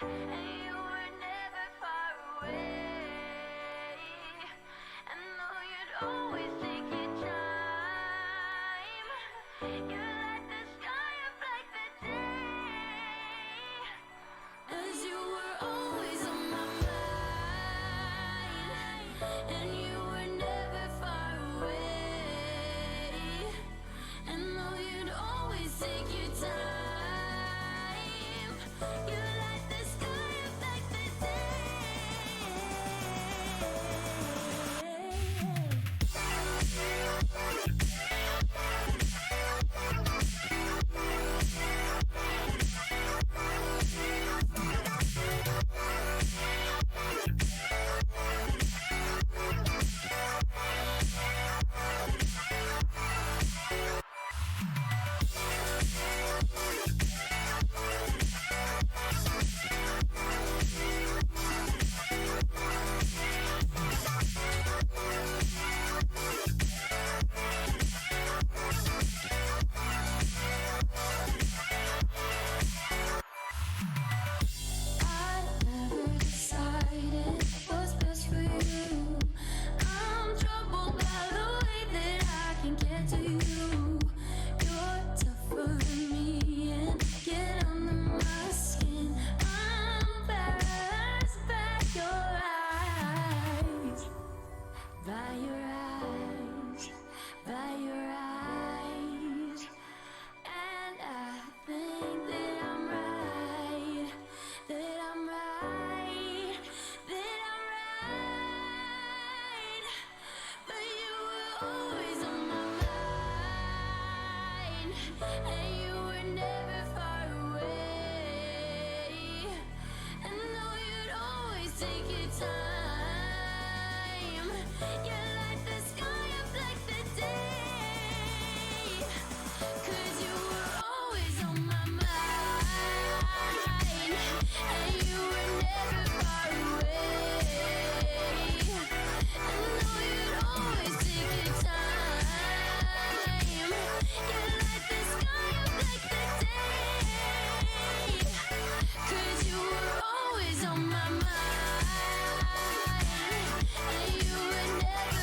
and you were never far away. And though you'd always take your time, you light the sky up like the day. 'Cause you were always on my mind, and you were never far away. And though you'd always take your time, you light the sky up like the take your time, you light the sky up like the day. 'Cause you were always on my mind, and you were never far away. And though you'd always take your time, you light the sky up like the day. 'Cause you were always on my mind, and you were never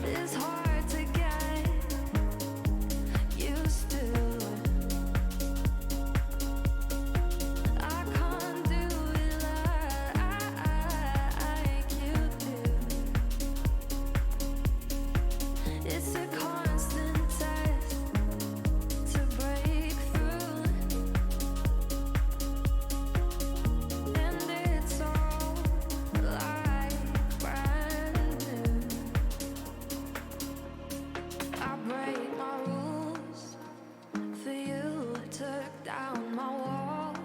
It's hard to get used to. I can't do it like you do. It's a constant test to break through, and it's all like brand new. I break my rules for you, took down my wall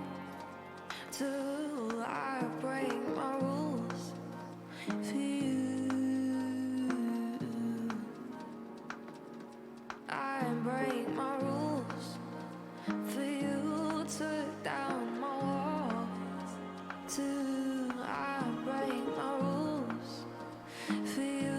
too. I break my rules for you. I break my rules for you, took down my walls too. I break my rules for you.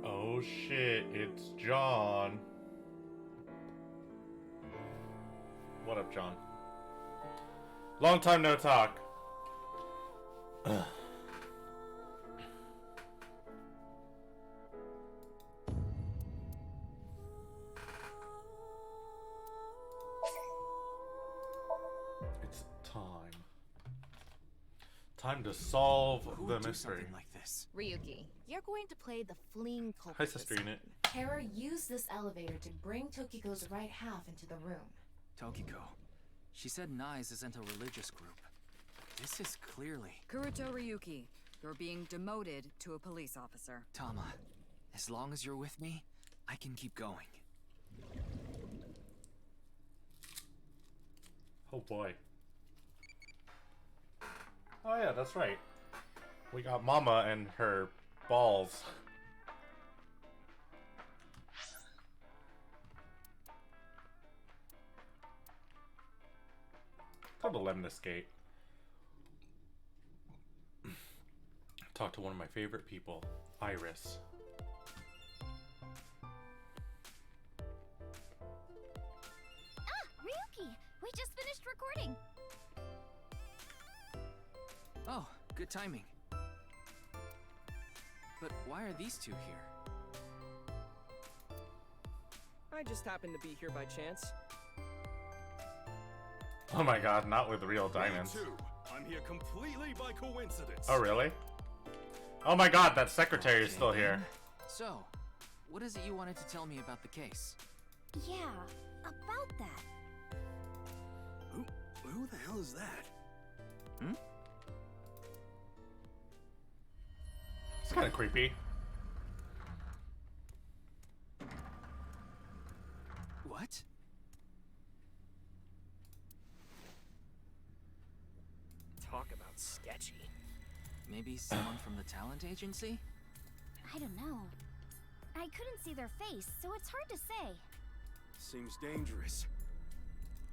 Oh shit, it's John. What up, John? Long time no talk. It's time. Time to solve Who the would do mystery. something like this? Ryuki, you're going to play the fleeing culprit. Hi, this Sister Unit. time. Terra used this elevator to bring Tokiko's right half into the room. Tokiko. She said Nais isn't a religious group. This is clearly... Kuruto Ryuki, you're being demoted to a police officer. Tama, as long as you're with me, I can keep going. Oh boy. Oh yeah, that's right. We got Mama and her balls. Time to lemon this gate. Talk to one of my favorite people, Iris. Ryuki, we just finished recording. Oh, good timing. But why are these two here? I just happened to be here by chance. Oh my god, not with real diamonds. Me too. I'm here completely by coincidence. Oh really? Oh my god, that secretary is Okay, still here. then. So, what is it you wanted to tell me about the case? Yeah, about that. Who the hell is that? Hmm? It's kind of creepy. What? Talk about sketchy. Maybe someone from the talent agency? I don't know. I couldn't see their face, so it's hard to say. Seems dangerous.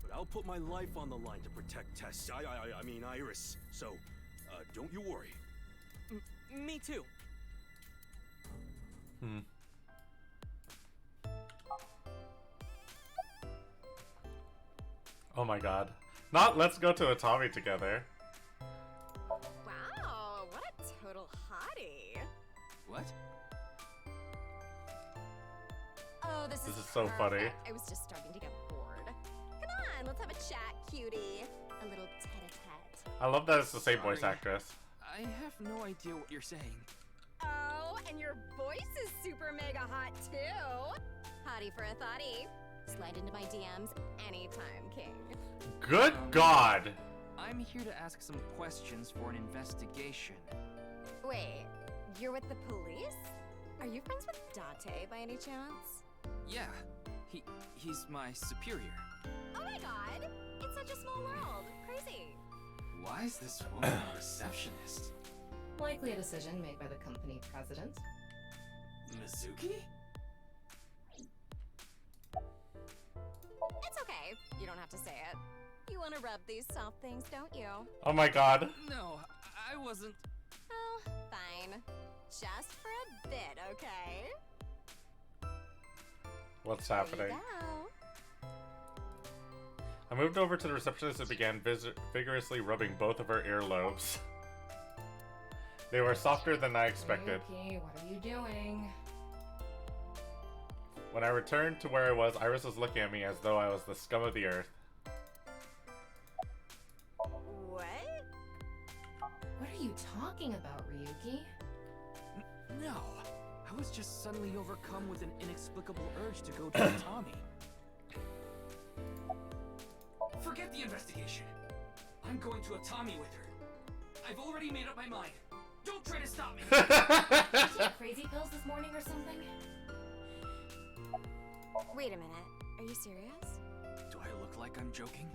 but I'll put my life on the line to protect Tess. I mean Iris. So, don't you worry. Me too. Hmm. Oh my god. Not let's go to Atami together. Wow, what a total hottie. What? Oh, this This is is so funny. perfect. I was just starting to get bored. Come on, let's have a chat, cutie. A little tete-a-tete. I love that it's the same voice Sorry. actress. I have no idea what you're saying. Oh, and your voice is super mega hot too. Hottie for a thottie. Slide into my DMs anytime, king. Good god! I'm here to ask some questions for an investigation. Wait, you're with the police? Are you friends with Date by any chance? Yeah, he's my superior. Oh my god, it's such a small world. Crazy. Why is this woman a receptionist? Likely a decision made by the company president. Mizuki? It's okay. You don't have to say it. You want to rub these soft things, don't you? Oh my god. No, I wasn't. Oh, fine. Just for a bit, okay? What's Here you happening? go. I moved over to the receptionist and began vigorously rubbing both of her earlobes. They were softer than I expected. Ryuki, what are you doing? When I returned to where I was, Iris was looking at me as though I was the scum of the earth. What? What are you talking about, Ryuki? No, I was just suddenly overcome with an inexplicable urge to go to Tommy. Forget the investigation. I'm going to Atami with her. I've already made up my mind. Don't try to stop me. Did you take crazy pills this morning or something? Wait a minute. Are you serious? Do I look like I'm joking?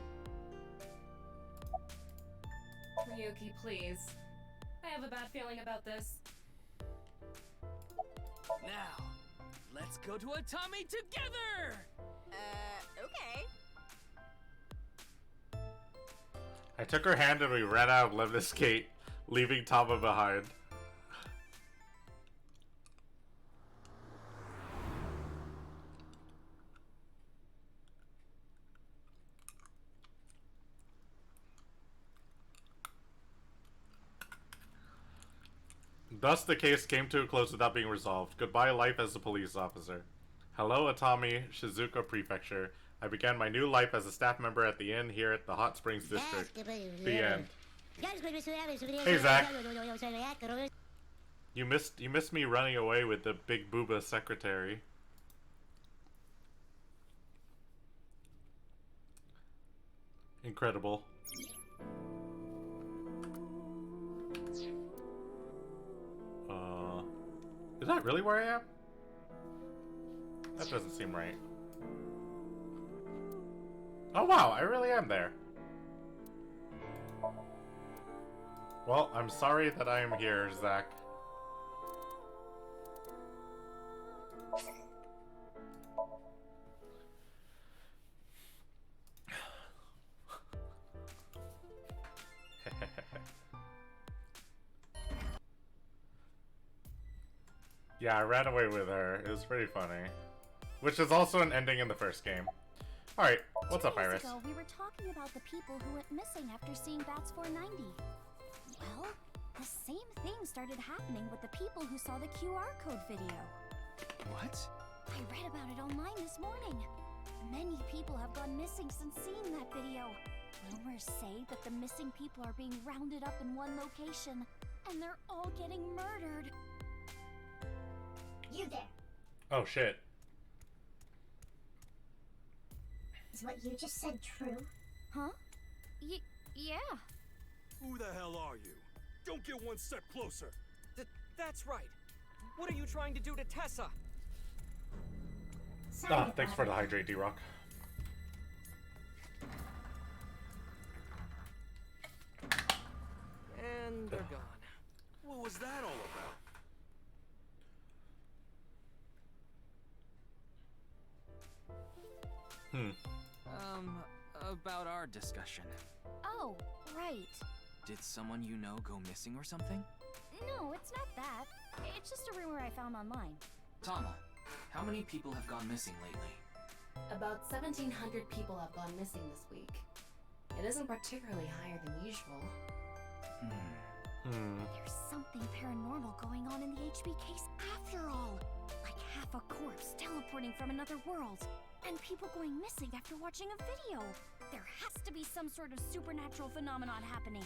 Ryuki, please. I have a bad feeling about this. Now, let's go to Atami together! Okay. I took her hand and we ran out of Lemnis Gate, leaving Tama behind. Thus, the case came to a close without being resolved. Goodbye, life as a police officer. Hello, Atami, Shizuoka Prefecture. I began my new life as a staff member at the inn here at the Hot Springs District. The end. Hey, Zach. You missed me running away with the big booba secretary. Incredible. Is that really where I am? That doesn't seem right. Oh wow, I really am there. Well, I'm sorry that I am here, Zach. Yeah, I ran away with her. It was pretty funny. Which is also an ending in the first game. Alright, what's up, 2 days Iris? ago, we were talking about the people who went missing after seeing Bats 490. Well, the same thing started happening with the people who saw the QR code video. What? I read about it online this morning. Many people have gone missing since seeing that video. Rumors say that the missing people are being rounded up in one location, and they're all getting murdered. You there. Oh shit. Is what you just said true? Huh? Yeah. Who the hell are you? Don't get one step closer. That's right. What are you trying to do to Tessa? Sorry Ah, to thanks for the bother. hydrate, D-Rock. And they're gone. What was that all about? About our discussion. Oh, right. Did someone you know go missing or something? No, it's not that. It's just a rumor I found online. Tama, how many people have gone missing lately? About 1,700 people have gone missing this week. It isn't particularly higher than usual. There's something paranormal going on in the HB case after all. Like half a corpse teleporting from another world. And people going missing after watching a video. There has to be some sort of supernatural phenomenon happening.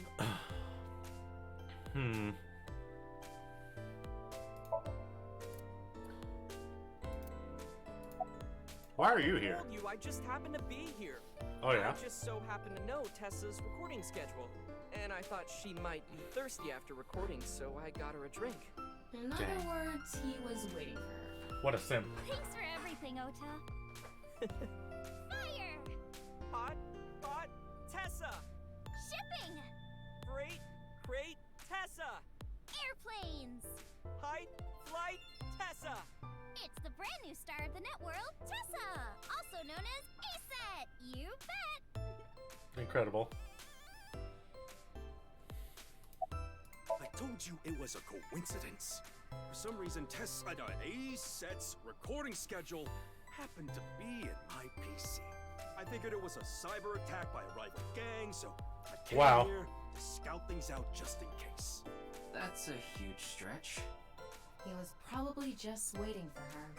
Why are you here? I told you, I just happened to be here. Oh yeah? I just so happened to know Tessa's recording schedule. And I thought she might be thirsty after recording, so I got her a drink. In other words, he was waiting for her. What a simp. Thanks for everything, Ota. Fire! Hot, Tessa! Shipping! Freight, crate, Tessa! Airplanes! Height, flight, Tessa! It's the brand new star of the net world, Tessa! Also known as ASET! You bet! Incredible. I told you it was a coincidence. For some reason, ASET's recording schedule happened to be in my PC. I figured it was a cyber attack by a rival gang, so I came here to scout things out just in case. That's a huge stretch. He was probably just waiting for her.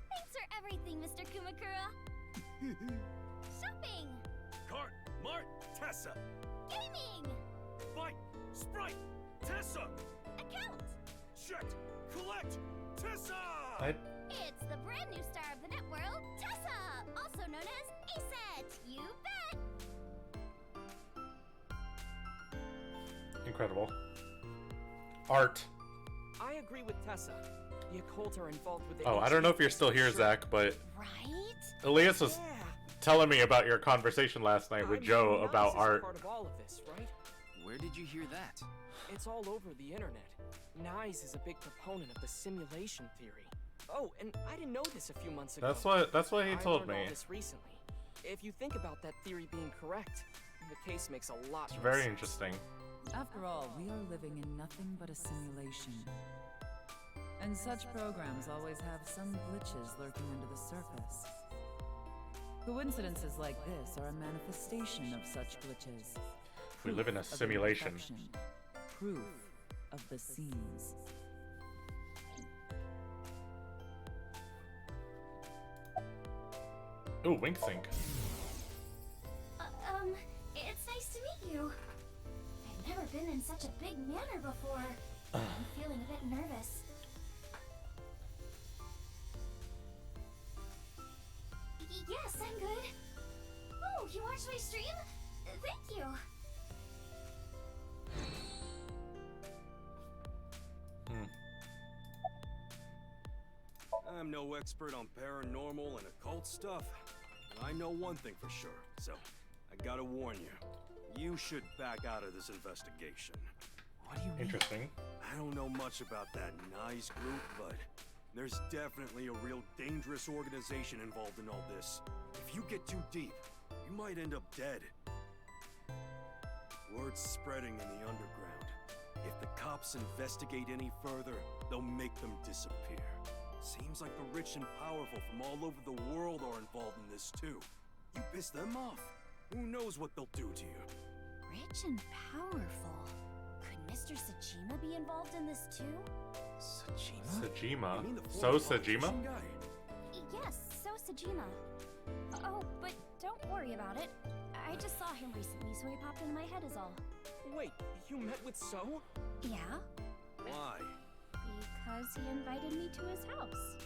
Thanks for everything, Mr. Kumakura. Shopping! Cart, Mart, Tessa! Gaming! Fight, Sprite, Tessa! Account! Check, collect, Tessa! It's the brand new star of the net world, Tessa! Also known as ASET! You bet! Incredible. Art. I agree with Tessa. The occult are involved with the I don't know if you're still here, Zach, but Right? Elias was telling me about your conversation last night with Joe about art. Part of all of this, right? Where did you hear that? It's all over the internet. Nyes is a big proponent of the simulation theory. Oh, and I didn't know this a few months ago. That's what he told I learned me. all this recently. If you think about that theory being correct, the case makes a lot It's more very sense. interesting. After all, we are living in nothing but a simulation. And such programs always have some glitches lurking under the surface. Coincidences like this are a manifestation of such glitches. We live in a Proof of simulation. imperfection. Proof of the seams. Ooh, wink sync. It's nice to meet you. I've never been in such a big manor before. I'm feeling a bit nervous. Yes, I'm good. Oh, you watched my stream? Thank you. I'm no expert on paranormal and occult stuff, but I know one thing for sure, so I gotta warn you. You should back out of this investigation. What do you mean? Interesting. I don't know much about that nice group, but there's definitely a real dangerous organization involved in all this. If you get too deep, you might end up dead. Word's spreading in the underground. If the cops investigate any further, they'll make them disappear. Seems like the rich and powerful from all over the world are involved in this too. You piss them off, who knows what they'll do to you? Rich and powerful. Could Mr. Sajima be involved in this too? Sajima? Sajima? You mean the So former Sajima? politician guy? Yes, so Sajima. Oh, but don't worry about it. I just saw him recently, so he popped into my head is all. Wait, you met with So? Yeah? Why? Because he invited me to his house.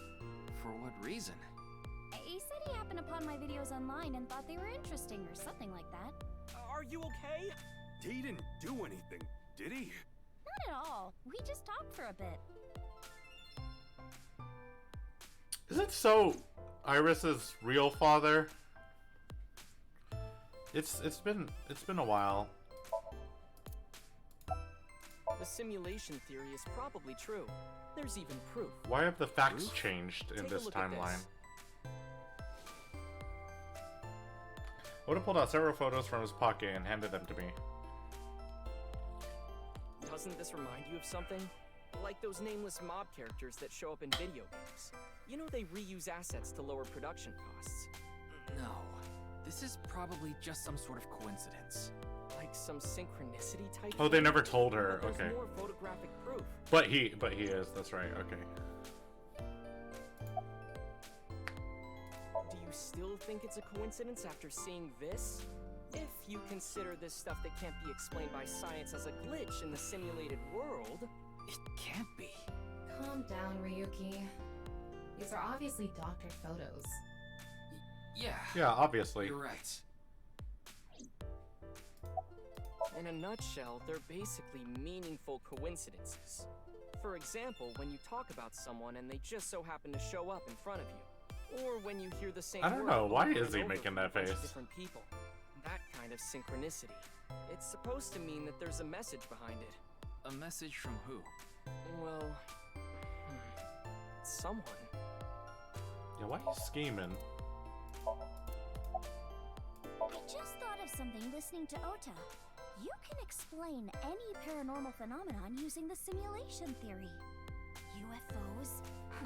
For what reason? He said he happened upon my videos online and thought they were interesting or something like that. Are you okay? He didn't do anything, did he? Not at all. We just talked for a bit. Is it so Iris's real father? It's been a while. The simulation theory is probably true. There's even proof. Why have the facts changed in Take a this look at timeline? this. Oda pulled out several photos from his pocket and handed them to me. Doesn't this remind you of something? Like those nameless mob characters that show up in video games. You know they reuse assets to lower production costs. No. This is probably just some sort of coincidence. Like some synchronicity type Oh, they thing? never told her. But Okay. there's more photographic proof. But he is. That's right. Okay. Do you still think it's a coincidence after seeing this? If you consider this stuff that can't be explained by science as a glitch in the simulated world... It can't be. Calm down, Ryuki. These are obviously doctored photos. Yeah. Yeah, obviously. You're right. In a nutshell, they're basically meaningful coincidences. For example, when you talk about someone and they just so happen to show up in front of you. Or when you hear the same I don't word know, why over is and he over making from a that bunch of face? different people. That kind of synchronicity. It's supposed to mean that there's a message behind it. A message from who? Well... someone. Yeah, why are you scheming? I just thought of something listening to Ota. You can explain any paranormal phenomenon using the simulation theory. UFOs,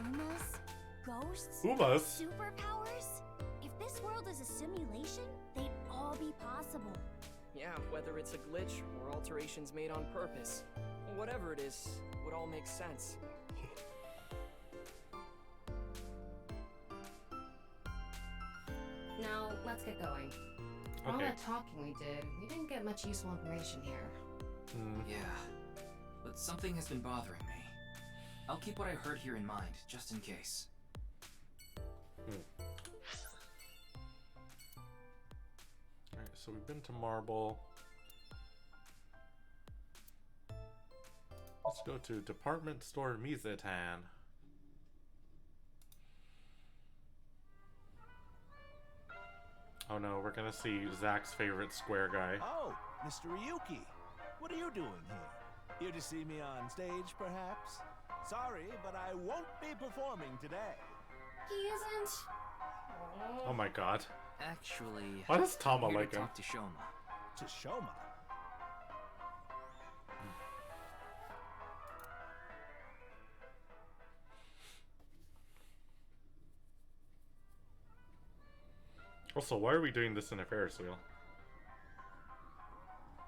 Umas, ghosts, Umas? superpowers. If this world is a simulation, they'd all be possible. Yeah, whether it's a glitch or alterations made on purpose. Whatever it is, would all make sense. Now, let's get going. For all Okay. that talking we did, we didn't get much useful information here. Yeah. But something has been bothering me. I'll keep what I heard here in mind, just in case. Alright, so we've been to Marble. Let's go to Department Store Mizatan. Oh no, we're gonna see Zach's favorite square guy. Oh, Mr. Ryuki. What are you doing here? Here to see me on stage, perhaps? Sorry, but I won't be performing today. He isn't. Oh my god. Actually, Why does Tama I'm here like to him? talk to Shoma. To Shoma? Also, why are we doing this in a Ferris wheel?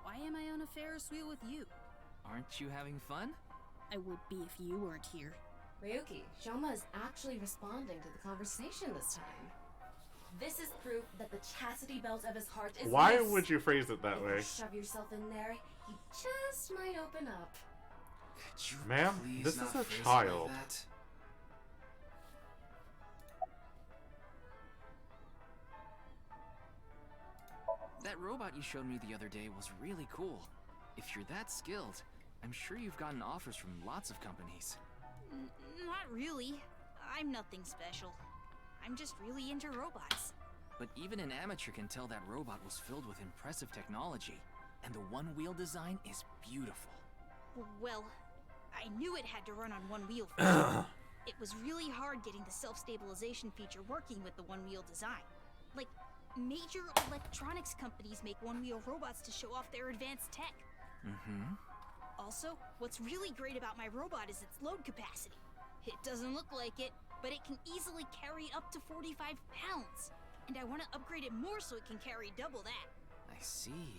Why am I on a Ferris wheel with you? Aren't you having fun? I would be if you weren't here. Ryuki, Shoma is actually responding to the conversation this time. This is proof that the chastity belt of his heart is Why loose. would you phrase it that If way? you shove yourself in there, he just might open up. Could you Ma'am, please this not is a phrase it child. like that? That robot you showed me the other day was really cool. If you're that skilled, I'm sure you've gotten offers from lots of companies. Not really. I'm nothing special. I'm just really into robots. But even an amateur can tell that robot was filled with impressive technology, and the one-wheel design is beautiful. Well, I knew it had to run on one wheel first. It was really hard getting the self-stabilization feature working with the one-wheel design. Like, major electronics companies make one-wheel robots to show off their advanced tech. Mm-hmm. Also, what's really great about my robot is its load capacity. It doesn't look like it, but it can easily carry up to 45 pounds. And I want to upgrade it more so it can carry double that. I see.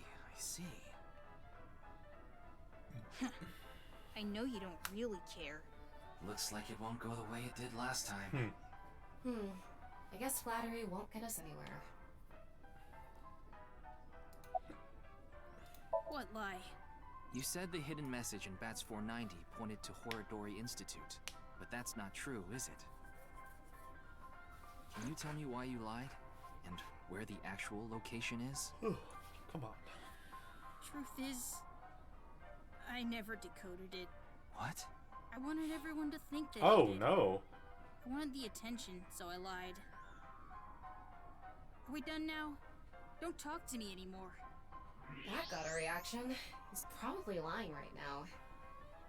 I know you don't really care. Looks like it won't go the way it did last time. I guess flattery won't get us anywhere. What lie? You said the hidden message in Bats 490 pointed to Horodori Institute, but that's not true, is it? Can you tell me why you lied? And where the actual location is? Come on. Truth is, I never decoded it. What? I wanted everyone to think that Oh I did. no. I wanted the attention, so I lied. Are we done now? Don't talk to me anymore. That got a reaction. He's probably lying right now.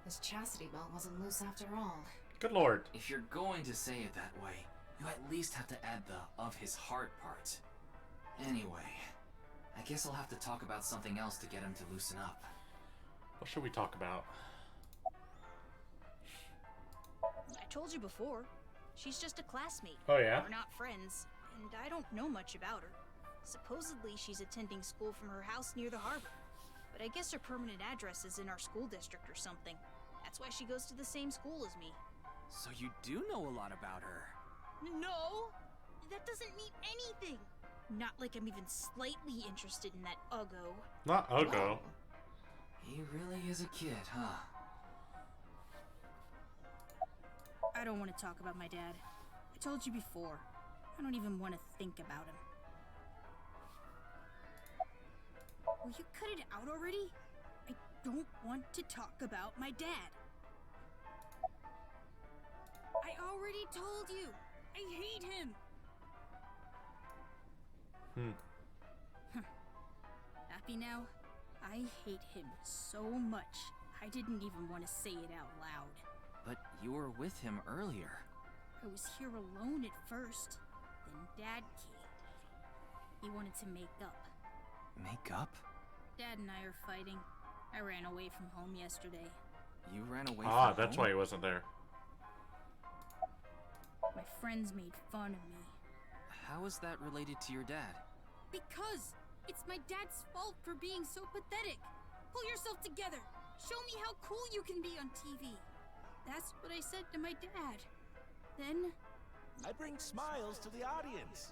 His chastity belt wasn't loose after all. Good lord. If you're going to say it that way, you at least have to add the "of his heart" part. Anyway, I guess I'll have to talk about something else to get him to loosen up. What should we talk about? I told you before. She's just a classmate. Oh, yeah? We're not friends, and I don't know much about her. Supposedly, she's attending school from her house near the harbor. But I guess her permanent address is in our school district or something. That's why she goes to the same school as me. So you do know a lot about her. No! That doesn't mean anything! Not like I'm even slightly interested in that Uggo. Not Uggo. He really is a kid, huh? I don't want to talk about my dad. I told you before. I don't even want to think about him. Will you cut it out already? I don't want to talk about my dad. I already told you. I hate him. Happy now? I hate him so much. I didn't even want to say it out loud. But you were with him earlier. I was here alone at first. Then Dad came. He wanted to make up. Make up? Dad and I are fighting. I ran away from home yesterday. You ran away from Ah, home? that's why he wasn't there. My friends made fun of me. How is that related to your dad? Because it's my dad's fault for being so pathetic. Pull yourself together. Show me how cool you can be on TV. That's what I said to my dad. Then... I bring smiles to the audience.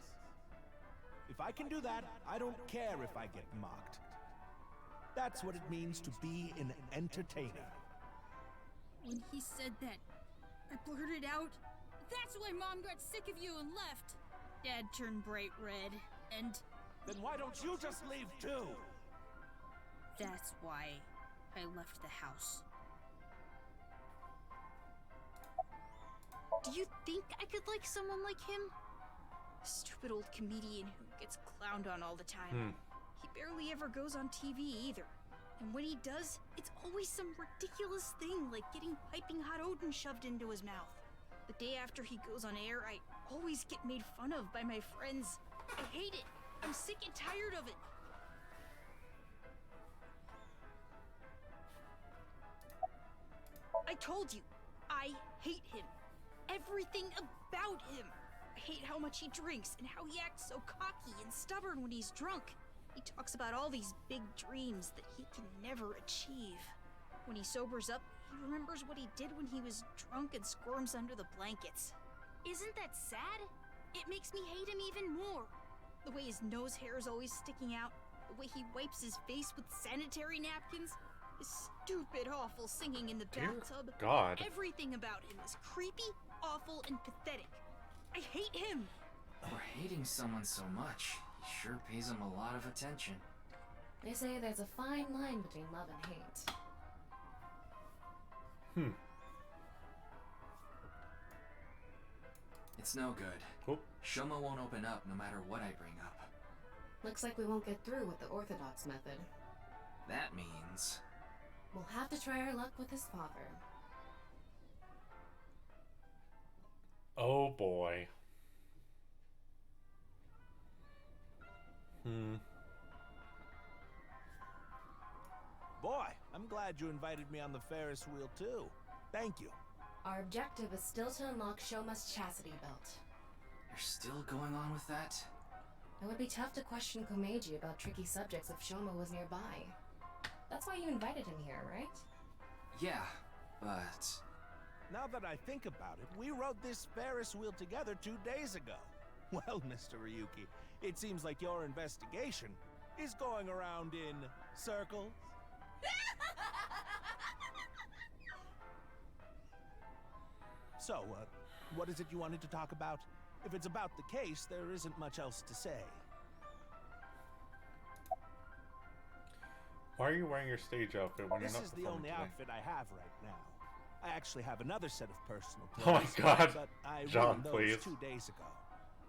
If I can do that, I don't care if I get mocked. That's what it means to be an entertainer. When he said that, I blurted out, "That's why Mom got sick of you and left." Dad turned bright red, and... Then why don't you just leave too? That's why I left the house. Do you think I could like someone like him? A stupid old comedian who gets clowned on all the time. He barely ever goes on TV either. And when he does, it's always some ridiculous thing like getting piping hot Odin shoved into his mouth. The day after he goes on air, I always get made fun of by my friends. I hate it. I'm sick and tired of it. I told you, I hate him. Everything about him. I hate how much he drinks and how he acts so cocky and stubborn when he's drunk. He talks about all these big dreams that he can never achieve. When he sobers up, he remembers what he did when he was drunk and squirms under the blankets. Isn't that sad? It makes me hate him even more. The way his nose hair is always sticking out, the way he wipes his face with sanitary napkins, his stupid, awful singing in the bathtub. God. Everything about him is creepy, awful, and pathetic. I hate him. For hating someone so much, he sure pays him a lot of attention. They say there's a fine line between love and hate. It's no good. Shoma won't open up no matter what I bring up. Looks like we won't get through with the Orthodox method. That means... We'll have to try our luck with his father. Oh boy. Boy, I'm glad you invited me on the Ferris wheel too. Thank you. Our objective is still to unlock Shoma's chastity belt. You're still going on with that? It would be tough to question Komeiji about tricky subjects if Shoma was nearby. That's why you invited him here, right? Yeah, but... Now that I think about it, we rode this Ferris wheel together 2 days ago. Well, Mr. Ryuki, it seems like your investigation is going around in circles. So, what is it you wanted to talk about? If it's about the case, there isn't much else to say. Why are you wearing your stage outfit when you're not This is the performing only today? outfit I have right now. I actually have another set of personal Oh my clothes, God. but I John, ruined those please. 2 days ago.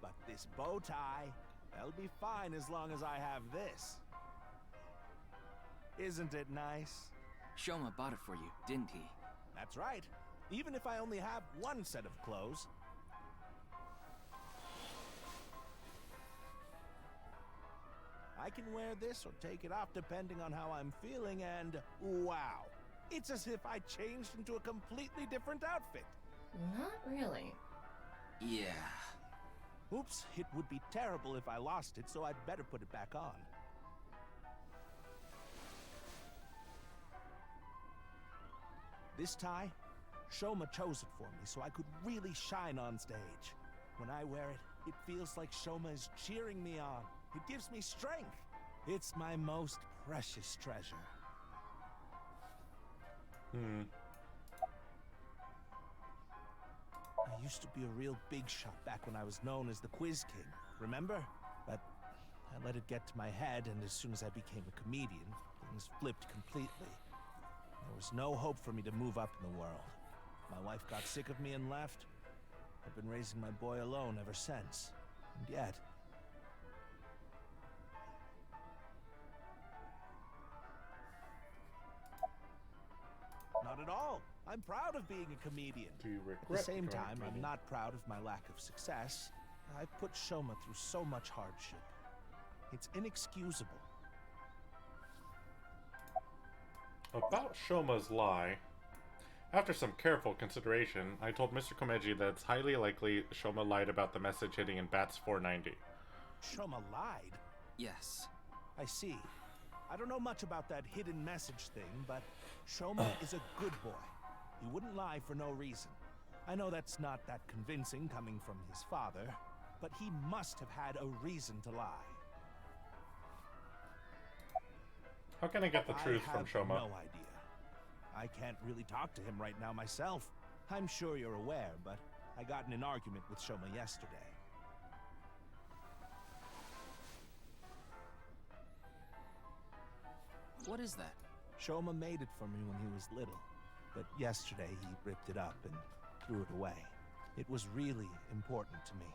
But this bow tie, that'll be fine as long as I have this. Isn't it nice? Shoma bought it for you, didn't he? That's right. Even if I only have one set of clothes. I can wear this or take it off depending on how I'm feeling, and wow. It's as if I changed into a completely different outfit. Not really. Yeah. Oops, it would be terrible if I lost it, so I'd better put it back on. This tie, Shoma chose it for me so I could really shine on stage. When I wear it, it feels like Shoma is cheering me on. It gives me strength. It's my most precious treasure. I used to be a real big shot back when I was known as the Quiz King, remember? But I let it get to my head, and as soon as I became a comedian, things flipped completely. There was no hope for me to move up in the world. My wife got sick of me and left. I've been raising my boy alone ever since. And yet... Not at all. I'm proud of being a comedian. Do you At the regret same becoming a time, I'm comedian? not proud of my lack of success. I've put Shoma through so much hardship. It's inexcusable. About Shoma's lie. After some careful consideration, I told Mr. Komeji that it's highly likely Shoma lied about the message hitting in Bats 490. Shoma lied? Yes. I see. I don't know much about that hidden message thing, but Shoma is a good boy. He wouldn't lie for no reason. I know that's not that convincing coming from his father, but he must have had a reason to lie. How can I get the truth I from have Shoma? no idea. I can't really talk to him right now myself. I'm sure you're aware, but I got in an argument with Shoma yesterday. What is that? Shoma made it for me when he was little, but yesterday he ripped it up and threw it away. It was really important to me.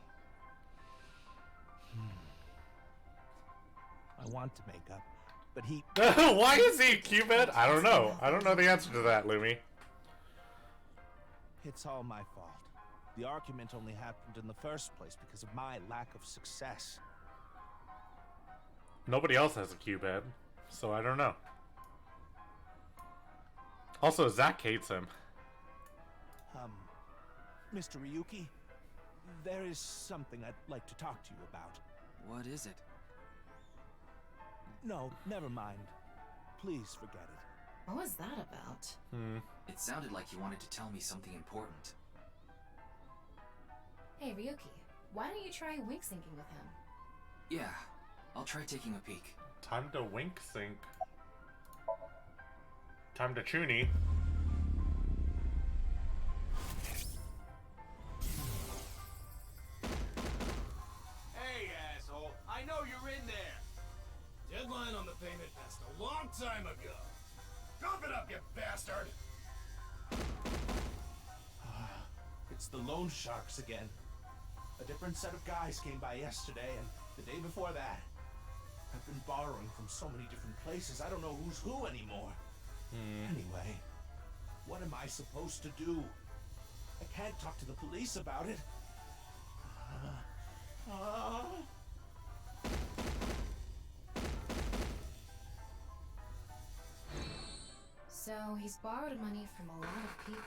I want to make up, but he... Why is he a Cupid? I don't know. I don't know the answer to that, Lumi. It's all my fault. The argument only happened in the first place because of my lack of success. Nobody else has a Cupid, so I don't know. Also, Zach hates him. Mr. Ryuki, there is something I'd like to talk to you about. What is it? No, never mind. Please forget it. What was that about? It sounded like you wanted to tell me something important. Hey, Ryuki, why don't you try wink syncing with him? Yeah, I'll try taking a peek. Time to wink sync. Time to chuny. Hey, asshole. I know you're in there. Deadline on the payment passed a long time ago. Drop it up, you bastard! It's the loan sharks again. A different set of guys came by yesterday, and the day before that. I've been borrowing from so many different places, I don't know who's who anymore. Anyway, what am I supposed to do? I can't talk to the police about it. So, he's borrowed money from a lot of people.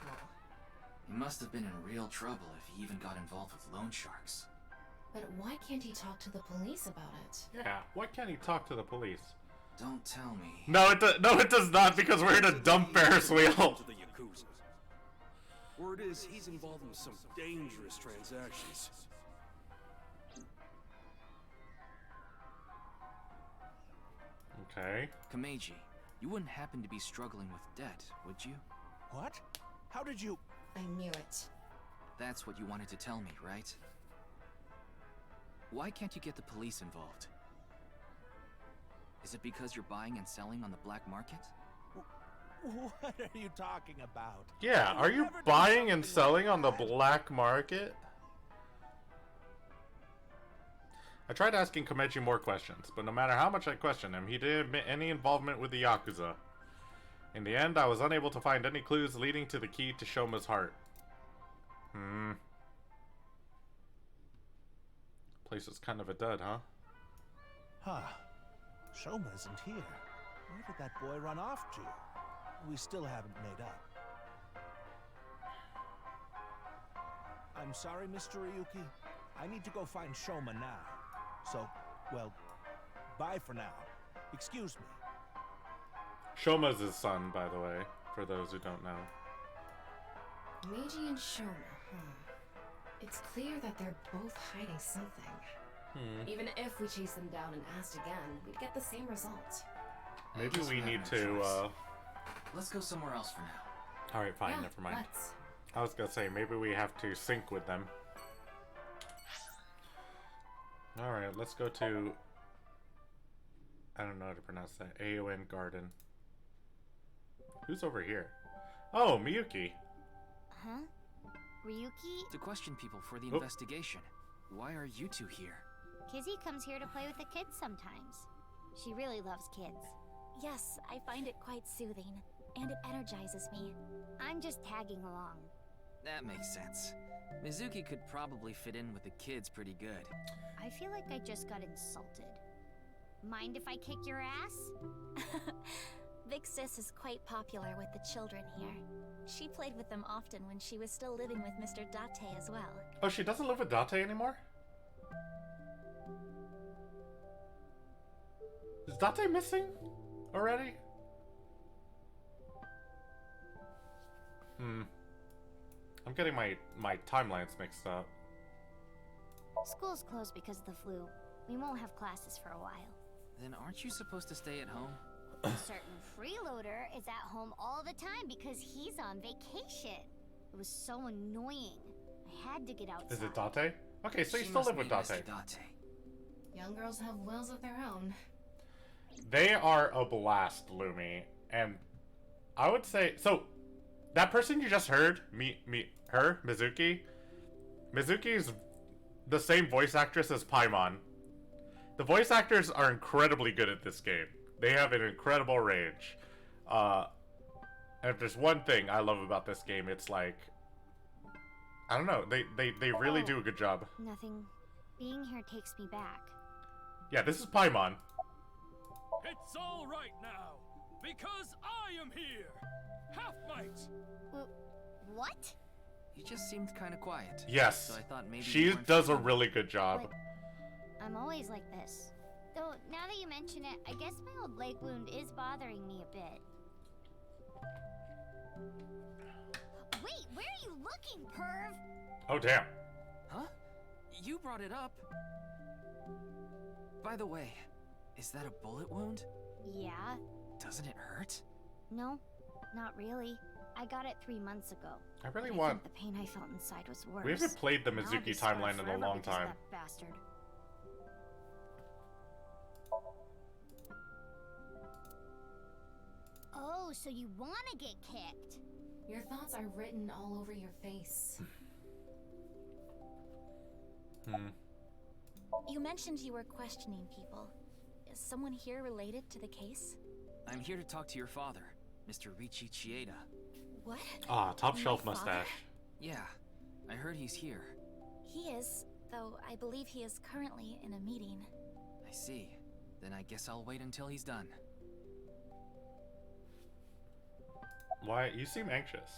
He must have been in real trouble if he even got involved with loan sharks. But why can't he talk to the police about it? Yeah, why can't he talk to the police? Don't tell me. No, it does not, because we're in a dumb Ferris wheel. To the Yakuza. Word is he's involved in some dangerous transactions. Okay. Komeiji, you wouldn't happen to be struggling with debt, would you? What? How did you... I knew it. That's what you wanted to tell me, right? Why can't you get the police involved? Is it because you're buying and selling on the black market? What are you talking about? Yeah, are you buying and selling on the black market? I tried asking Komechi more questions, but no matter how much I questioned him, he didn't admit any involvement with the Yakuza. In the end, I was unable to find any clues leading to the key to Shoma's heart. Place is kind of a dud, huh? Huh. Shoma isn't here. Where did that boy run off to? We still haven't made up. I'm sorry, Mr. Ryuki. I need to go find Shoma now. So, well, bye for now. Excuse me. Shoma's his son, by the way, for those who don't know. Meiji and Shoma, It's clear that they're both hiding something. Even if we chase them down and asked again, we'd get the same result. Maybe we need to, Let's go somewhere else for now. Alright, fine, Yeah, never mind. let's. I was gonna say, maybe we have to sync with them. Alright, let's go to... I don't know how to pronounce that. Aon Garden. Who's over here? Oh, Miyuki. Huh? Ryuki? To question people for the investigation. Why are you two here? Kizzy comes here to play with the kids sometimes. She really loves kids. Yes, I find it quite soothing, and it energizes me. I'm just tagging along. That makes sense. Mizuki could probably fit in with the kids pretty good. I feel like I just got insulted. Mind if I kick your ass? Big Sis is quite popular with the children here. She played with them often when she was still living with Mr. Date as well. Oh, she doesn't live with Date anymore? Is Date missing already? I'm getting my timelines mixed up. School's closed because of the flu. We won't have classes for a while. Then aren't you supposed to stay at home? A certain freeloader is at home all the time because he's on vacation. It was so annoying. I had to get outside. Is it Date? Okay, so you She still must live with be Date. Mr. Date. Young girls have wills of their own. They are a blast, Lumi. And I would say... So, that person you just heard, Mizuki. Mizuki is the same voice actress as Paimon. The voice actors are incredibly good at this game. They have an incredible range. And if there's one thing I love about this game, it's like... I don't know, they really do a good job. Nothing. Being here takes me back. Yeah, this is Paimon. It's all right now, because I am here. Half might. What? You just seemed kind of quiet. Yes, So I thought maybe she you weren't does a feeling- really good job. I'm always like this. Though, now that you mention it, I guess my old leg wound is bothering me a bit. Wait, where are you looking, perv? Oh, damn. Huh? You brought it up. By the way, is that a bullet wound? Yeah. Doesn't it hurt? No, not really. I got it 3 months ago. I really but want... I think the pain I felt inside was worse. We haven't played the Now I'll Mizuki be scarred timeline in a forever long because of time. that bastard. Oh, so you want to get kicked? Your thoughts are written all over your face. You mentioned you were questioning people. Is someone here related to the case? I'm here to talk to your father, Mr. Richi Chieda. What? Ah, top My shelf father? mustache. Yeah, I heard he's here. He is, though I believe he is currently in a meeting. I see. Then I guess I'll wait until he's done. Why? You seem anxious.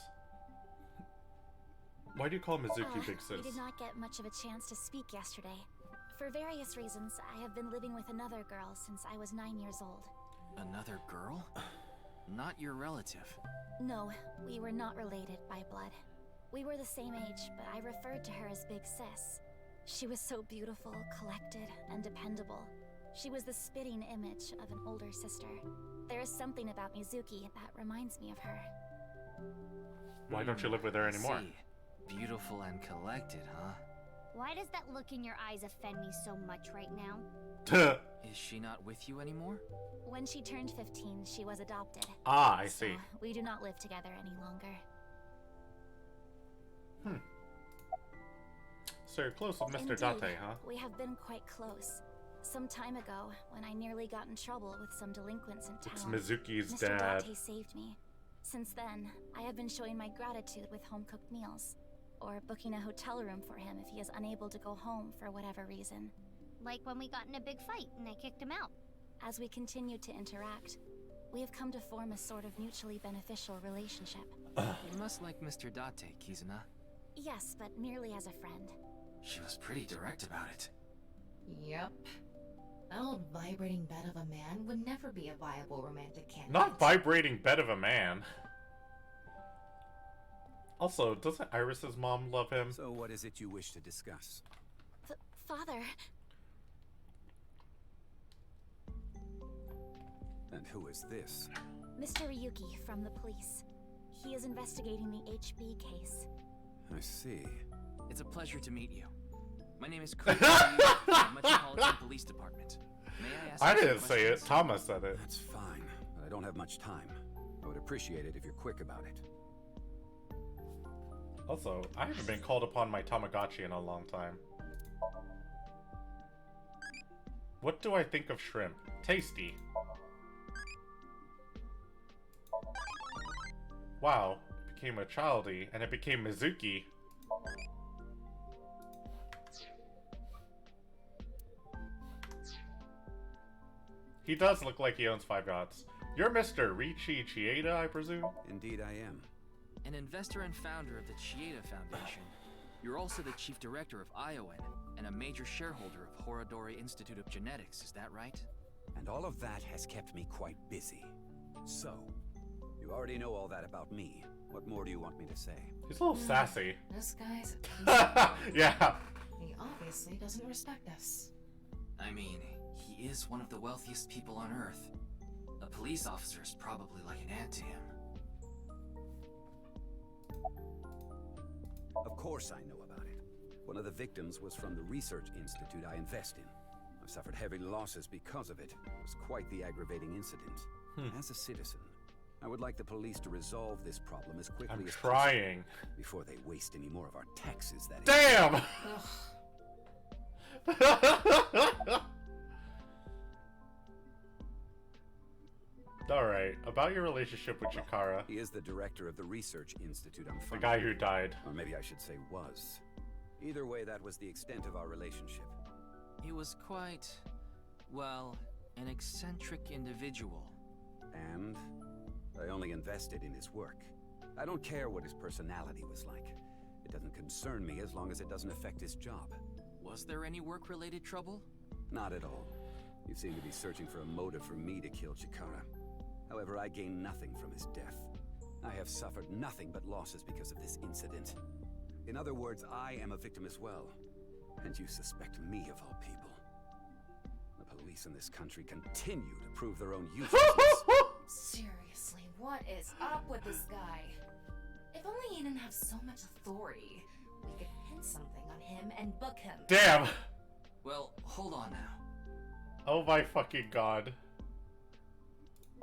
Why do you call Mizuki Big We Sis? did not get much of a chance to speak yesterday. For various reasons, I have been living with another girl since I was 9 years old. Another girl? Not your relative. No, we were not related by blood. We were the same age, but I referred to her as Big Sis. She was so beautiful, collected, and dependable. She was the spitting image of an older sister. There is something about Mizuki that reminds me of her. Why don't you live with her anymore? See. Beautiful and collected, huh? Why does that look in your eyes offend me so much right now? Is she not with you anymore? When she turned 15, she was adopted. Ah, I So, see. we do not live together any longer. So you're close with Mr. Indeed, Date, huh? We have been quite close. Some time ago, when I nearly got in trouble with some delinquents in town, It's Mizuki's Mr. dad. Date saved me. Since then, I have been showing my gratitude with home-cooked meals, or booking a hotel room for him if he is unable to go home for whatever reason. Like when we got in a big fight and I kicked him out. As we continue to interact, we have come to form a sort of mutually beneficial relationship. You must like Mr. Date, Kizuna. Yes, but merely as a friend. She was pretty direct about it. Yep. That old vibrating bed of a man would never be a viable romantic candidate. Not vibrating bed of a man. Also, doesn't Iris's mom love him? So what is it you wish to discuss? Father. And who is this? Mr. Ryuki from the police. He is investigating the HB case. I see. It's a pleasure to meet you. My name is Chris from the Metropolitan Police Department. May I ask I you some didn't say it. questions? Thomas said it. That's fine, but I don't have much time. I would appreciate it if you're quick about it. Also, I haven't been called upon my Tamagotchi in a long time. What do I think of shrimp? Tasty. Wow, it became a childy, and it became Mizuki. He does look like he owns 5 yachts. You're Mr. Richi Chieda, I presume? Indeed I am. An investor and founder of the Chieda Foundation. You're also the chief director of ION, and a major shareholder of Horodori Institute of Genetics, is that right? And all of that has kept me quite busy. So, you already know all that about me. What more do you want me to say? He's a little sassy. This guy's a Yeah. He obviously doesn't respect us. I mean, he is one of the wealthiest people on Earth. A police officer is probably like an ant to him. Of course I know about it. One of the victims was from the research institute I invest in. I've suffered heavy losses because of it. It was quite the aggravating incident. As a citizen, I would like the police to resolve this problem as quickly as trying. possible before they waste any more of our taxes, that is. Damn! Alright, about your relationship with Chikara. He is the director of the research institute I'm The funding. guy who died. Or maybe I should say was. Either way, that was the extent of our relationship. He was quite, well, an eccentric individual. And I only invested in his work. I don't care what his personality was like. It doesn't concern me as long as it doesn't affect his job. Was there any work-related trouble? Not at all. You seem to be searching for a motive for me to kill Chikara. However, I gain nothing from his death. I have suffered nothing but losses because of this incident. In other words, I am a victim as well. And you suspect me of all people. The police in this country continue to prove their own uselessness. Seriously, what is up with this guy? If only he didn't have so much authority, we could pin something on him and book him. Damn! Well, hold on now. Oh my fucking god.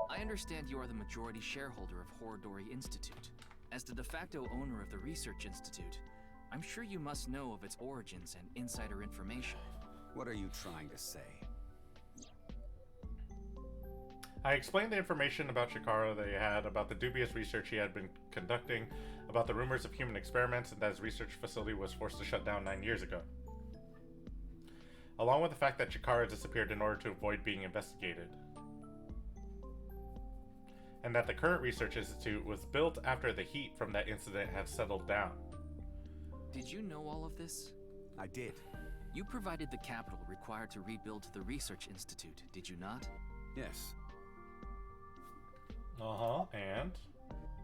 I understand you are the majority shareholder of Horodori Institute. As the de facto owner of the Research Institute, I'm sure you must know of its origins and insider information. What are you trying to say? I explained the information about Chikara that he had, about the dubious research he had been conducting, about the rumors of human experiments, and that his research facility was forced to shut down 9 years ago. Along with the fact that Chikara disappeared in order to avoid being investigated. And that the current research institute was built after the heat from that incident had settled down. Did you know all of this? I did. You provided the capital required to rebuild the Research Institute, did you not? Yes. Uh-huh, and?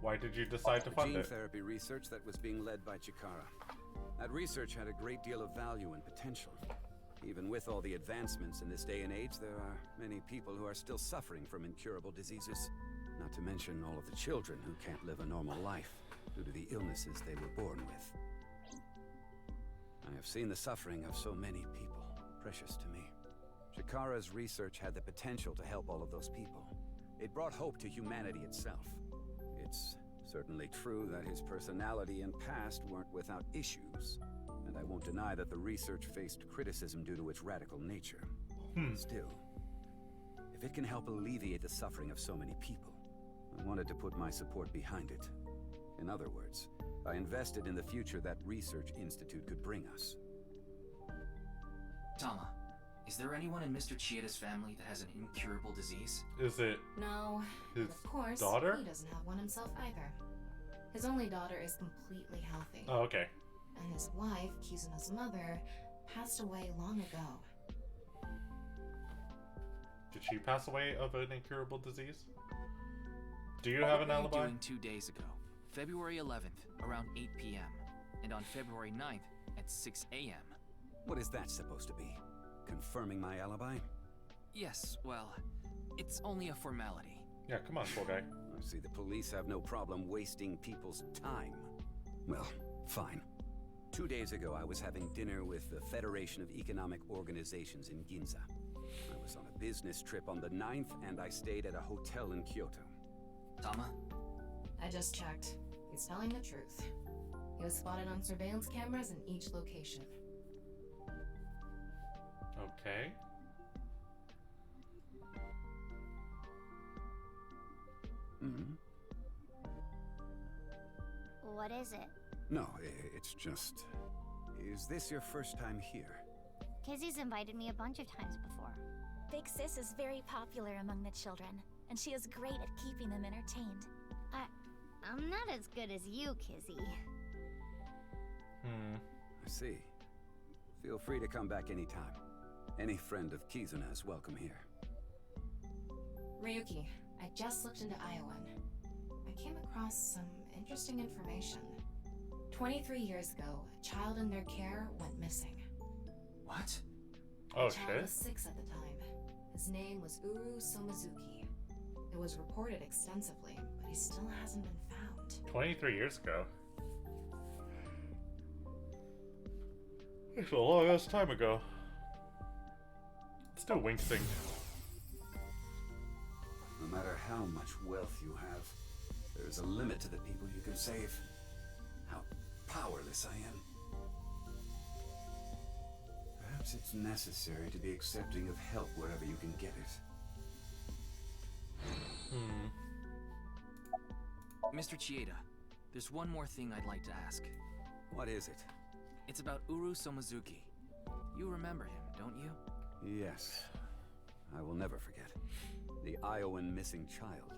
Why did you decide to fund Gene it? therapy research that was being led by Chikara. That research had a great deal of value and potential. Even with all the advancements in this day and age, there are many people who are still suffering from incurable diseases. Not to mention all of the children who can't live a normal life due to the illnesses they were born with. I have seen the suffering of so many people, precious to me. Chikara's research had the potential to help all of those people. It brought hope to humanity itself. It's certainly true that his personality and past weren't without issues, and I won't deny that the research faced criticism due to its radical nature. Still, if it can help alleviate the suffering of so many people, I wanted to put my support behind it. In other words, I invested in the future that Research Institute could bring us. Tama, Is there anyone in Mr. Chieda's family that has an incurable disease? Is it No, his but of course, daughter? he doesn't have one himself either. His only daughter is completely healthy. Oh, okay. And his wife, Kizuna's mother, passed away long ago. Did she pass away of an incurable disease? Do you have an What were alibi? you doing 2 days ago? February 11th, around 8 p.m. And on February 9th at 6 a.m. What is that supposed to be? Confirming my alibi? Yes, well, it's only a formality. Yeah, come on, poor guy. I see the police have no problem wasting people's time. Well, fine. 2 days ago, I was having dinner with the Federation of Economic Organizations in Ginza. I was on a business trip on the 9th, and I stayed at a hotel in Kyoto. Tama? I just checked. He's telling the truth. He was spotted on surveillance cameras in each location. Okay. Mm-hmm. What is it? No, it's just... Is this your first time here? Kizzy's invited me a bunch of times before. Big Sis is very popular among the children, and she is great at keeping them entertained. I'm not as good as you, Kizzy. I see. Feel free to come back anytime. Any friend of Kizuna is welcome here. Ryuki, I just looked into Iowan. I came across some interesting information. 23 years ago, a child in their care went missing. What? Oh, the child shit. was 6 at the time. His name was Uru Somizuki. It was reported extensively, but he still hasn't been found. 23 years ago. It's a long ass time ago. It's still Wingsting. No matter how much wealth you have, there is a limit to the people you can save. How powerless I am. Perhaps it's necessary to be accepting of help wherever you can get it. Mr. Chieda, there's one more thing I'd like to ask. What is it? It's about Uru Somizuki. You remember him, don't you? Yes. I will never forget. The Iowan missing child.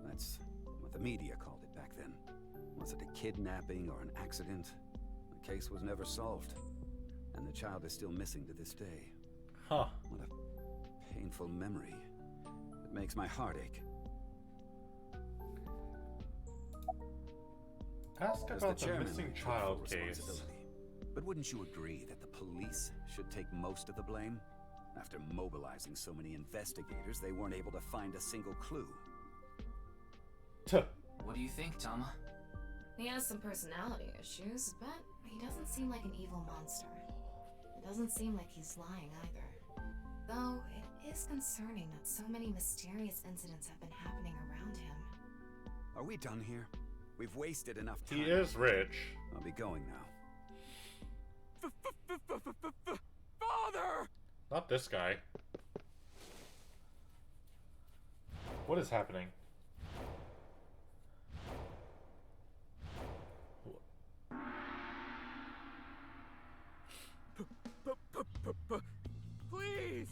That's what the media called it back then. Was it a kidnapping or an accident? The case was never solved. And the child is still missing to this day. Huh. What a painful memory. It makes my heart ache. Ask As about the chairman, missing I take child full case. responsibility. But wouldn't you agree that the police should take most of the blame? After mobilizing so many investigators, they weren't able to find a single clue. What do you think, Tama? He has some personality issues, but he doesn't seem like an evil monster. It doesn't seem like he's lying either. Though, it is concerning that so many mysterious incidents have been happening around him. Are we done here? We've wasted enough time. He is rich. I'll be going now. Father! Not this guy. What is happening? Please!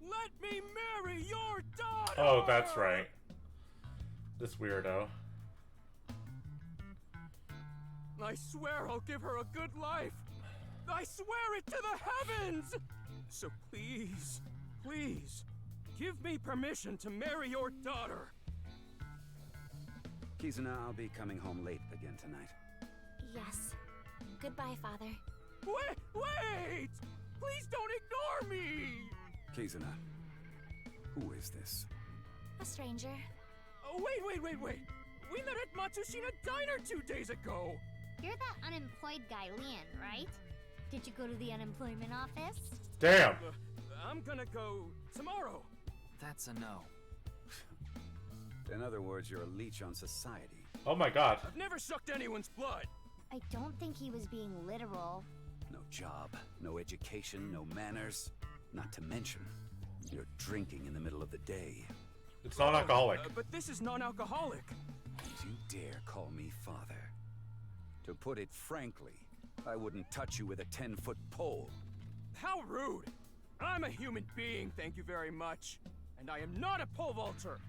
Let me marry your daughter! Oh, that's right. This weirdo. I swear I'll give her a good life! I swear it to the heavens! So please, please, give me permission to marry your daughter! Kizuna, I'll be coming home late again tonight. Yes. Goodbye, Father. Wait! Please don't ignore me! Kizuna, who is this? A stranger. Oh, wait! We met at Matsushina Diner 2 days ago! You're that unemployed guy, Leon, right? Did you go to the unemployment office? Damn! I'm gonna go tomorrow. That's a no. In other words, you're a leech on society. Oh my god. I've never sucked anyone's blood. I don't think he was being literal. No job, no education, no manners. Not to mention, you're drinking in the middle of the day. It's non-alcoholic. But this is non-alcoholic. Don't you dare call me father. To put it frankly, I wouldn't touch you with a 10-foot pole. How rude! I'm a human being, thank you very much. And I am not a pole vaulter.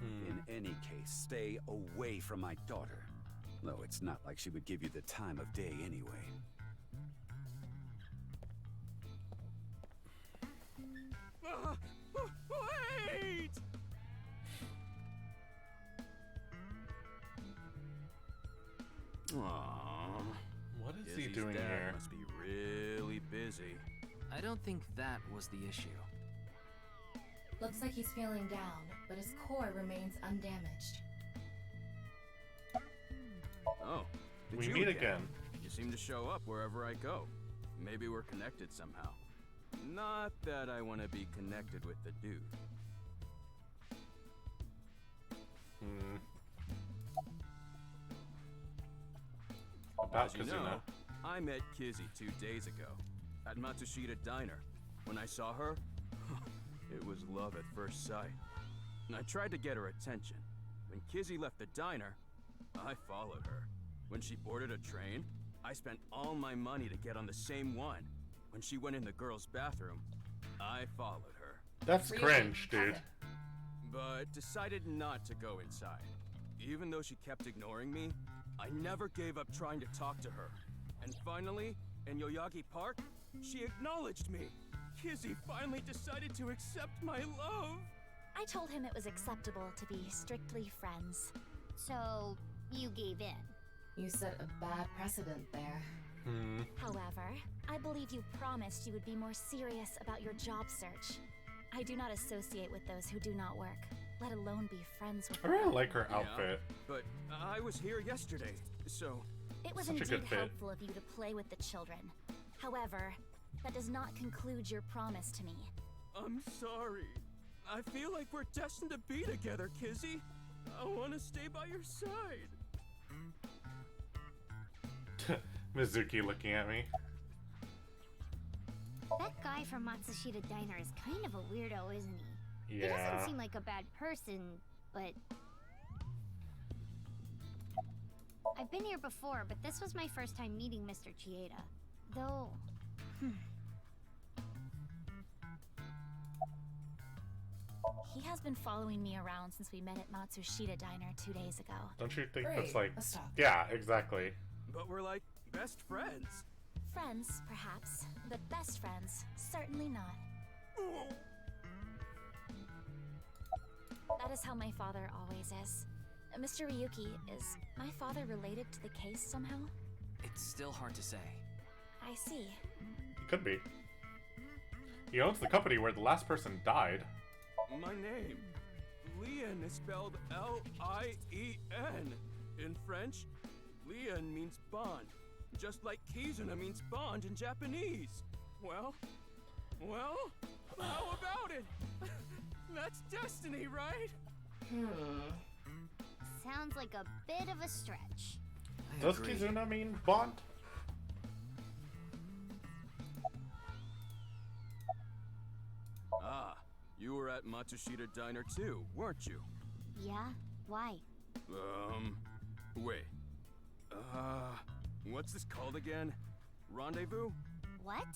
In any case, stay away from my daughter. Though it's not like she would give you the time of day anyway. Wait! Aww. What is he Izzy's doing dad here? Must be really busy. I don't think that was the issue. Looks like he's feeling down, but his core remains undamaged. Oh, it's We you meet again. You seem to show up wherever I go. Maybe we're connected somehow. Not that I want to be connected with the dude. About As you Kizuna. know, I met Kizzy 2 days ago at Matsushita Diner. When I saw her, it was love at first sight. And I tried to get her attention. When Kizzy left the diner, I followed her. When she boarded a train, I spent all my money to get on the same one. When she went in the girls' bathroom, I followed her. That's cringe, dude. But decided not to go inside. Even though she kept ignoring me, I never gave up trying to talk to her. And finally, in Yoyagi Park, she acknowledged me. Kizzy finally decided to accept my love. I told him it was acceptable to be strictly friends. So, you gave in. You set a bad precedent there. However, I believe you promised you would be more serious about your job search. I do not associate with those who do not work, let alone be friends with I them. really like her outfit. But I was here yesterday, so... It was Such a indeed good fit. helpful of you to play with the children. However, that does not conclude your promise to me. I'm sorry. I feel like we're destined to be together, Kizzy. I want to stay by your side. Mizuki looking at me. That guy from Matsushita Diner is kind of a weirdo, isn't he? He Yeah. doesn't seem like a bad person, but... I've been here before, but this was my first time meeting Mr. Chieda. Though... He has been following me around since we met at Matsushita Diner 2 days ago. Don't you think Great, that's like... let's talk. Yeah, exactly. But we're like best friends. Friends, perhaps, but best friends, certainly not. That is how my father always is. Mr. Ryuki, is my father related to the case somehow? It's still hard to say. I see. He could be. He owns the company where the last person died. My name, Lien, is spelled L-I-E-N. In French, Lien means bond, just like Kizuna means bond in Japanese. Well, how about it? That's destiny, right? Sounds like a bit of a stretch. Does Kizuna mean bond? Ah, you were at Matsushita Diner too, weren't you? Yeah? Why? Wait. What's this called again? Rendezvous? What?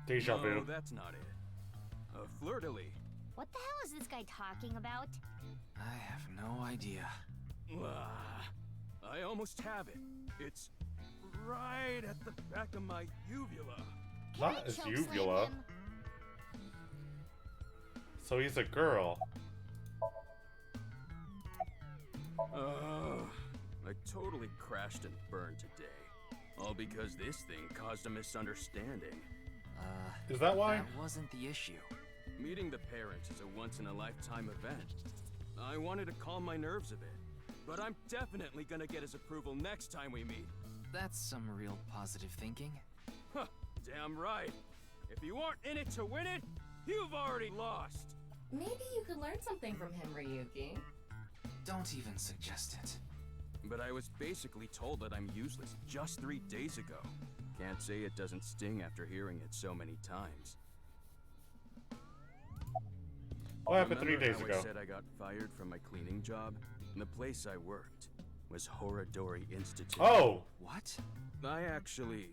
Deja vu. No, that's not it. Fleur-de-lis. What the hell is this guy talking about? I have no idea. I almost have it. It's right at the back of my uvula. Not his uvula. So he's a girl. I totally crashed and burned today. All because this thing caused a misunderstanding. Is that why? That wasn't the issue. Meeting the parents is a once-in-a-lifetime event. I wanted to calm my nerves a bit, but I'm definitely gonna get his approval next time we meet. That's some real positive thinking. Huh, damn right. If you aren't in it to win it, you've already lost. Maybe you could learn something from him, Ryuki. Don't even suggest it. But I was basically told that I'm useless just 3 days ago. Can't say it doesn't sting after hearing it so many times. What happened 3 Remember days how ago? I said I got fired from my cleaning job? The place I worked was Horadori Institute. Oh! What? I actually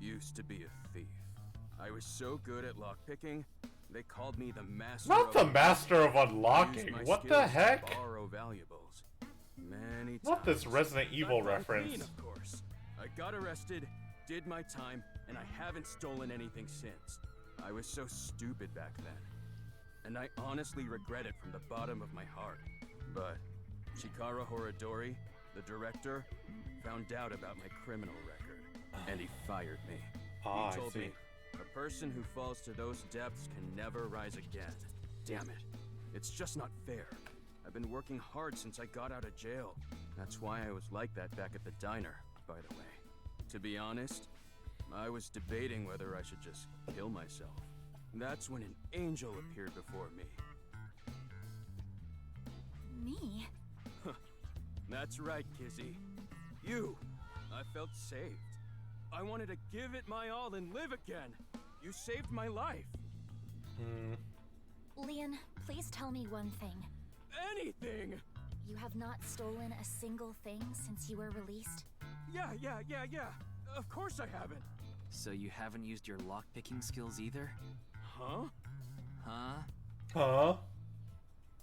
used to be a thief. I was so good at lockpicking, they called me the master. Not the of master of Used unlocking. my What the skills to heck? Borrow valuables. Many Not this times. Resident Evil Not reference. clean, of course. I got arrested, did my time, and I haven't stolen anything since. I was so stupid back then. And I honestly regret it from the bottom of my heart. But Chikara Horadori, the director, found out about my criminal record, and he fired me. Ah, He I told see. me, a person who falls to those depths can never rise again. Damn it. It's just not fair. I've been working hard since I got out of jail. That's why I was like that back at the diner, by the way. To be honest, I was debating whether I should just kill myself. That's when an angel appeared before me. Me? That's right, Kizzy. You. I felt saved. I wanted to give it my all and live again. You saved my life. Leon, please tell me one thing. Anything! You have not stolen a single thing since you were released? Yeah. Of course I haven't. So you haven't used your lockpicking skills either? Huh? Huh? Huh?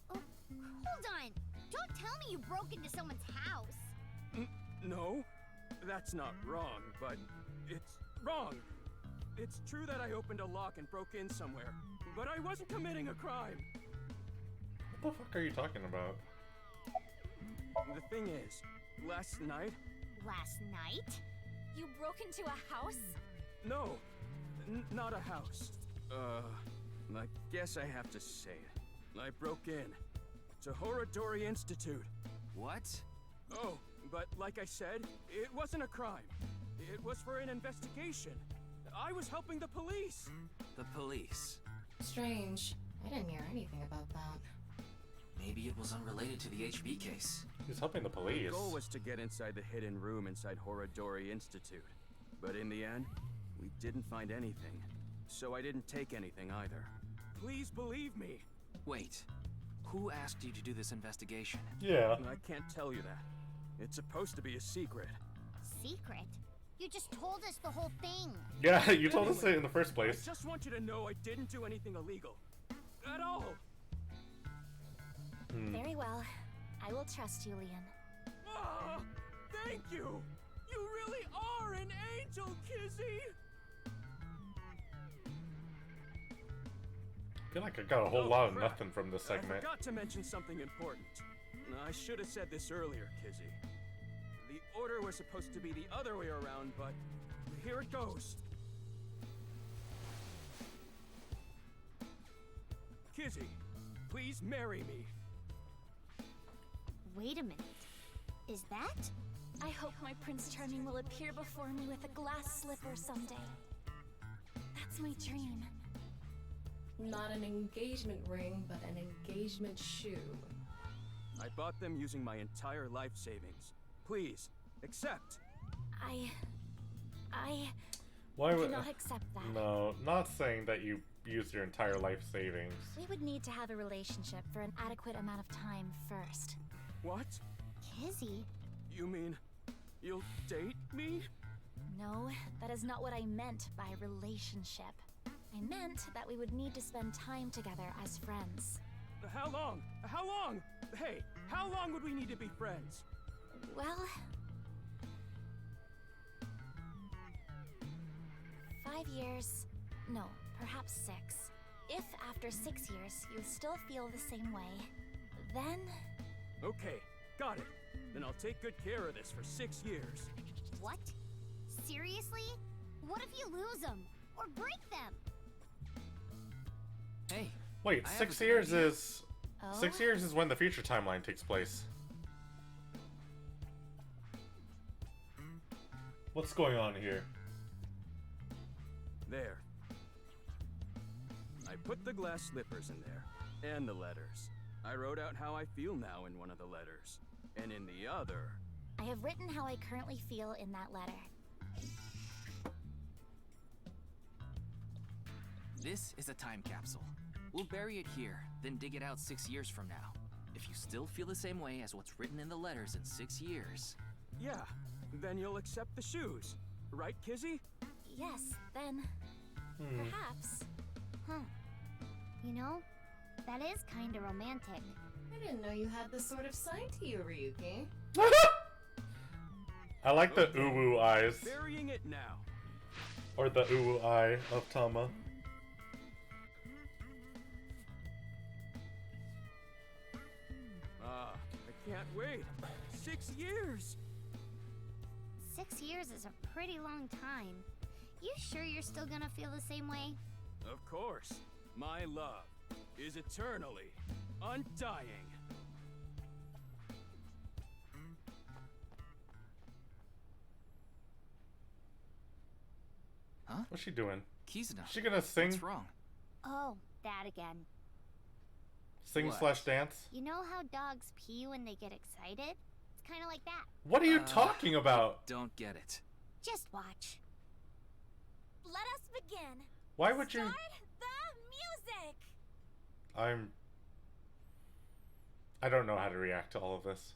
Hold on! Don't tell me you broke into someone's house! No, that's not wrong, but it's wrong. It's true that I opened a lock and broke in somewhere, but I wasn't committing a crime. What the fuck are you talking about? The thing is, last night... Last night? You broke into a house? No, not a house. I guess I have to say it. I broke in to Horadori Institute. What? Oh, but like I said, it wasn't a crime. It was for an investigation. I was helping the police. The police. Strange. I didn't hear anything about that. Maybe it was unrelated to the HB case. He's helping the police. The goal was to get inside the hidden room inside Horadori Institute. But in the end, we didn't find anything. So I didn't take anything either. Please believe me. Wait. Who asked you to do this investigation? Yeah. I can't tell you that. It's supposed to be a secret. Secret? You just told us the whole thing. Yeah, you told us it in the first I place. just want you to know I didn't do anything illegal. At all. Very well. I will trust you, Leon. Ah, thank you! You really are an angel, Kizzy! I feel like I got a whole lot of nothing from this segment. I forgot to mention something important. I should have said this earlier, Kizzy. The order was supposed to be the other way around, but here it goes. Kizzy, please marry me. Wait a minute. Is that? I hope my Prince Charming will appear before me with a glass slipper someday. That's my dream. Not an engagement ring, but an engagement shoe. I bought them using my entire life savings. Please, accept. Why would cannot accept that. No, not saying that you used your entire life savings. We would need to have a relationship for an adequate amount of time first. What? Kizzy? You mean you'll date me? No, that is not what I meant by relationship. I meant that we would need to spend time together as friends. How long? How long? Hey, how long would we need to be friends? Well... 5 years. No, perhaps 6. If after 6 years you still feel the same way, then... Okay, got it. Then I'll take good care of this for 6 years. What? Seriously? What if you lose them? Or break them? Hey. Wait, I have 6 a good years idea. is... 6 years is when the future timeline takes place. What's going on here? There. I put the glass slippers in there, and the letters. I wrote out how I feel now in one of the letters, and in the other... I have written how I currently feel in that letter. This is a time capsule. We'll bury it here, then dig it out 6 years from now. If you still feel the same way as what's written in the letters in 6 years... Yeah, then you'll accept the shoes. Right, Kizzy? Yes, then... Perhaps. Huh. You know, that is kinda romantic. I didn't know you had this sort of side to you, Ryuki. I like the uwu eyes. Burying it now. Or the uwu eye of Tama. I can't wait. 6 years. 6 years is a pretty long time. You sure you're still gonna feel the same way? Of course. My love is eternally undying. Huh? What's she doing? Kizuna. She gonna sing? What's wrong? Oh, that again. Sing What? slash dance? You know how dogs pee when they get excited? It's kinda like that. What are you talking about? Don't get it. Just watch. Let us begin. Why would you? Start the music. I don't know how to react to all of this.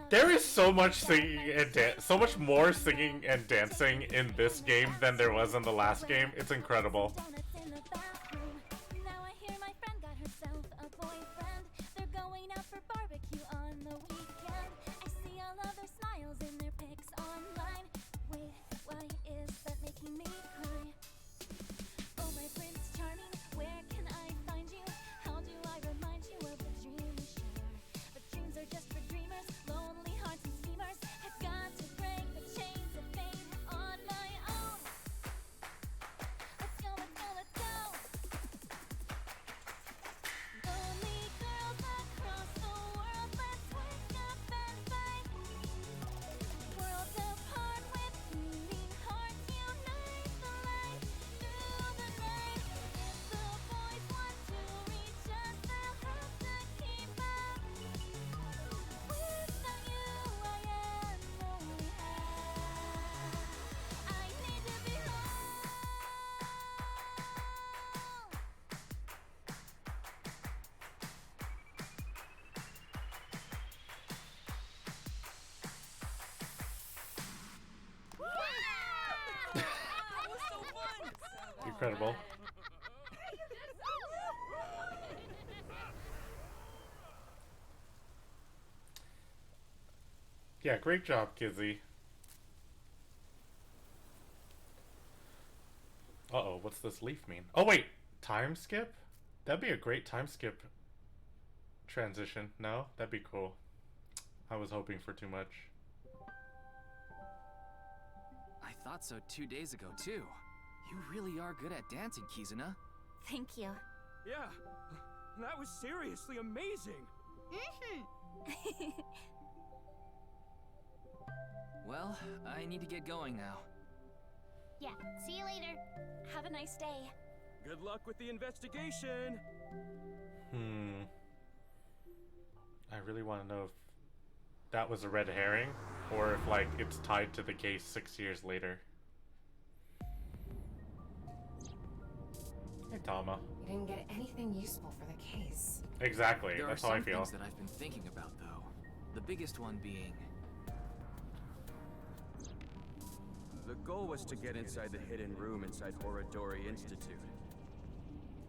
There is so much singing and so much more singing and dancing in this game than there was in the last game. It's incredible. Incredible. Yeah, great job, Kizzy. Uh-oh, what's this leaf mean? Oh, wait! Time skip? That'd be a great time skip transition. No? That'd be cool. I was hoping for too much. I thought so 2 days ago, too. You really are good at dancing, Kizuna. Thank you. Yeah, that was seriously amazing. Well, I need to get going now. Yeah, see you later. Have a nice day. Good luck with the investigation. I really want to know if that was a red herring, or if, like, it's tied to the case 6 years later. Hey, Tama. You didn't get anything useful for the case. Exactly, There that's are how I some feel. things that I've been thinking about, though. The biggest one being... The goal was to get inside the hidden room inside Horodori Institute.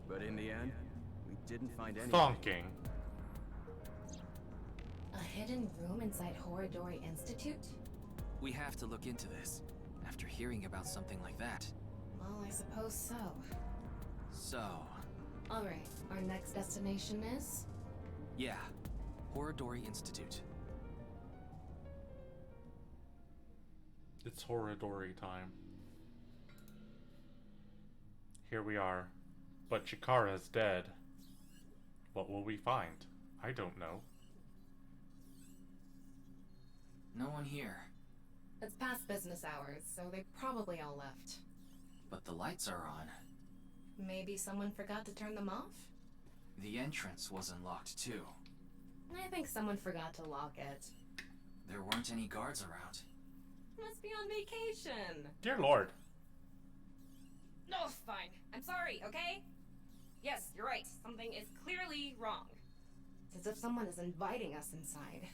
But in the end, we didn't find anything. Thonking. A hidden room inside Horodori Institute? We have to look into this, after hearing about something like that. Well, I suppose so. So... Alright, our next destination is? Yeah, Horodori Institute. It's Horodori time. Here we are. But Chikara's dead. What will we find? I don't know. No one here. It's past business hours, so they probably all left. But the lights are on. Maybe someone forgot to turn them off? The entrance wasn't locked, too. I think someone forgot to lock it. There weren't any guards around. Must be on vacation. Dear Lord. No, fine. I'm sorry, okay? Yes, you're right. Something is clearly wrong. It's as if someone is inviting us inside.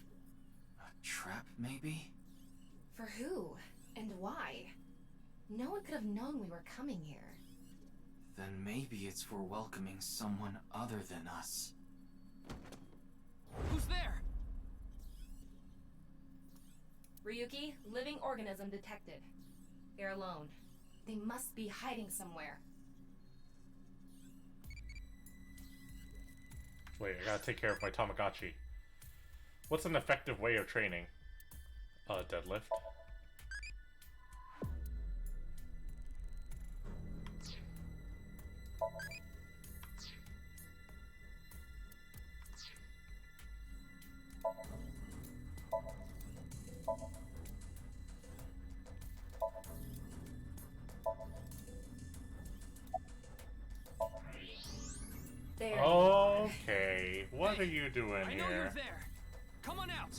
A trap, maybe? For who? And why? No one could have known we were coming here. Then maybe it's for welcoming someone other than us. Who's there? Ryuki, living organism detected. They're alone. They must be hiding somewhere. Wait, I gotta take care of my Tamagotchi. What's an effective way of training? Deadlift. There. Okay, what are you doing I here? know you're there. Come on out.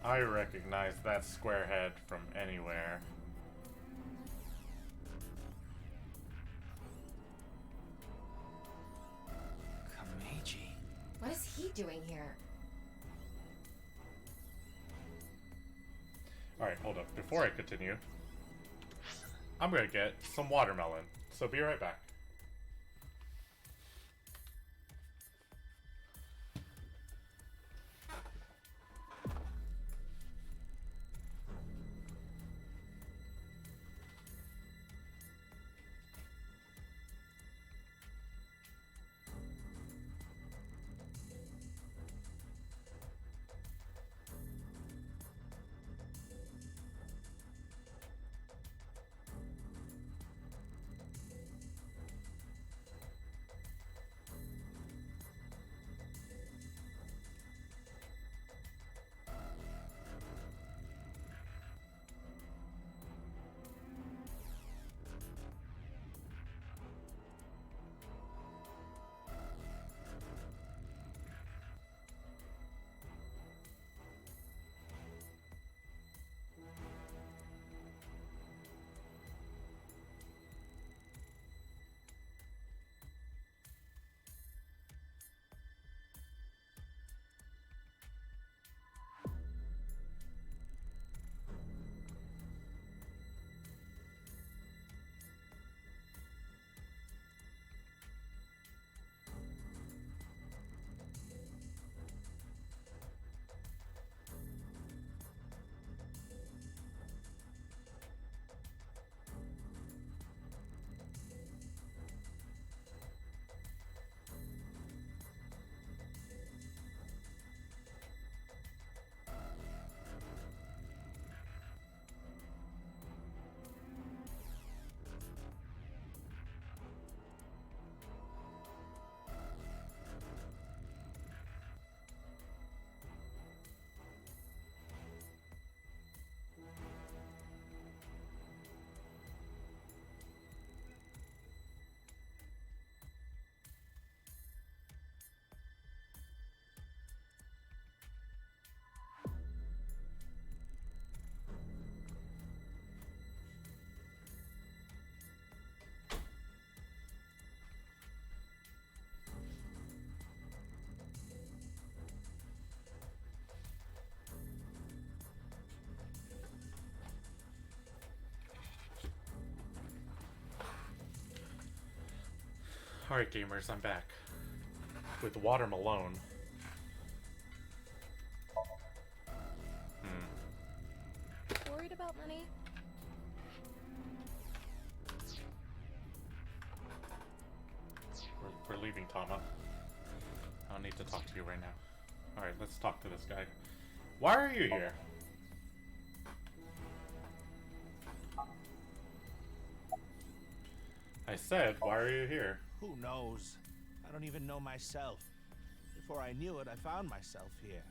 I recognize that square head from anywhere. Kameiji. What is he doing here? Alright, hold up. Before I continue, I'm gonna get some watermelon, so be right back. Alright gamers, I'm back. With watermelon. Worried about money? We're leaving, Tama. I don't need to talk to you right now. Alright, let's talk to this guy. Why are you here? I said, why are you here? Who knows? I don't even know myself. Before I knew it, I found myself here.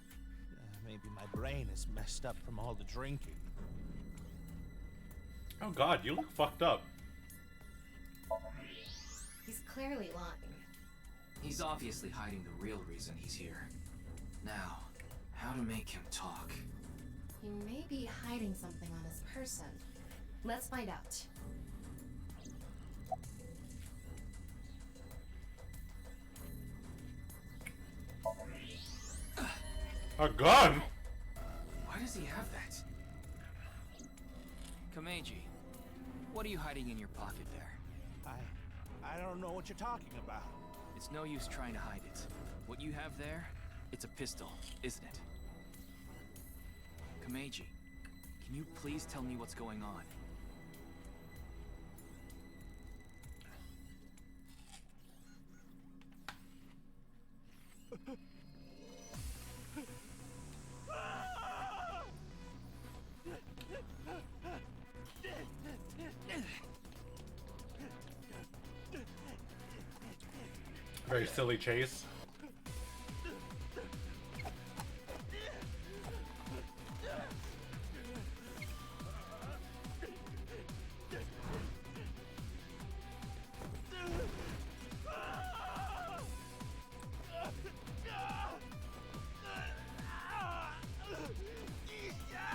Maybe my brain is messed up from all the drinking. Oh god, you look fucked up. He's clearly lying. He's obviously hiding the real reason he's here. Now, how to make him talk? He may be hiding something on his person. Let's find out. A gun? Why does he have that? Komeiji, what are you hiding in your pocket there? I don't know what you're talking about. It's no use trying to hide it. What you have there, it's a pistol, isn't it? Komeiji, can you please tell me what's going on? Very silly chase.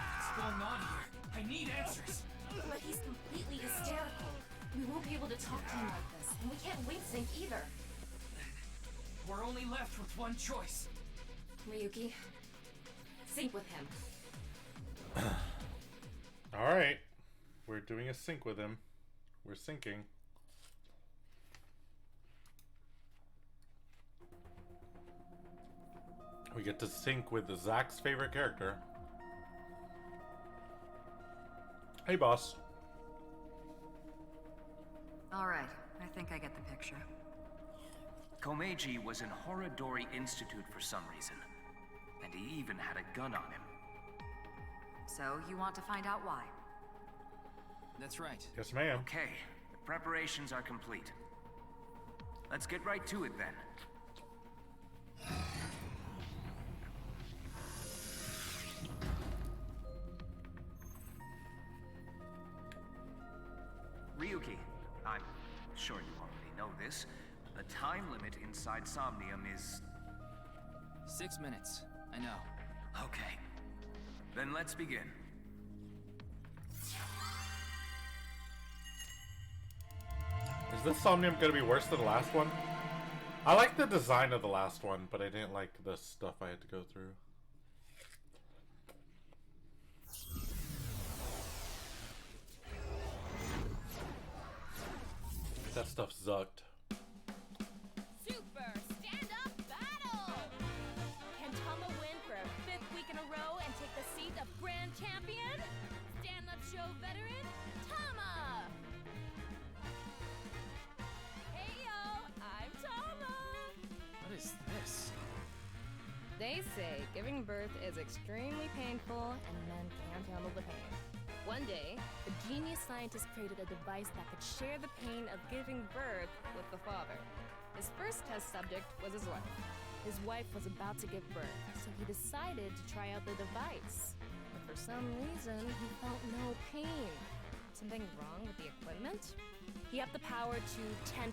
What's going on here? I need answers. But he's completely hysterical. We won't be able to talk to him like this, and we can't wing sync either. We're only left with one choice. Ryuki, sync with him. Alright. We're doing a sync with him. We're syncing. We get to sync with Zach's favorite character. Hey, boss. Alright, I think I get the picture. Komeiji was in Horodori Institute for some reason. And he even had a gun on him. So, you want to find out why? That's right. Yes, ma'am. Okay, the preparations are complete. Let's get right to it then. Ryuki, I'm sure you already know this. The time limit inside Somnium is... 6 minutes. I know. Okay. Then let's begin. Is this Somnium gonna be worse than the last one? I like the design of the last one, but I didn't like the stuff I had to go through. That stuff sucked. Super stand-up battle! Can Tama win for a 5th week in a row and take the seat of Grand Champion? Stand-up show veteran, Tama! Hey yo, I'm Tama! What is this? They say giving birth is extremely painful and men can't handle the pain. One day, a genius scientist created a device that could share the pain of giving birth with the father. His first test subject was his wife. His wife was about to give birth, so he decided to try out the device. But for some reason, he felt no pain. Something wrong with the equipment? He upped the power to 10%,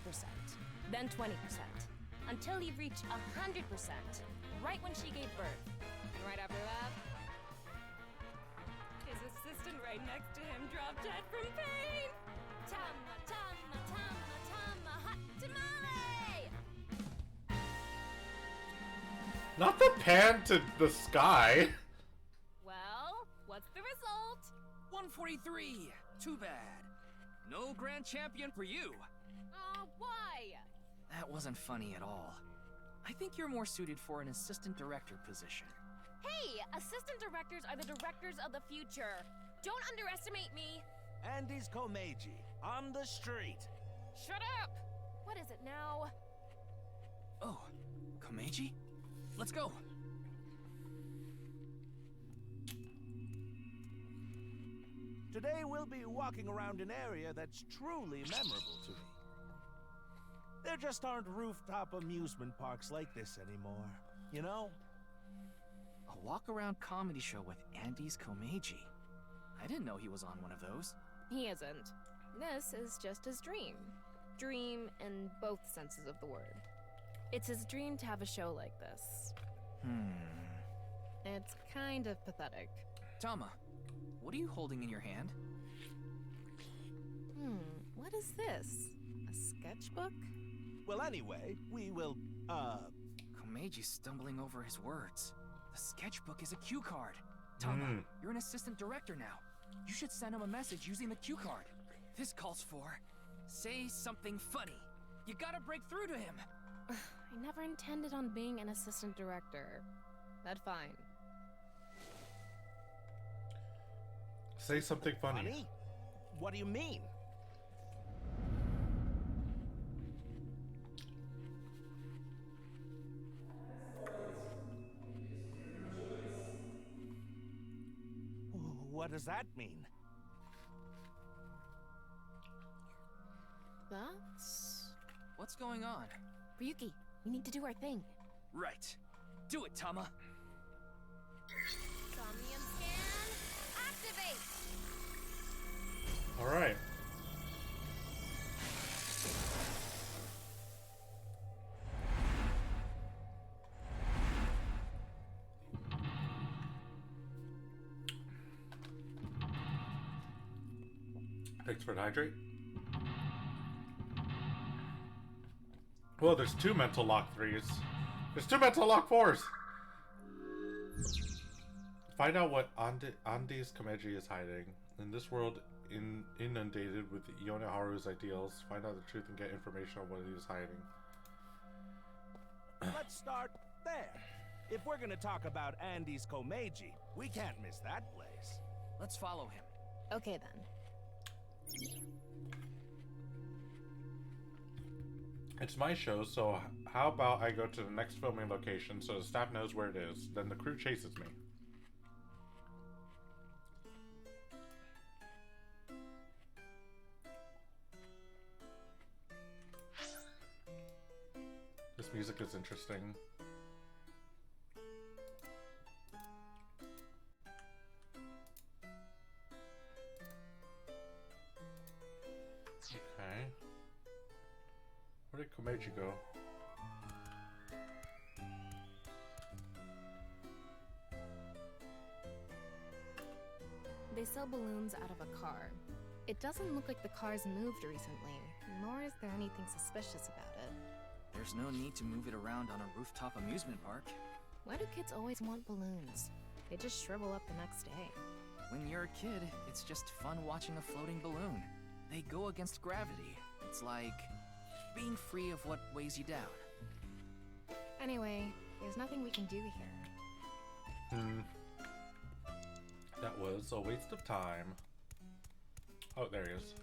then 20%, until he reached 100%, right when she gave birth. And right after that, his assistant right next to him dropped dead from pain! Tama, Tama, Tama, Tama, hot tamale! Not the pan to the sky. Well, what's the result? 143. Too bad. No grand champion for you. Why? That wasn't funny at all. I think you're more suited for an assistant director position. Hey, assistant directors are the directors of the future. Don't underestimate me. And he's Komeiji, on the street. Shut up! What is it now? Oh, Komeiji? Let's go. Today we'll be walking around an area that's truly memorable to me. There just aren't rooftop amusement parks like this anymore, you know? A walk-around comedy show with Andy's Komeiji. I didn't know he was on one of those. He isn't. This is just his dream. Dream in both senses of the word. It's his dream to have a show like this. It's kind of pathetic. Tama, what are you holding in your hand? What is this? A sketchbook? Well, anyway, we will, Komeji's stumbling over his words. The sketchbook is a cue card. Tama, you're an assistant director now. You should send him a message using the cue card. This calls for, say something funny. You gotta break through to him. I never intended on being an assistant director. But fine. Say something funny. What do you mean? What does that mean? That's... What's going on? Ryuki, we need to do our thing. Right. Do it, Tama. Somnium scan, activate! Alright. Thanks for the hydrate. Well, there's 2 mental lock 3s. There's 2 mental lock 4s! Find out what Andes Komeji is hiding. In this world inundated with Yoneharu's ideals, find out the truth and get information on what he is hiding. Let's start there. If we're gonna talk about Andes Komeji, we can't miss that place. Let's follow him. Okay then. It's my show, so how about I go to the next filming location so the staff knows where it is, then the crew chases me. This music is interesting. Okay. Where did Komeji go? They sell balloons out of a car. It doesn't look like the car's moved recently, nor is there anything suspicious about it. There's no need to move it around on a rooftop amusement park. Why do kids always want balloons? They just shrivel up the next day. When you're a kid, it's just fun watching a floating balloon. They go against gravity. It's like being free of what weighs you down. Anyway, there's nothing we can do here. That was a waste of time. Oh, there he is.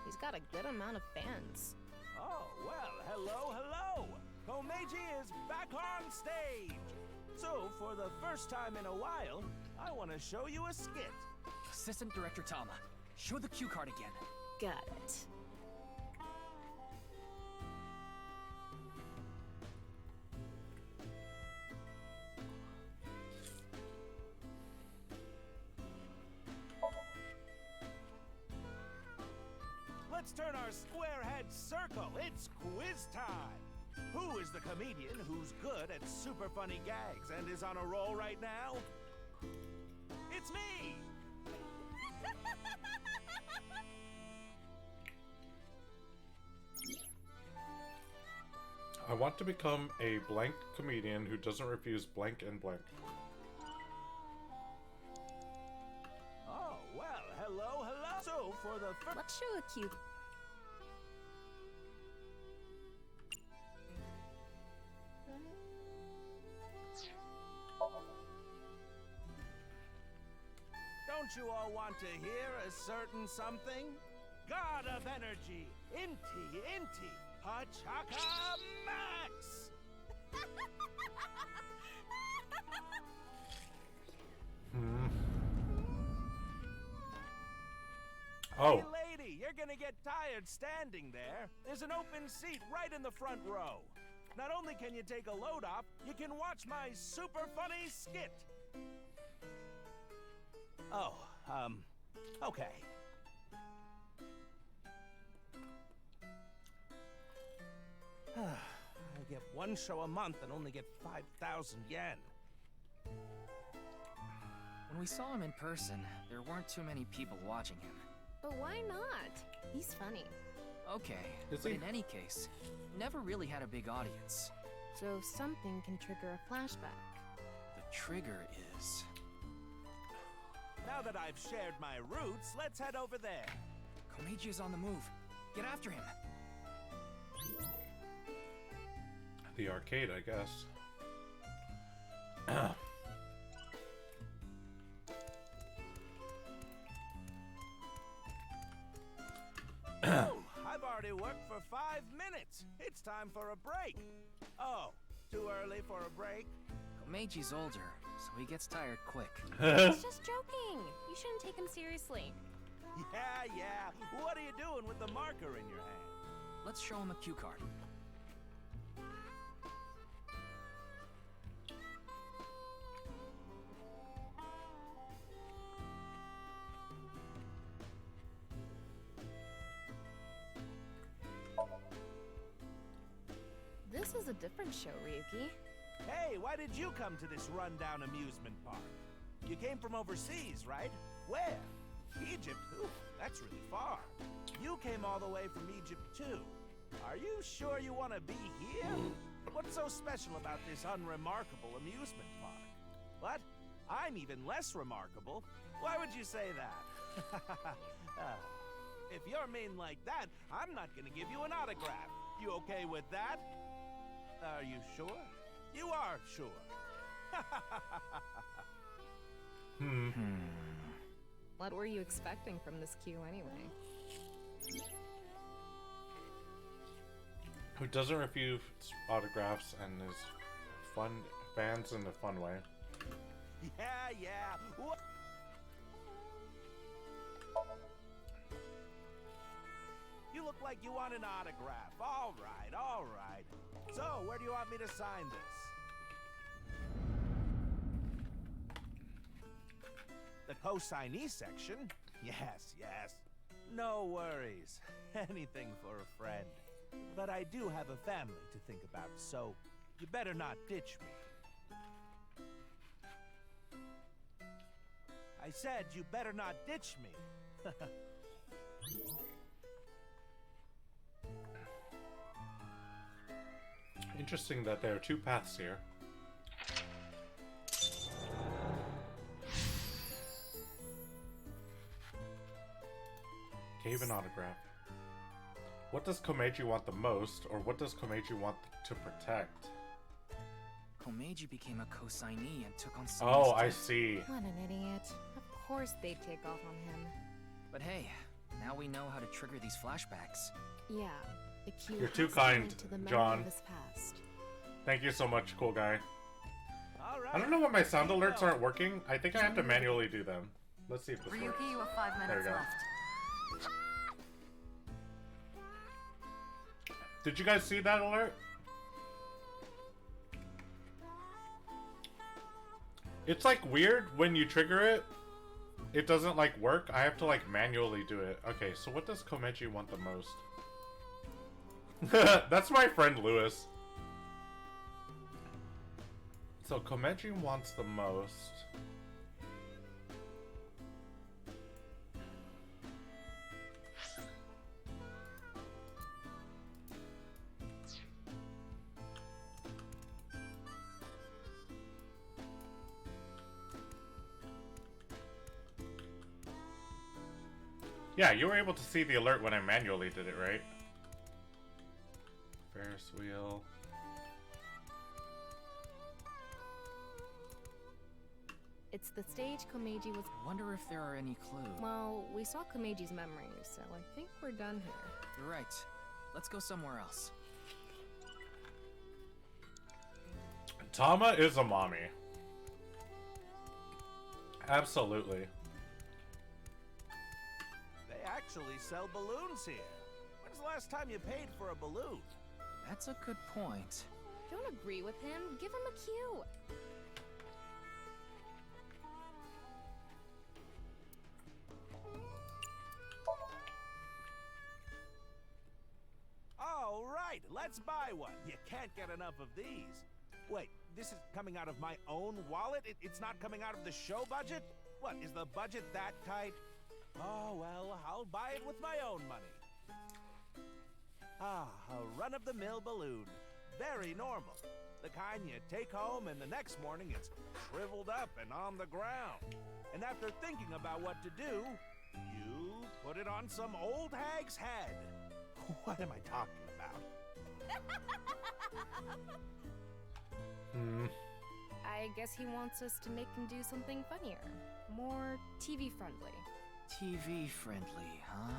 He's got a good amount of fans. Oh, well, hello, hello! Komeji is back on stage! So, for the first time in a while, I want to show you a skit. Assistant Director Tama, show the cue card again. Got it. Let's turn our square head circle. It's quiz time. Who is the comedian who's good at super funny gags and is on a roll right now? It's me! I want to become a blank comedian who doesn't refuse blank and blank. Oh, well, hello, hello. So, for the first... Let's show a cue. Don't you all want to hear a certain something? God of energy, Inti, Pachaka Max! Oh. Hey lady, you're gonna get tired standing there. There's an open seat right in the front row. Not only can you take a load off, you can watch my super funny skit. Oh, okay. I get one show a month and only get 5,000 yen. When we saw him in person, there weren't too many people watching him. But why not? He's funny. Okay, Is but he? in any case, never really had a big audience. So something can trigger a flashback. The trigger is... Now that I've shared my roots, let's head over there. Komeiji is on the move. Get after him. The arcade, I guess. I've already worked for 5 minutes. It's time for a break. Oh, too early for a break? Komeiji's older, so he gets tired quick. He's just joking. You shouldn't take him seriously. Yeah. What are you doing with the marker in your hand? Let's show him a cue card. This is a different show, Ryuki. Hey, why did you come to this rundown amusement park? You came from overseas, right? Where? Egypt? Ooh, that's really far. You came all the way from Egypt, too. Are you sure you want to be here? What's so special about this unremarkable amusement park? What? I'm even less remarkable. Why would you say that? If you're mean like that, I'm not gonna give you an autograph. You okay with that? Are you sure? You are sure. What were you expecting from this queue anyway? Who doesn't refuse autographs and is fans in a fun way. Yeah. What? You look like you want an autograph. All right. So, where do you want me to sign this? The co-signee section? Yes. No worries. Anything for a friend. But I do have a family to think about, so you better not ditch me. I said you better not ditch me. Interesting that there are two paths here. Gave an autograph. What does Komeiji want the most, or what does Komeiji want to protect? Komeiji became a co-signee and took on Oh, Sunny's I debt. see. What an idiot. Of course they'd take off on him. But hey, now we know how to trigger these flashbacks. Yeah, the queue You're has too to kind, link to the memory John. of his past. Thank you so much, cool guy. All right. I don't know why my sound alerts aren't working. I think I have to manually do them. Let's see if this works. Ryuki, you have 5 There minutes we go. left. Did you guys see that alert? It's like weird when you trigger it. It doesn't like work. I have to like manually do it. Okay, so what does Komeiji want the most? That's my friend Lewis. So Komeiji wants the most. Yeah, you were able to see the alert when I manually did it, right? Ferris wheel. It's the stage Komeiji was... Wonder if there are any clues. Well, we saw Komeiji's memories, so I think we're done here. You're right. Let's go somewhere else. Tama is a mommy. Absolutely. They actually sell balloons here. When's the last time you paid for a balloon? That's a good point. Don't agree with him. Give him a cue. All right. right, let's buy one. You can't get enough of these. Wait, this is coming out of my own wallet? It's not coming out of the show budget? What, is the budget that tight? Oh, well, I'll buy it with my own money. Ah, a run-of-the-mill balloon. Very normal. The kind you take home and the next morning it's shriveled up and on the ground. And after thinking about what to do, you put it on some old hag's head. What am I talking about? I guess he wants us to make him do something funnier. More TV friendly. TV friendly, huh?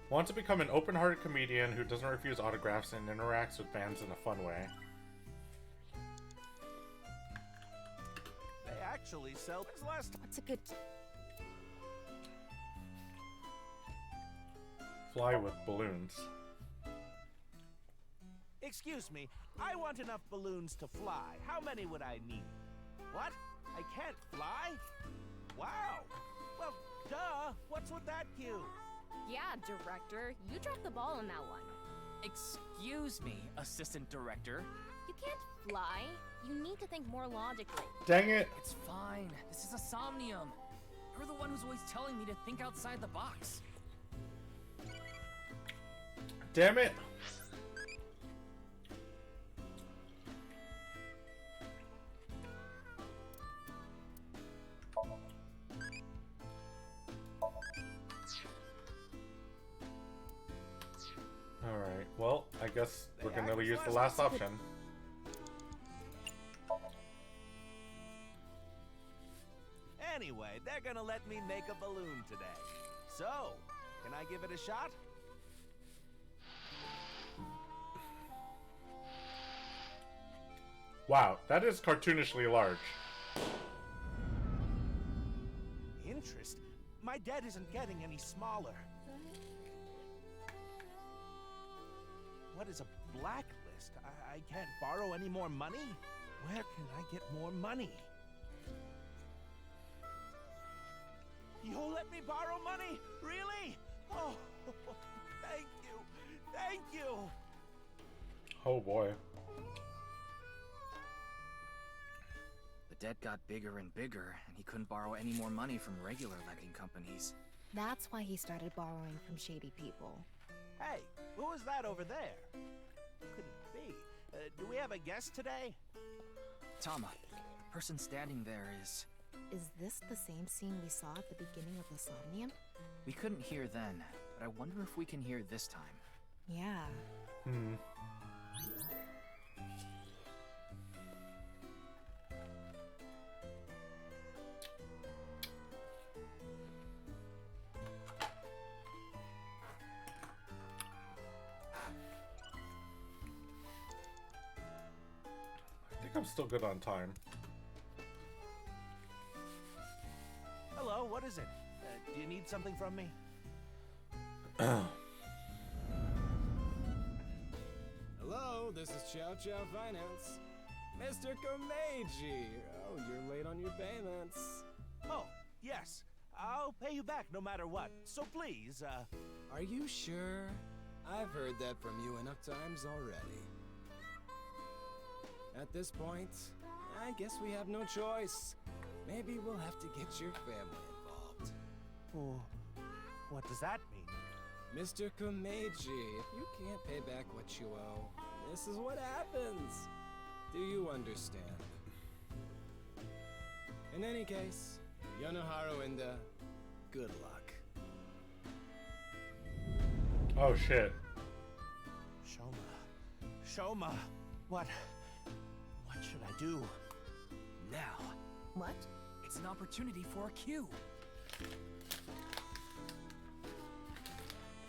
Want to become an open-hearted comedian who doesn't refuse autographs and interacts with fans in a fun way. They actually sell this last time. What's a good... Fly with balloons. Excuse me, I want enough balloons to fly. How many would I need? What? I can't fly? Wow. Well, duh. What's with that cue? Yeah, director, you dropped the ball on that one. Excuse me, assistant director. You can't fly. You need to think more logically. Dang it. It's fine. This is a Somnium. You're the one who's always telling me to think outside the box. Damn it. Alright, well, I guess we're gonna use the last option. Anyway, they're gonna let me make a balloon today. So, can I give it a shot? Wow, that is cartoonishly large. Interest? My debt isn't getting any smaller. What is a blacklist? I can't borrow any more money? Where can I get more money? You'll let me borrow money? Really? Oh, thank you. Thank you. Oh boy. The debt got bigger and bigger, and he couldn't borrow any more money from regular lending companies. That's why he started borrowing from shady people. Hey, who is that over there? Who could it be? Do we have a guest today? Tama, the person standing there is... Is this the same scene we saw at the beginning of the Somnium? We couldn't hear then, but I wonder if we can hear this time. Yeah. I think I'm still good on time. Hello, what is it? Do you need something from me? Hello, this is Chow Chow Finance. Mr. Komeiji! Oh, you're late on your payments. Oh, yes. I'll pay you back no matter what. So please, Are you sure? I've heard that from you enough times already. At this point, I guess we have no choice. Maybe we'll have to get your family involved. Oh, what does that mean? Mr. Komeiji, if you can't pay back what you owe, this is what happens. Do you understand? In any case, Yonoharu and good luck. Oh shit. Shoma, what should I do? Now. What? It's an opportunity for a cue.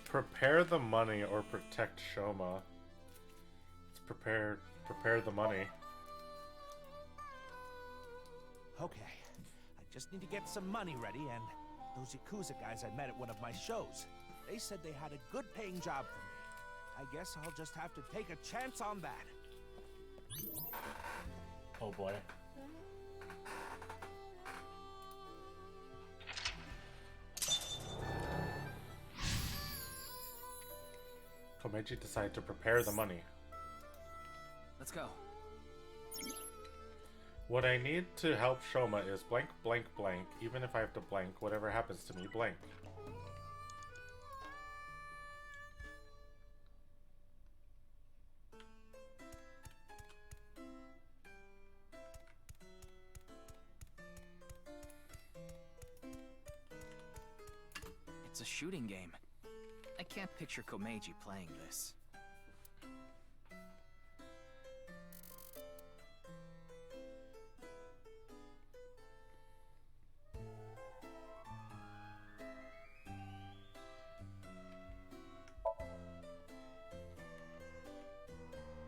Prepare the money or protect Shoma. Let's prepare the money. Okay, I just need to get some money ready, and those Yakuza guys I met at one of my shows, they said they had a good paying job for me. I guess I'll just have to take a chance on that. Oh boy. Komeiji decided to prepare the money. Let's go. What I need to help Shoma is blank, blank, blank. Even if I have to blank, whatever happens to me, blank. It's a shooting game. I can't picture Komeiji playing this.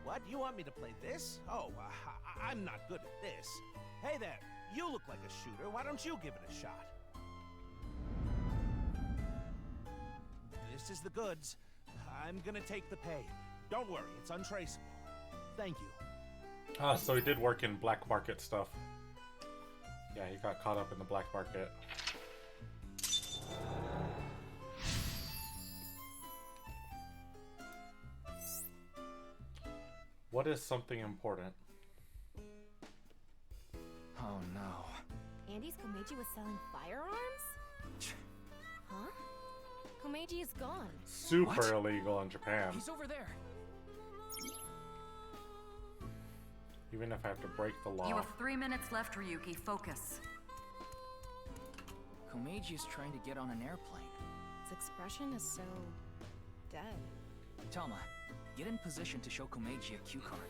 What? You want me to play this? Oh, I'm not good at this. Hey there, you look like a shooter. Why don't you give it a shot? This is the goods. I'm gonna take the pay. Don't worry, it's untraceable. Thank you. Ah, so he did work in black market stuff. Yeah, he got caught up in the black market. What is something important? Oh no. Andy's Komeiji was selling firearms? Huh? Komeiji is gone. Super illegal in Japan. He's over there. Even if I have to break the law. You have 3 minutes left, Ryuki. Focus. Komeiji is trying to get on an airplane. His expression is so dead. Tama, get in position to show Komeiji a cue card.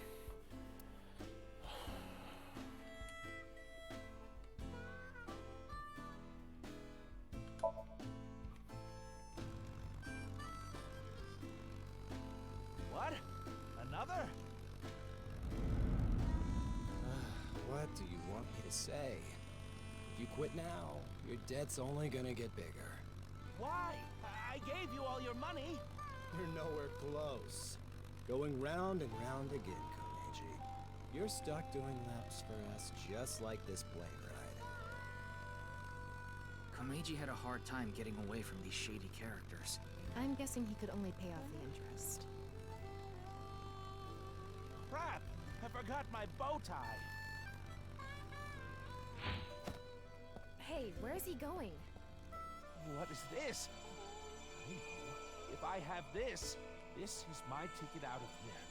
What? Another? What do you want me to say? If you quit now, your debt's only gonna get bigger. Why? I gave you all your money. You're nowhere close. Going round and round again, Komeiji. You're stuck doing laps for us just like this plane ride. Komeiji had a hard time getting away from these shady characters. I'm guessing he could only pay off the interest. Crap! I forgot my bow tie. Hey, where's he going? What is this? I know. If I have this, this is my ticket out of here.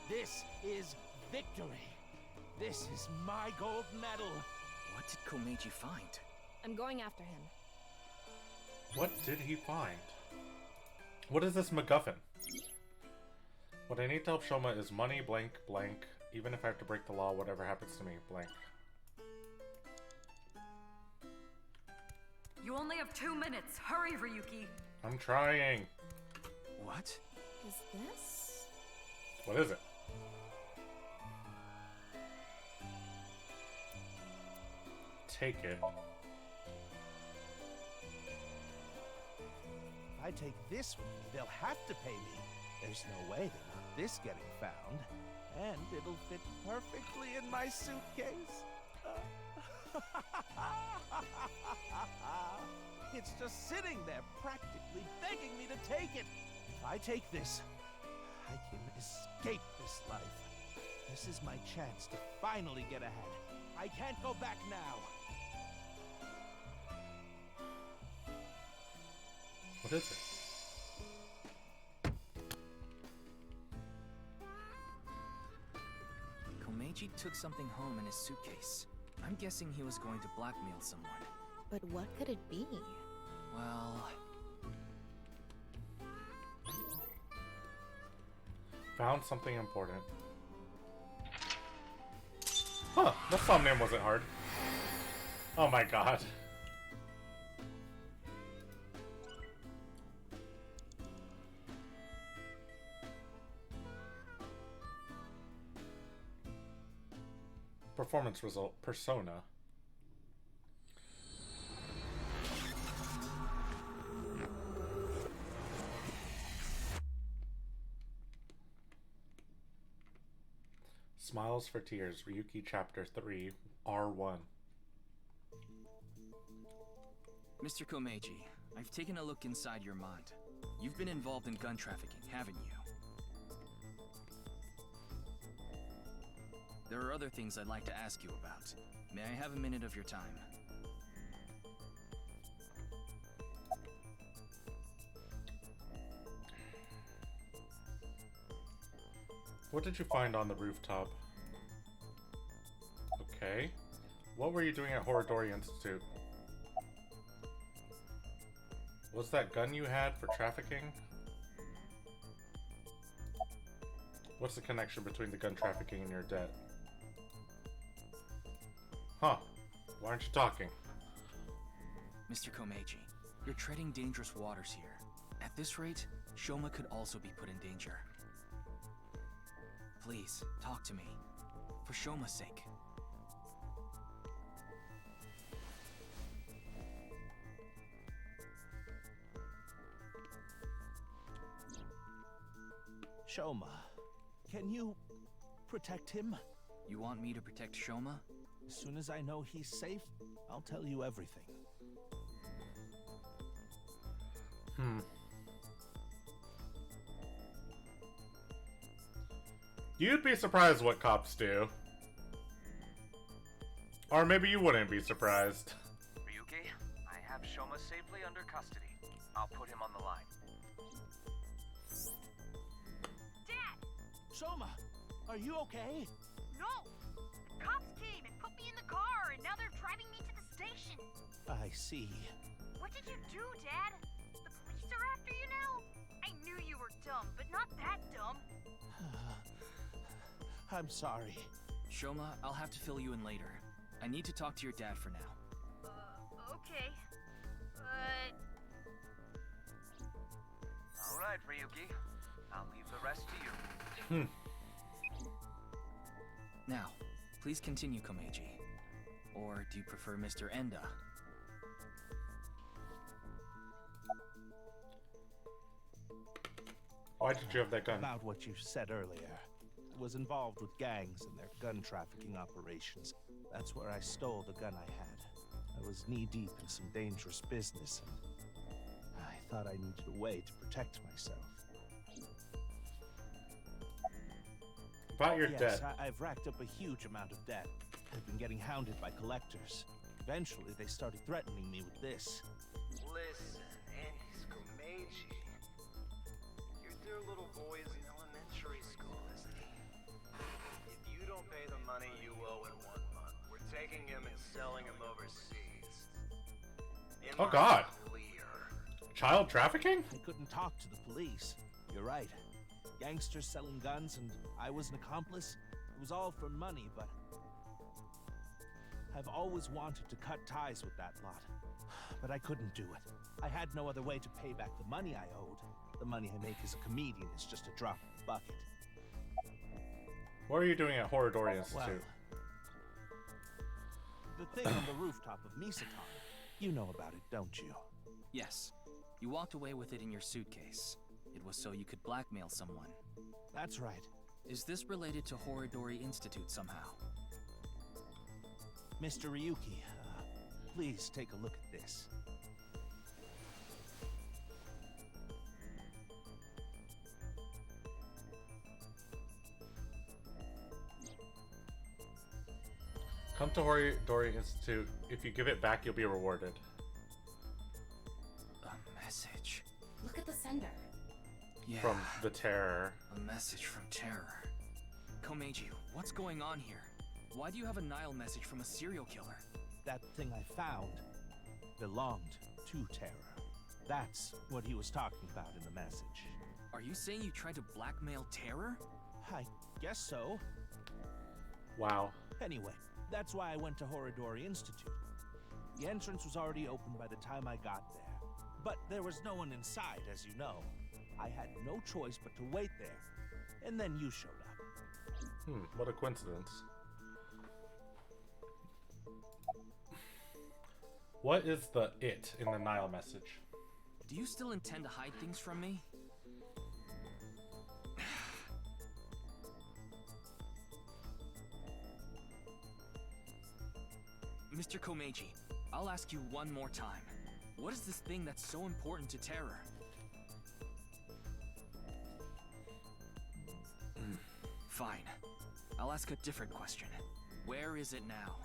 This is victory. This is my gold medal. What did Komeiji find? I'm going after him. What did he find? What is this MacGuffin? What I need to help Shoma is money, blank, blank. Even if I have to break the law, whatever happens to me, blank. You only have 2 minutes. Hurry, Ryuki. I'm trying. What? Is this? What is it? Take it. If I take this with me, they'll have to pay me. There's no way they want this getting found. And it'll fit perfectly in my suitcase. It's just sitting there, practically begging me to take it. If I take this, I can escape this life. This is my chance to finally get ahead. I can't go back now. What is it? Komeiji took something home in his suitcase. I'm guessing he was going to blackmail someone. But what could it be? Well... Found something important. Huh, that Somnium wasn't hard. Oh my god. Performance result, Persona. Smiles for Tears, Ryuki Chapter 3, R1. Mr. Komeiji, I've taken a look inside your mind. You've been involved in gun trafficking, haven't you? there are other things I'd like to ask you about. May I have a minute of your time? What did you find on the rooftop? Okay. What were you doing at Horodori Institute? Was that gun you had for trafficking? What's the connection between the gun trafficking and your debt? Huh. Why aren't you talking? Mr. Komeiji, you're treading dangerous waters here. At this rate, Shoma could also be put in danger. Please, talk to me. For Shoma's sake. Shoma, can you protect him? You want me to protect Shoma? As soon as I know he's safe, I'll tell you everything. You'd be surprised what cops do. Or maybe you wouldn't be surprised. Ryuki, I have Shoma safely under custody. I'll put him on the line. Dad! Shoma, are you okay? No! The cops came and put me in the car, and now they're driving me to the station. I see. What did you do, Dad? The police are after you now? I knew you were dumb, but not that dumb. I'm sorry. Shoma, I'll have to fill you in later. I need to talk to your dad for now. Okay. Alright, Ryuki. I'll leave the rest to you. Now, please continue, Komeiji. Or do you prefer Mr. Enda? Why did you have that gun? About what you said earlier. I was involved with gangs and their gun trafficking operations. That's where I stole the gun I had. I was knee-deep in some dangerous business, and I thought I needed a way to protect myself. About your debt. I've racked up a huge amount of debt. I've been getting hounded by collectors. Eventually, they started threatening me with this. Listen, Andy's Komeiji. Your dear little boy is in elementary school, isn't he? If you don't pay the money you owe in 1 month, we're taking him and selling him overseas. Oh God! Child trafficking? I couldn't talk to the police. You're right. Gangsters selling guns, and I was an accomplice. It was all for money, but I've always wanted to cut ties with that lot. But I couldn't do it. I had no other way to pay back the money I owed. The money I make as a comedian is just a drop in the bucket. What are you doing at Horodori Institute? Well, the thing on the rooftop of Misatan. You know about it, don't you? Yes. You walked away with it in your suitcase. It was so you could blackmail someone. That's right. Is this related to Horodori Institute somehow? Mr. Ryuki, please take a look at this. Come to Horodori Institute. If you give it back, you'll be rewarded. A message. Look at the sender. Yeah. From the Terror. A message from Terror. Komeiji, what's going on here? Why do you have a Nile message from a serial killer? That thing I found belonged to Terror. That's what he was talking about in the message. Are you saying you tried to blackmail Terror? I guess so. Wow. Anyway, that's why I went to Horodori Institute. The entrance was already open by the time I got there. But there was no one inside, as you know. I had no choice but to wait there. And then you showed up. What a coincidence. What is the it in the Nile message? Do you still intend to hide things from me? Mr. Komeiji, I'll ask you one more time. What is this thing that's so important to Terror? Fine. I'll ask a different question. Where is it now?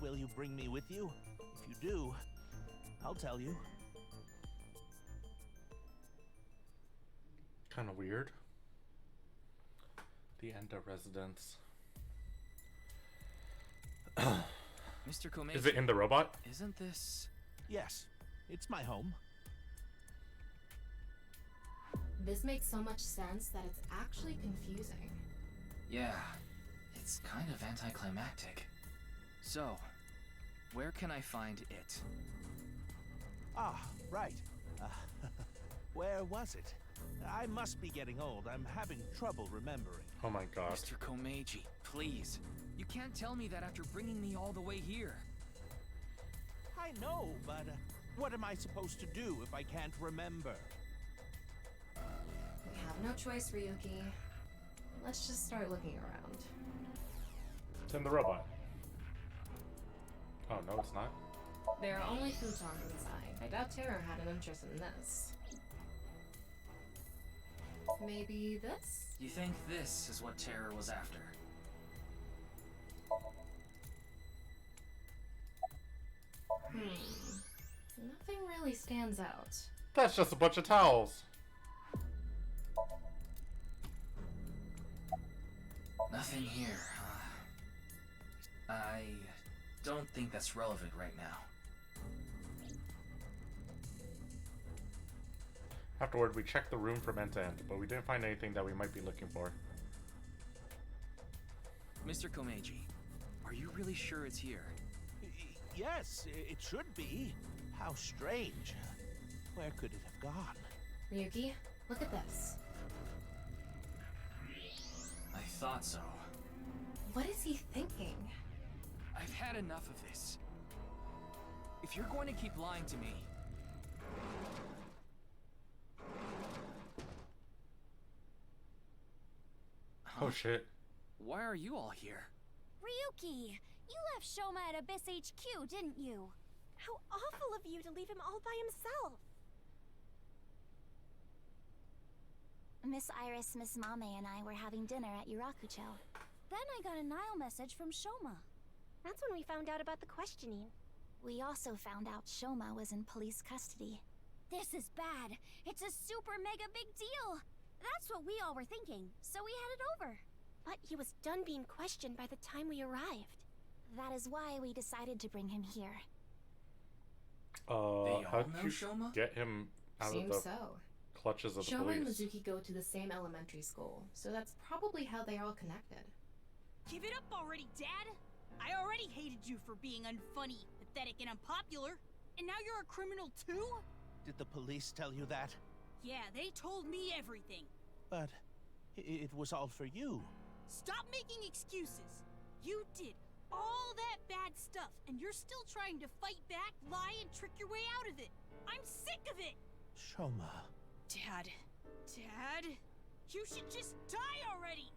Will you bring me with you? If you do, I'll tell you. Kind of weird. The Enda residence. Mr. Komeiji, Is it in the robot? Isn't this... Yes, it's my home. This makes so much sense that it's actually confusing. Yeah, it's kind of anticlimactic. So, where can I find it? Ah, right. Where was it? I must be getting old. I'm having trouble remembering. Oh my god. Mr. Komeiji, please. You can't tell me that after bringing me all the way here. I know, but what am I supposed to do if I can't remember? We have no choice, Ryuki. Let's just start looking around. It's in the robot. Oh, no, it's not. There are only futons inside. I doubt Terra had an interest in this. Maybe this? You think this is what Terror was after? Nothing really stands out. That's just a bunch of towels. Nothing here. I don't think that's relevant right now. Afterward, we checked the room from end to end, but we didn't find anything that we might be looking for. Mr. Komeiji, are you really sure it's here? Yes, it should be. How strange. Where could it have gone? Ryuki, look at this. I thought so. What is he thinking? I've had enough of this. If you're going to keep lying to me... Oh shit. Why are you all here? Ryuki, you left Shoma at Abyss HQ, didn't you? How awful of you to leave him all by himself. Miss Iris, Miss Mame, and I were having dinner at Yurakucho. Then I got a Nile message from Shoma. That's when we found out about the questioning. We also found out Shoma was in police custody. This is bad. It's a super mega big deal. That's what we all were thinking, so we headed over. But he was done being questioned by the time we arrived. That is why we decided to bring him here. How'd you get him out of the clutches of the Shoma and police? Mizuki go to the same elementary school, so that's probably how they are all connected. Give it up already, Dad! I already hated you for being unfunny, pathetic, and unpopular. And now you're a criminal too? Did the police tell you that? Yeah, they told me everything. But it was all for you. Stop making excuses. You did all that bad stuff, and you're still trying to fight back, lie, and trick your way out of it. I'm sick of it! Shoma. Dad. Dad? You should just die already!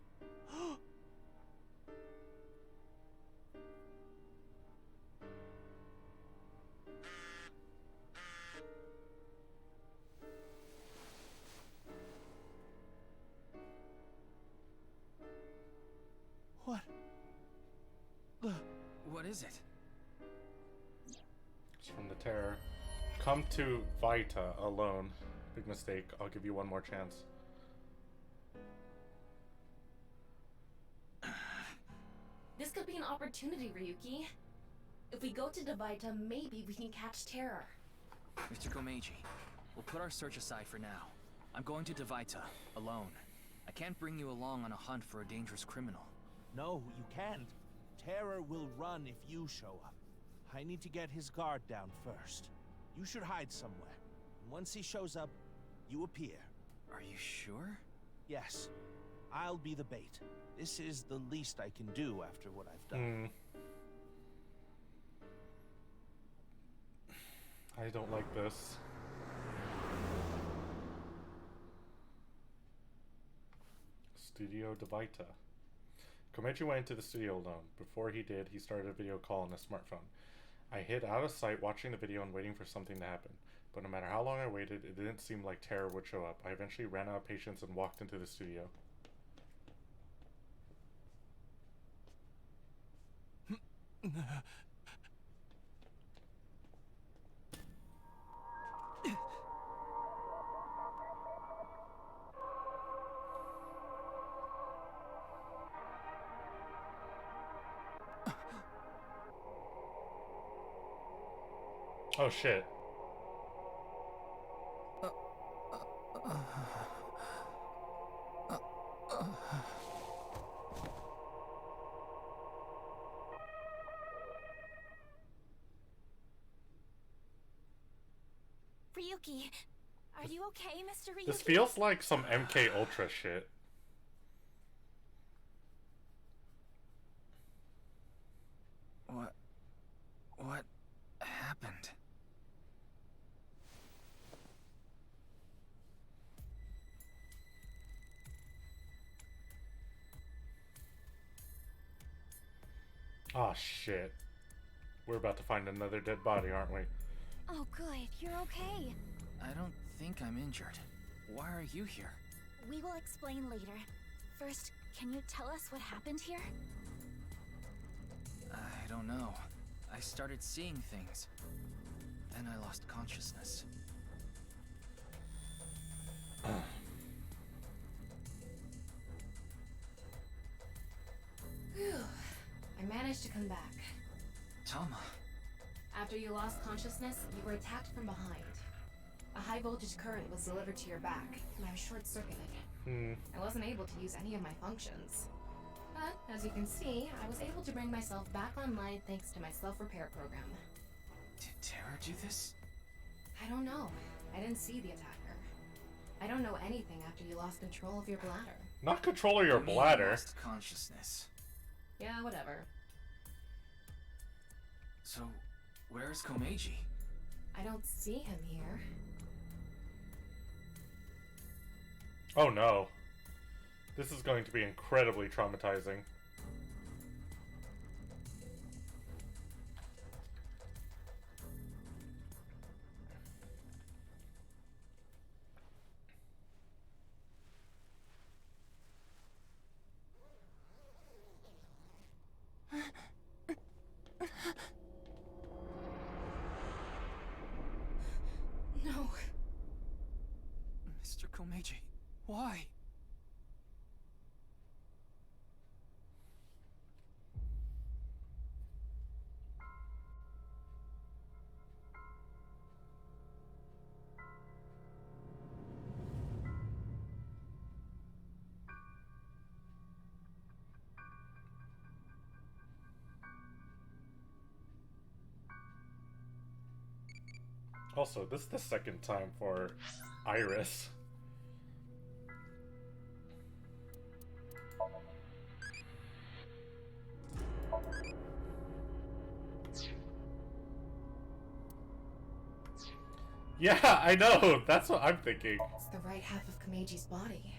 What? What is it? It's from the Terror. Come to Vita alone. Big mistake. I'll give you one more chance. This could be an opportunity, Ryuki. If we go to Devita, maybe we can catch Terror. Mr. Komeiji, we'll put our search aside for now. I'm going to Devita, alone. I can't bring you along on a hunt for a dangerous criminal. No, you can't. Terror will run if you show up. I need to get his guard down first. You should hide somewhere. And once he shows up, you appear. Are you sure? Yes. I'll be the bait. This is the least I can do after what I've done. I don't like this. Studio Devita. Komeiji went into the studio alone. Before he did, he started a video call on his smartphone. I hid out of sight watching the video and waiting for something to happen. but no matter how long I waited, it didn't seem like Terror would show up. I eventually ran out of patience and walked into the studio. Oh shit. Ryuki, are you okay, Mr. Ryuki? This feels like some MK Ultra shit. What happened? Oh shit. We're about to find another dead body, aren't we? Oh, good. You're okay. I don't think I'm injured. Why are you here? We will explain later. First, can you tell us what happened here? I don't know. I started seeing things. Then I lost consciousness. Whew. I managed to come back. Tama. After you lost consciousness, you were attacked from behind. A high voltage current was delivered to your back, and I was short-circuited. I wasn't able to use any of my functions. But, as you can see, I was able to bring myself back online thanks to my self-repair program. Did Terra do this? I don't know. I didn't see the attacker. I don't know anything after you lost control of your bladder. Not control of your I mean, bladder. Lost consciousness. Yeah, whatever. So, where's Komeiji? I don't see him here. Oh no. This is going to be incredibly traumatizing. No. Mr. Komeiji, why? Also, this is the second time for Iris. Yeah, I know. That's what I'm thinking. It's the right half of Komeiji's body.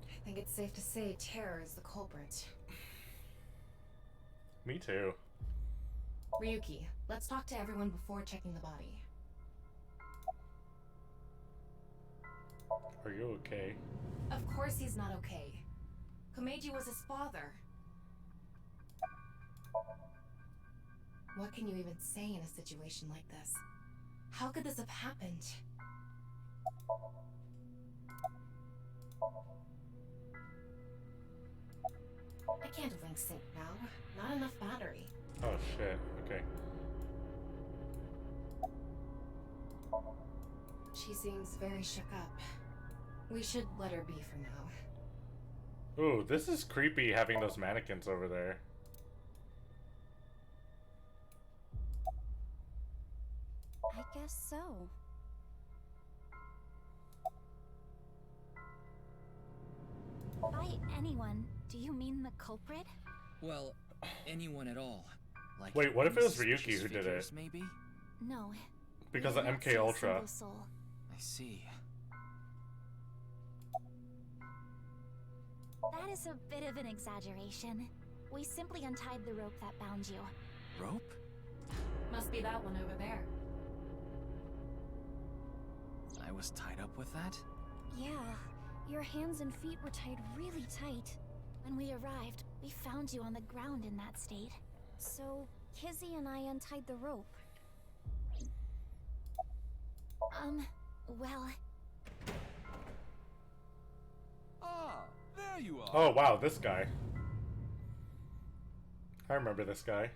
I think it's safe to say Terror is the culprit. Me too. Ryuki, let's talk to everyone before checking the body. Are you okay? Of course he's not okay. Komeiji was his father. What can you even say in a situation like this? How could this have happened? I can't link sync now. Not enough battery. Oh shit, okay. She seems very shook up. We should let her be for now. Ooh, this is creepy having those mannequins over there. I guess so. By anyone, do you mean the culprit? Well, anyone at all. Like, Wait, what if it was suspicious Ryuki who did it? figures, maybe? No. Because we of did not MK see a Ultra. single soul. I see. That is a bit of an exaggeration. We simply untied the rope that bound you. Rope? Must be that one over there. I was tied up with that? Yeah, your hands and feet were tied really tight. When we arrived, we found you on the ground in that state. So, Kizzy and I untied the rope. Well... Ah, there you are. Oh wow, this guy. I remember this guy.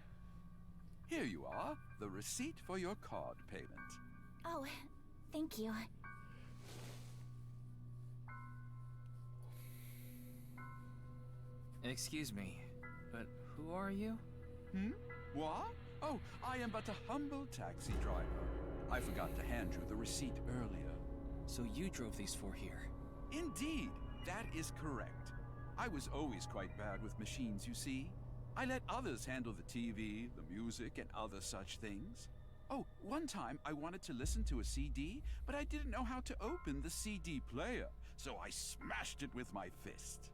Here you are, the receipt for your card payment. Oh, thank you. Excuse me, but who are you? What? Oh, I am but a humble taxi driver. I forgot to hand you the receipt earlier. So you drove these four here? Indeed, that is correct. I was always quite bad with machines, you see. I let others handle the TV, the music, and other such things. Oh, one time I wanted to listen to a CD, but I didn't know how to open the CD player, so I smashed it with my fist.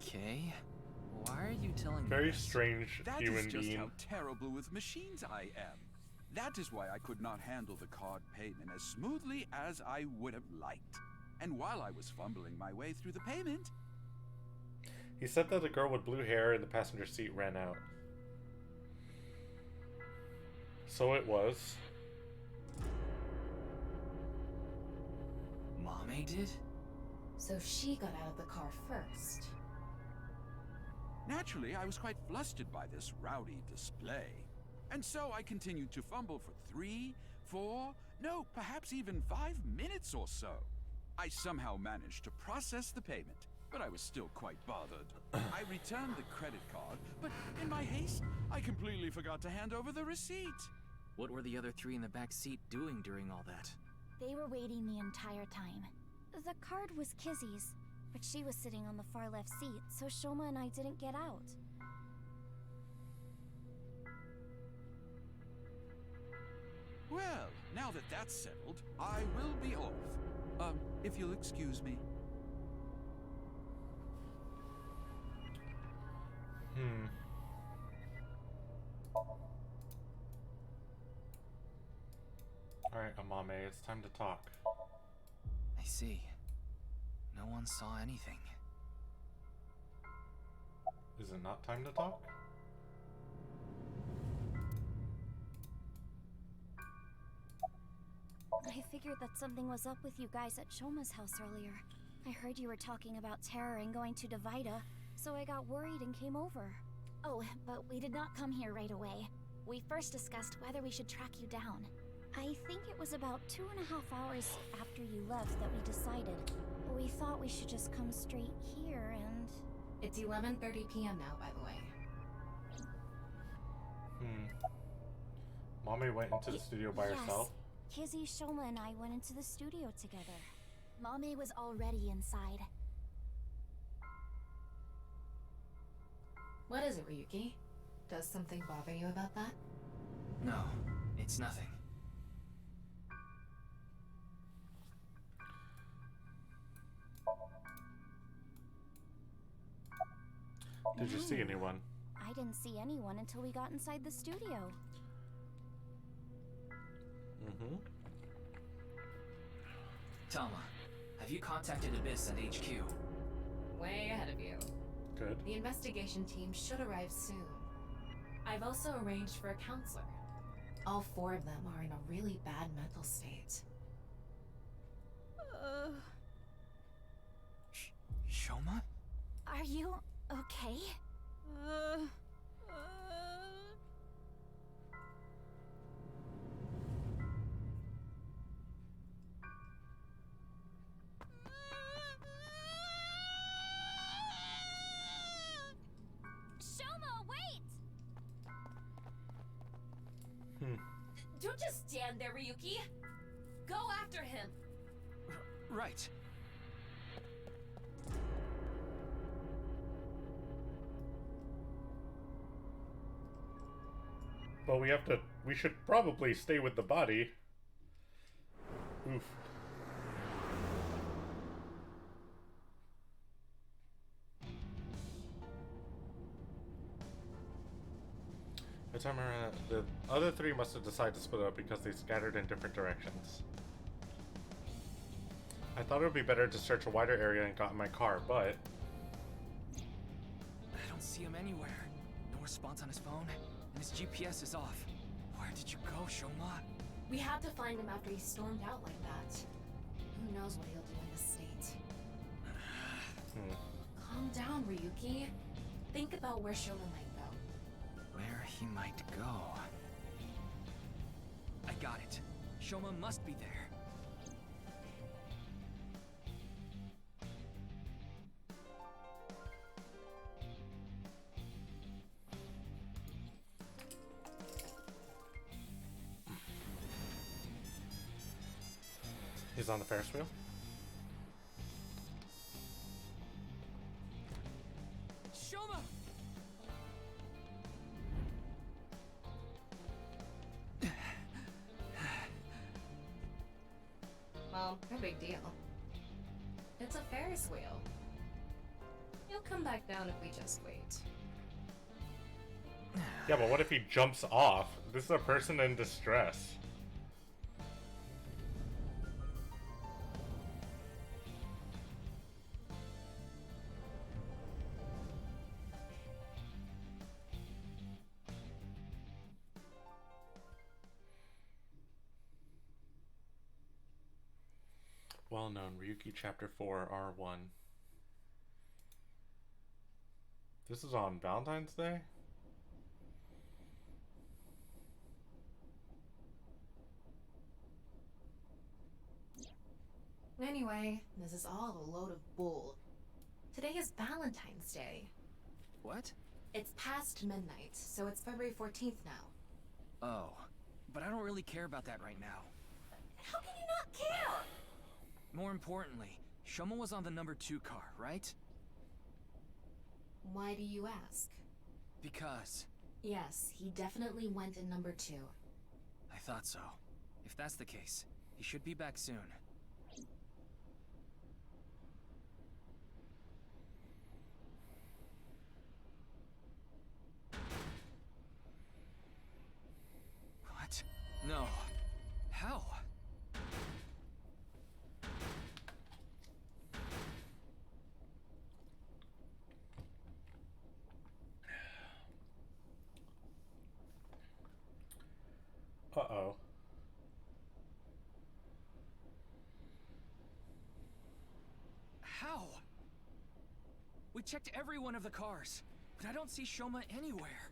Okay. Why are you telling me Very this? strange That human is just being. how terrible with machines I am. That is why I could not handle the card payment as smoothly as I would have liked. And while I was fumbling my way through the payment... He said that a girl with blue hair in the passenger seat ran out. So it was. Mame did? So she got out of the car first. Naturally, I was quite flustered by this rowdy display. And so I continued to fumble for 3, 4, no, perhaps even 5 minutes or so. I somehow managed to process the payment, but I was still quite bothered. I returned the credit card, but in my haste, I completely forgot to hand over the receipt. What were the other three in the back seat doing during all that? They were waiting the entire time. The card was Kizzy's, but she was sitting on the far left seat, so Shoma and I didn't get out. Well, now that that's settled, I will be off. If you'll excuse me. Alright, Amame, it's time to talk. I see. No one saw anything. Is it not time to talk? I figured that something was up with you guys at Shoma's house earlier. I heard you were talking about terror and going to Divida, so I got worried and came over. Oh, but we did not come here right away. We first discussed whether we should track you down. I think it was about 2.5 hours after you left that we decided. We thought we should just come straight here and... It's 11:30 p.m. now, by the way. Mame went into the studio by herself? Kizzy, Shoma, and I went into the studio together. Mame was already inside. What is it, Ryuki? Does something bother you about that? No, it's nothing. Did you see anyone? I didn't see anyone until we got inside the studio. Tama, have you contacted Abyss at HQ? Way ahead of you. Good. The investigation team should arrive soon. I've also arranged for a counselor. All 4 of them are in a really bad mental state. Shoma? Are you okay? Shoma, wait! Don't just stand there, Ryuki! Go after him! Right. But we should probably stay with the body. Oof. The timer, the other 3 must have decided to split up because they scattered in different directions. I thought it would be better to search a wider area and got in my car, but... I don't see him anywhere. No response on his phone, and his GPS is off. Where did you go, Shoma? We had to find him after he stormed out like that. Who knows what he'll do in this state. Calm down, Ryuki. Think about where Shoma might go. Where he might go. I got it. Shoma must be there. He's on the Ferris wheel. Shoma! Well, no big deal. It's a Ferris wheel. He'll come back down if we just wait. Yeah, but what if he jumps off? This is a person in distress. Well known, Ryuki Chapter 4, R1. This is on Valentine's Day? Anyway, this is all a load of bull. Today is Valentine's Day. What? It's past midnight, so it's February 14th now. Oh, but I don't really care about that right now. How can you not care? More importantly, Shoma was on the number 2 car, right? Why do you ask? Because... Yes, he definitely went in number 2. I thought so. If that's the case, he should be back soon. What? No. How? Uh-oh. How? We checked every one of the cars, but I don't see Shoma anywhere.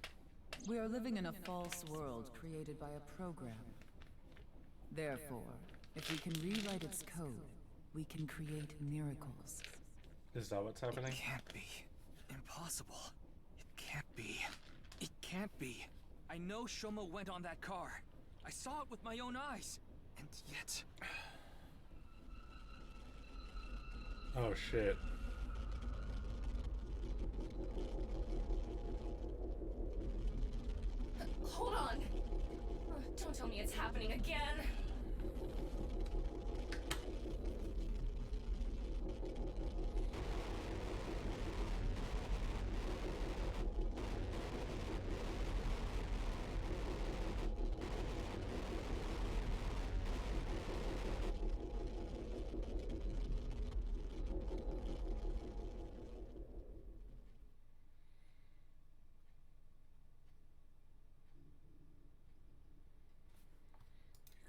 We are living in a false world created by a program. Therefore, if we can rewrite its code, we can create miracles. Is that what's happening? It can't be. Impossible. It can't be. It can't be. I know Shoma went on that car. I saw it with my own eyes. And yet... Oh shit. Hold on! Don't tell me it's happening again!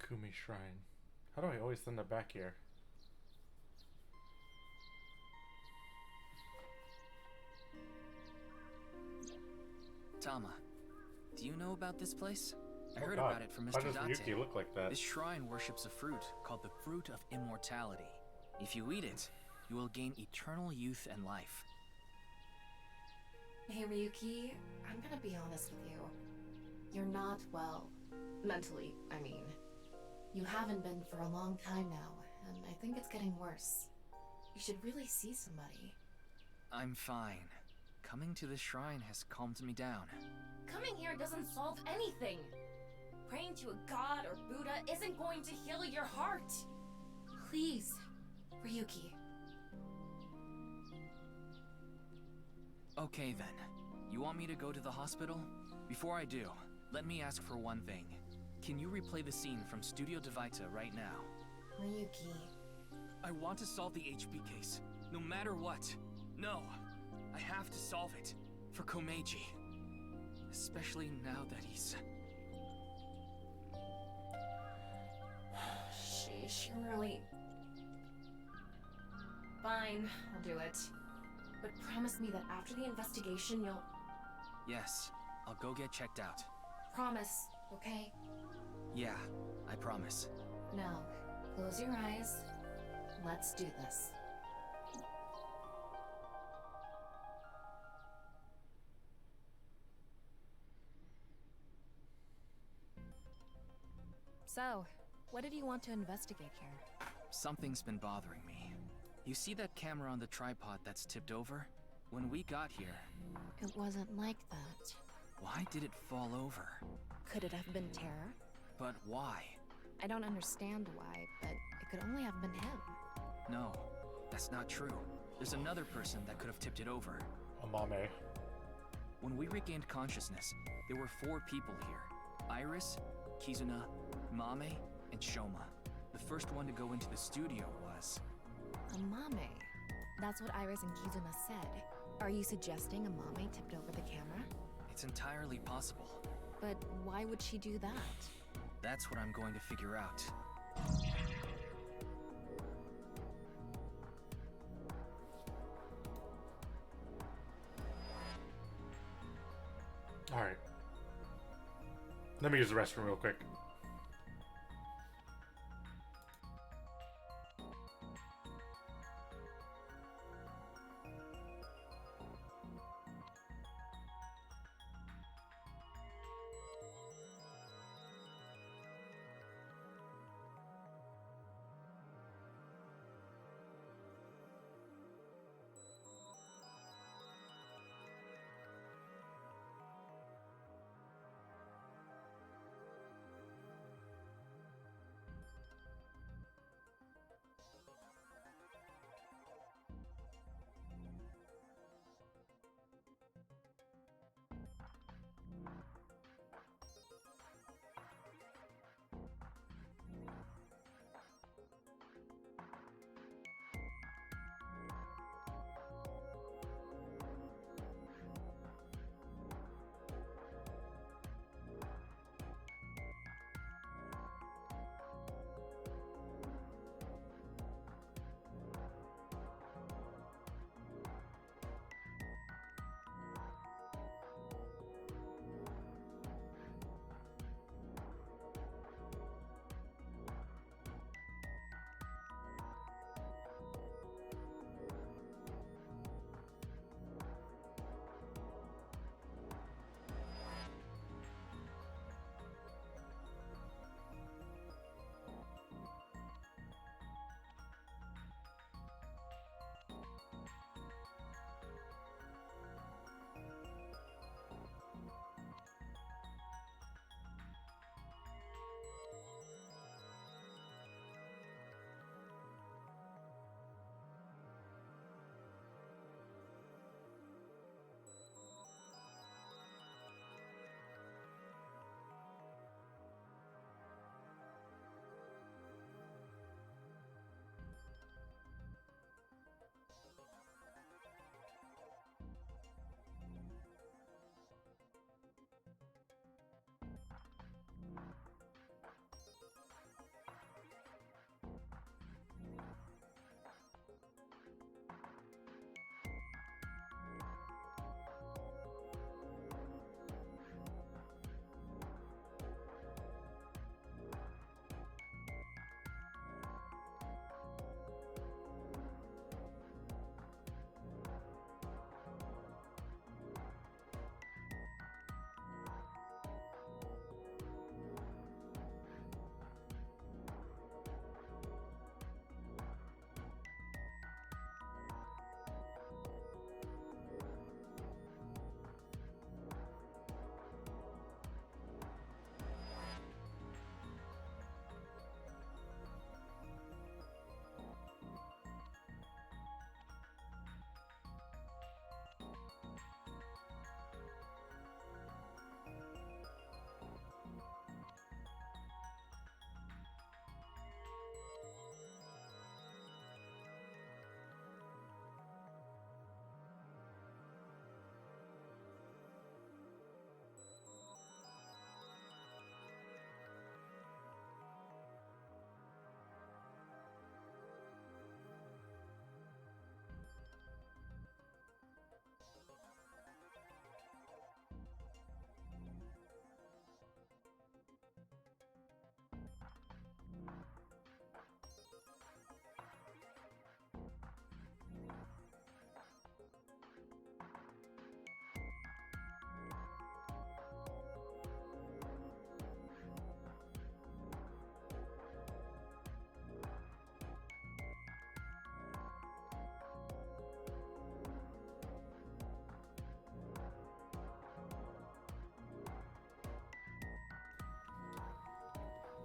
Kumi Shrine. How do I always send it back here? Tama, do you know about this place? I heard God. about it from Why Mr. does Date. Yuki look like that? This shrine worships a fruit called the Fruit of Immortality. If you eat it, you will gain eternal youth and life. Hey Ryuki, I'm gonna be honest with you. You're not well. Mentally, I mean. You haven't been for a long time now, and I think it's getting worse. You should really see somebody. I'm fine. Coming to this shrine has calmed me down. Coming here doesn't solve anything! Praying to a god or Buddha isn't going to heal your heart! Please, Ryuki. Okay then. You want me to go to the hospital? Before I do, let me ask for one thing. Can you replay the scene from Studio Devita right now? Ryuki, I want to solve the HP case, no matter what. No, I have to solve it. For Komeiji. Especially now that he's... Sheesh, you really... Fine, I'll do it. But promise me that after the investigation you'll... Yes, I'll go get checked out. Promise, okay? Yeah, I promise. Now, close your eyes. Let's do this. So, what did you want to investigate here? Something's been bothering me. You see that camera on the tripod that's tipped over? When we got here... It wasn't like that. Why did it fall over? Could it have been terror? But why? I don't understand why, but it could only have been him. No, that's not true. There's another person that could have tipped it over. Amame. When we regained consciousness, there were 4 people here. Iris, Kizuna, Mame, and Shoma. The first one to go into the studio was... Amame. That's what Iris and Kizuna said. Are you suggesting Amame tipped over the camera? It's entirely possible. But why would she do that? That's what I'm going to figure out. Alright. Let me use the restroom real quick.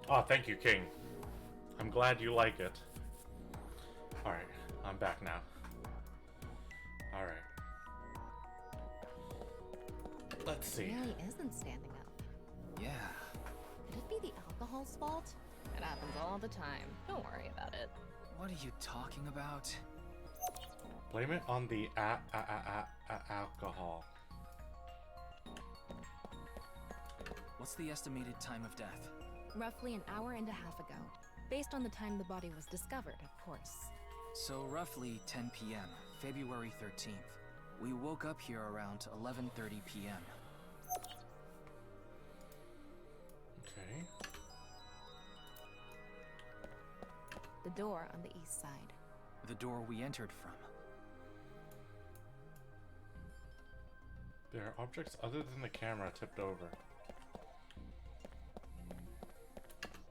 Oh, thank you, King. I'm glad you like it. Alright, I'm back now. Alright. Let's see. It really isn't standing up. Yeah. Could it be the alcohol's fault? It happens all the time. Don't worry about it. What are you talking about? Blame it on the alcohol. What's the estimated time of death? Roughly an hour and a half ago. Based on the time the body was discovered, of course. So roughly 10 p.m., February 13th. We woke up here around 11:30 p.m. Okay. The door on the east side. The door we entered from. There are objects other than the camera tipped over.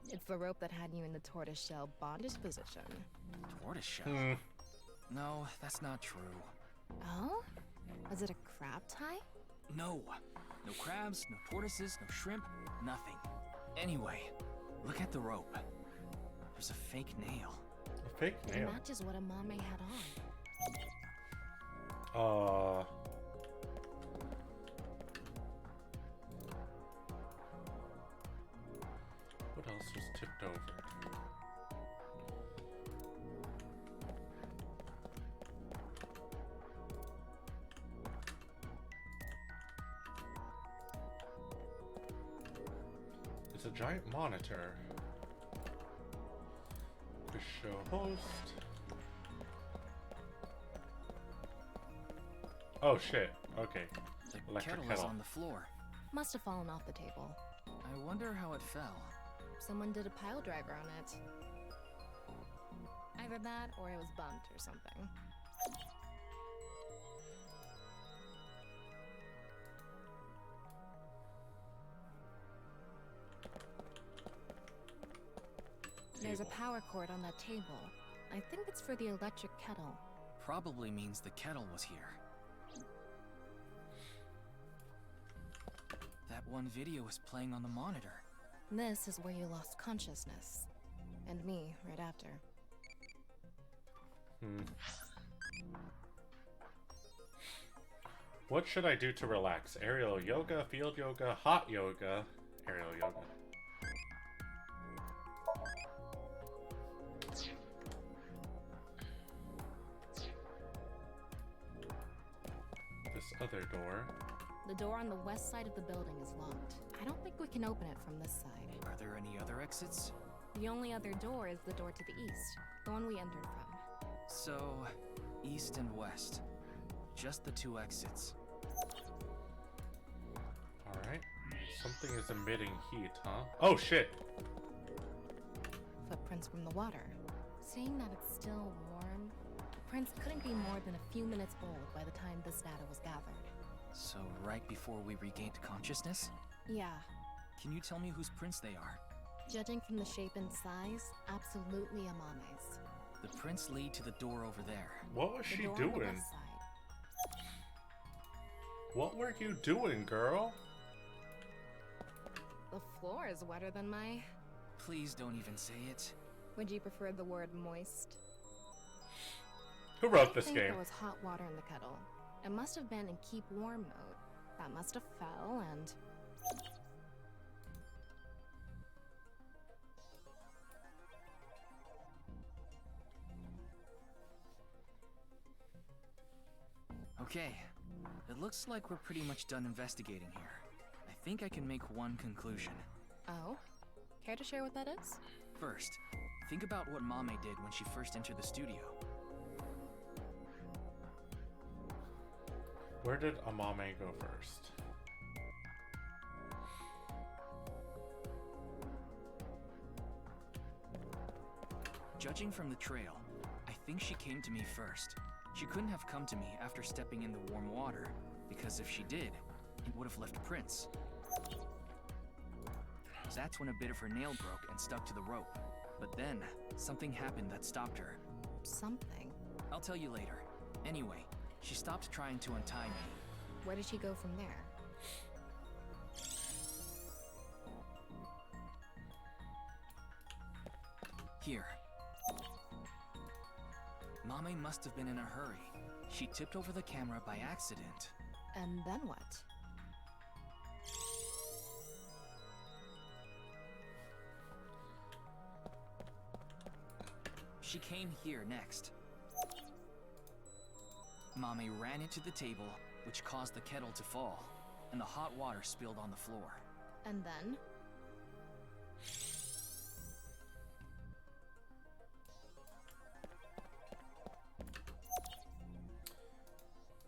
It's the rope that had you in the tortoiseshell bondage position. Tortoiseshell? No, that's not true. Oh? Was it a crab tie? No. No crabs, no tortoises, no shrimp, nothing. Anyway, look at the rope. There's a fake nail. A fake nail? It matches what Amame had on. What else was tipped over? It's a giant monitor. The show host. Oh shit. Okay. The Electric kettle is on the floor. Must have fallen off the table. I wonder how it fell. Someone did a pile driver on it. Either that or it was bumped or something. There's a power cord on that table. I think it's for the electric kettle. Probably means the kettle was here. That one video is playing on the monitor. This is where you lost consciousness. And me, right after. What should I do to relax? Aerial yoga, field yoga, hot yoga, aerial yoga. This other door. The door on the west side of the building is locked. I don't think we can open it from this side. Are there any other exits? The only other door is the door to the east, the one we entered from. So, east and west. Just the two exits. Alright. Something is emitting heat, huh? Oh shit! Footprints from the water. Saying that it's still warm, the prints couldn't be more than a few minutes old by the time this data was gathered. So right before we regained consciousness? Yeah. Can you tell me whose prints they are? Judging from the shape and size, absolutely Amame's. The prints lead to the door over there. What was she door on the doing? west side. What were you doing, girl? The floor is wetter than my... Please don't even say it. Would you prefer the word moist? Who wrote this I think game? there was hot water in the kettle. It must have been in keep warm mode. That must have fell and... Okay, it looks like we're pretty much done investigating here. I think I can make one conclusion. Oh? Care to share what that is? First, think about what Mame did when she first entered the studio. Where did Amame go first? Judging from the trail, I think she came to me first. She couldn't have come to me after stepping in the warm water, because if she did, it would have left prints. That's when a bit of her nail broke and stuck to the rope. But then, something happened that stopped her. Something? I'll tell you later. Anyway, she stopped trying to untie me. Where did she go from there? Here. Mame must have been in a hurry. She tipped over the camera by accident. And then what? She came here next. Mame ran into the table, which caused the kettle to fall, and the hot water spilled on the floor. And then?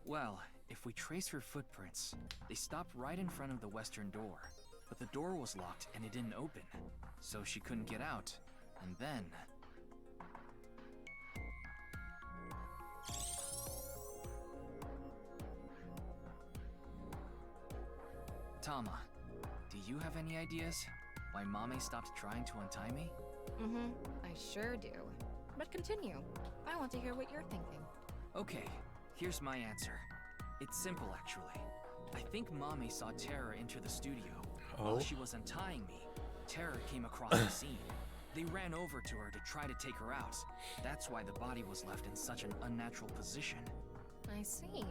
Well, if we trace her footprints, they stopped right in front of the western door. But the door was locked and it didn't open, so she couldn't get out. And then... Tama, do you have any ideas why Mame stopped trying to untie me? Mm-hmm, I sure do. But continue. I want to hear what you're thinking. Okay, here's my answer. It's simple, actually. I think Mame saw Terror enter the studio. While she was untying me, Terror came across the scene. They ran over to her to try to take her out. That's why the body was left in such an unnatural position. I see.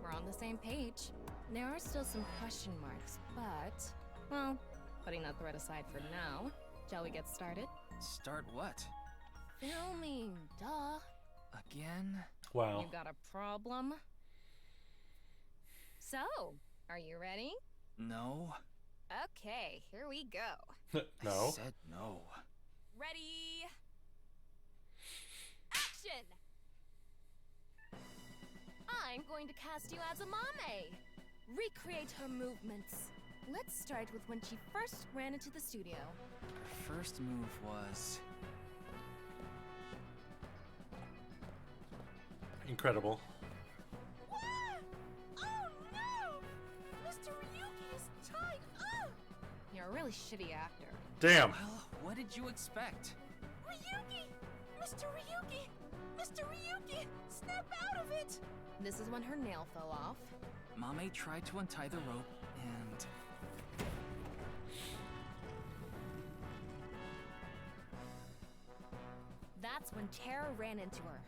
We're on the same page. There are still some question marks, but... Well, putting that thread aside for now, shall we get started? Start what? Filming, duh. Again? Wow. You got a problem? So, are you ready? No. Okay, here we go. No. I said no. Ready? Action! I'm going to cast you as a Mame. Recreate her movements. Let's start with when she first ran into the studio. Her first move was... Incredible. What? Oh no! Mr. Ryuki is tied up! You're a really shitty actor. Damn. Well, what did you expect? Ryuki! Mr. Ryuki! Mr. Ryuki! Snap out of it! This is when her nail fell off. Mame tried to untie the rope, and... That's when Terror ran into her.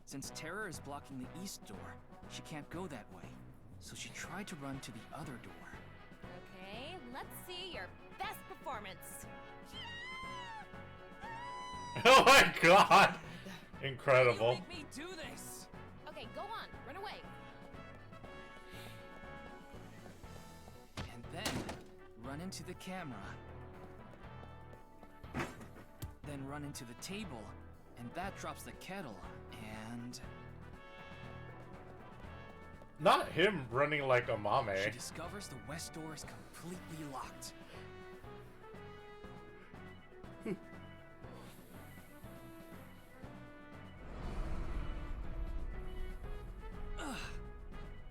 Since Terror is blocking the east door, she can't go that way. So she tried to run to the other door. Okay, let's see your best performance. Oh my god! Incredible. You make me do this! Okay, go on, run away. And then, run into the camera. Then run into the table, and that drops the kettle, and... Not him running like a She Mame. discovers the west door is completely locked.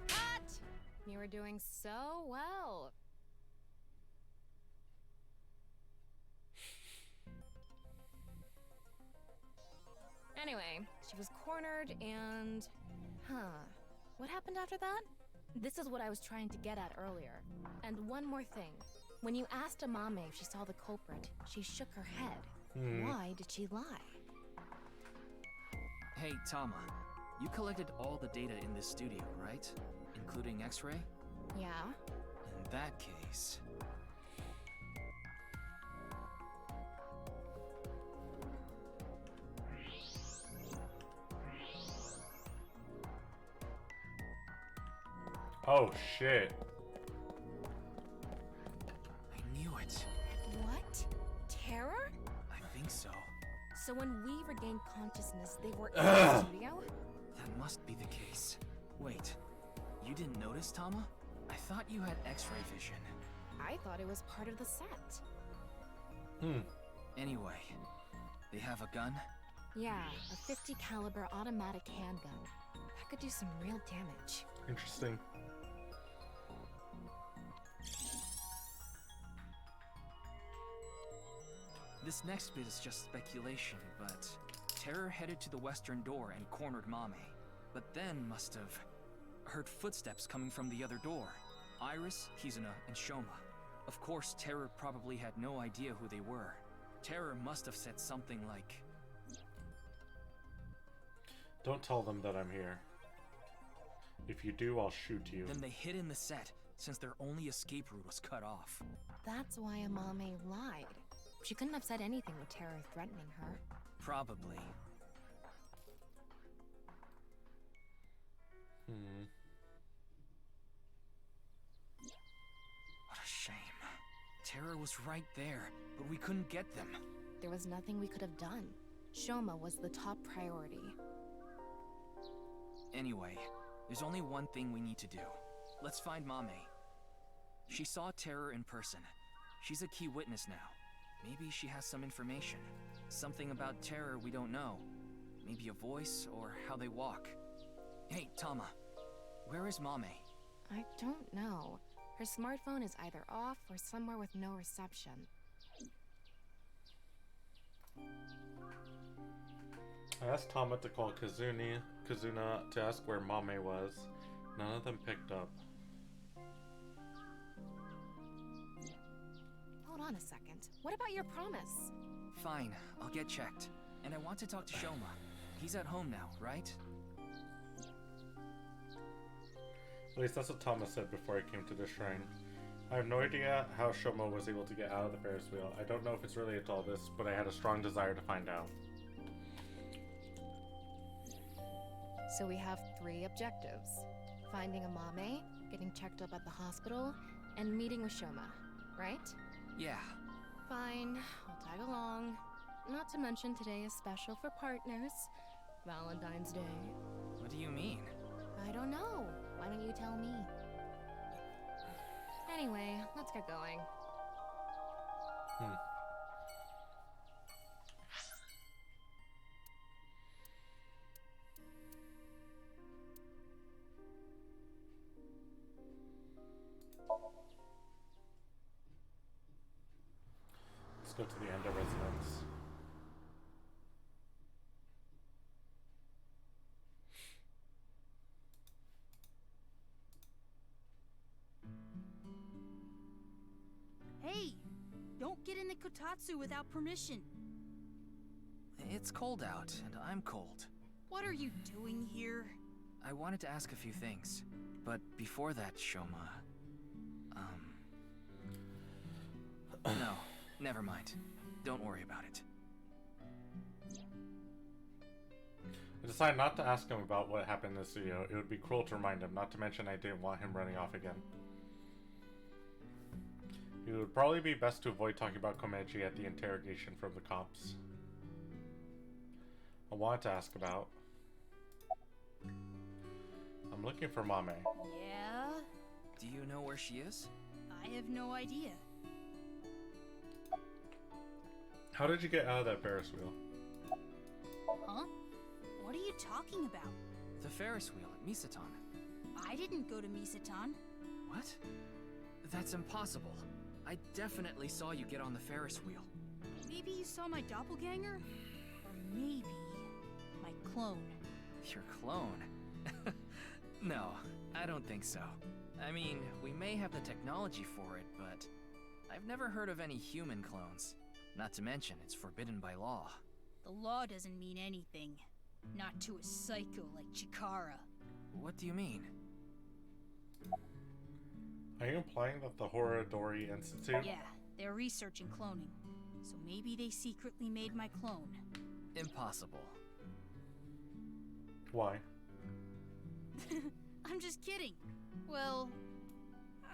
Cut! You were doing so well. Anyway, she was cornered and... What happened after that? This is what I was trying to get at earlier. And one more thing. When you asked Amame if she saw the culprit, she shook her head. Why did she lie? Hey, Tama. You collected all the data in this studio, right? Including X-ray? Yeah? In that case... Oh shit. I knew it. What? Terror? I think so. So when we regained consciousness, they were in the studio? That must be the case. Wait, you didn't notice, Tama? I thought you had X-ray vision. I thought it was part of the set. Anyway, they have a gun? Yeah, a 50 caliber automatic handgun. That could do some real damage. Interesting. This next bit is just speculation, but Terror headed to the western door and cornered Mame, but then must have heard footsteps coming from the other door. Iris, Kizuna, and Shoma. Of course, Terror probably had no idea who they were. Terror must have said something like, Don't tell them that I'm here. If you do, I'll shoot you. Then they hid in the set, since their only escape route was cut off. That's why Amame lied. She couldn't have said anything with Terror threatening her. Probably. What a shame. Terror was right there, but we couldn't get them. There was nothing we could have done. Shoma was the top priority. Anyway, there's only one thing we need to do. Let's find Mame. She saw Terror in person. She's a key witness now. Maybe she has some information. Something about Terror we don't know. Maybe a voice or how they walk. Hey, Tama. Where is Mame? I don't know. Her smartphone is either off or somewhere with no reception. I asked Tama to call Kazuna to ask where Mame was. None of them picked up. Hold on a second. What about your promise? Fine, I'll get checked. And I want to talk to Shoma. He's at home now, right? At least that's what Thomas said before he came to the shrine. I have no idea how Shoma was able to get out of the Ferris wheel. I don't know if it's related to all this, but I had a strong desire to find out. So we have 3 objectives. Finding Amame, getting checked up at the hospital, and meeting with Shoma, right? Yeah. Fine, I'll tag along. Not to mention today is special for partners. Valentine's Day. What do you mean? I don't know. Why don't you tell me? Anyway, let's get going. Let's go to the Enda residence. Hey! Don't get in the kotatsu without permission. It's cold out, and I'm cold. What are you doing here? I wanted to ask a few things, but before that, Shoma... No, never mind. Don't worry about it. I decided not to ask him about what happened in the studio. It would be cruel to remind him, not to mention I didn't want him running off again. It would probably be best to avoid talking about Komeiji at the interrogation from the cops. I wanted to ask about... I'm looking for Mame. Yeah? Do you know where she is? I have no idea. How did you get out of that Ferris wheel? Huh? What are you talking about? The Ferris wheel at Misatan. I didn't go to Misatan. What? That's impossible. I definitely saw you get on the Ferris wheel. Maybe you saw my doppelganger? Or maybe my clone. Your clone? No, I don't think so. I mean, we may have the technology for it, but I've never heard of any human clones. Not to mention, it's forbidden by law. The law doesn't mean anything. Not to a psycho like Chikara. What do you mean? Are you implying that the Horodori Institute... Yeah, they're researching cloning. So maybe they secretly made my clone. Impossible. Why? I'm just kidding. Well,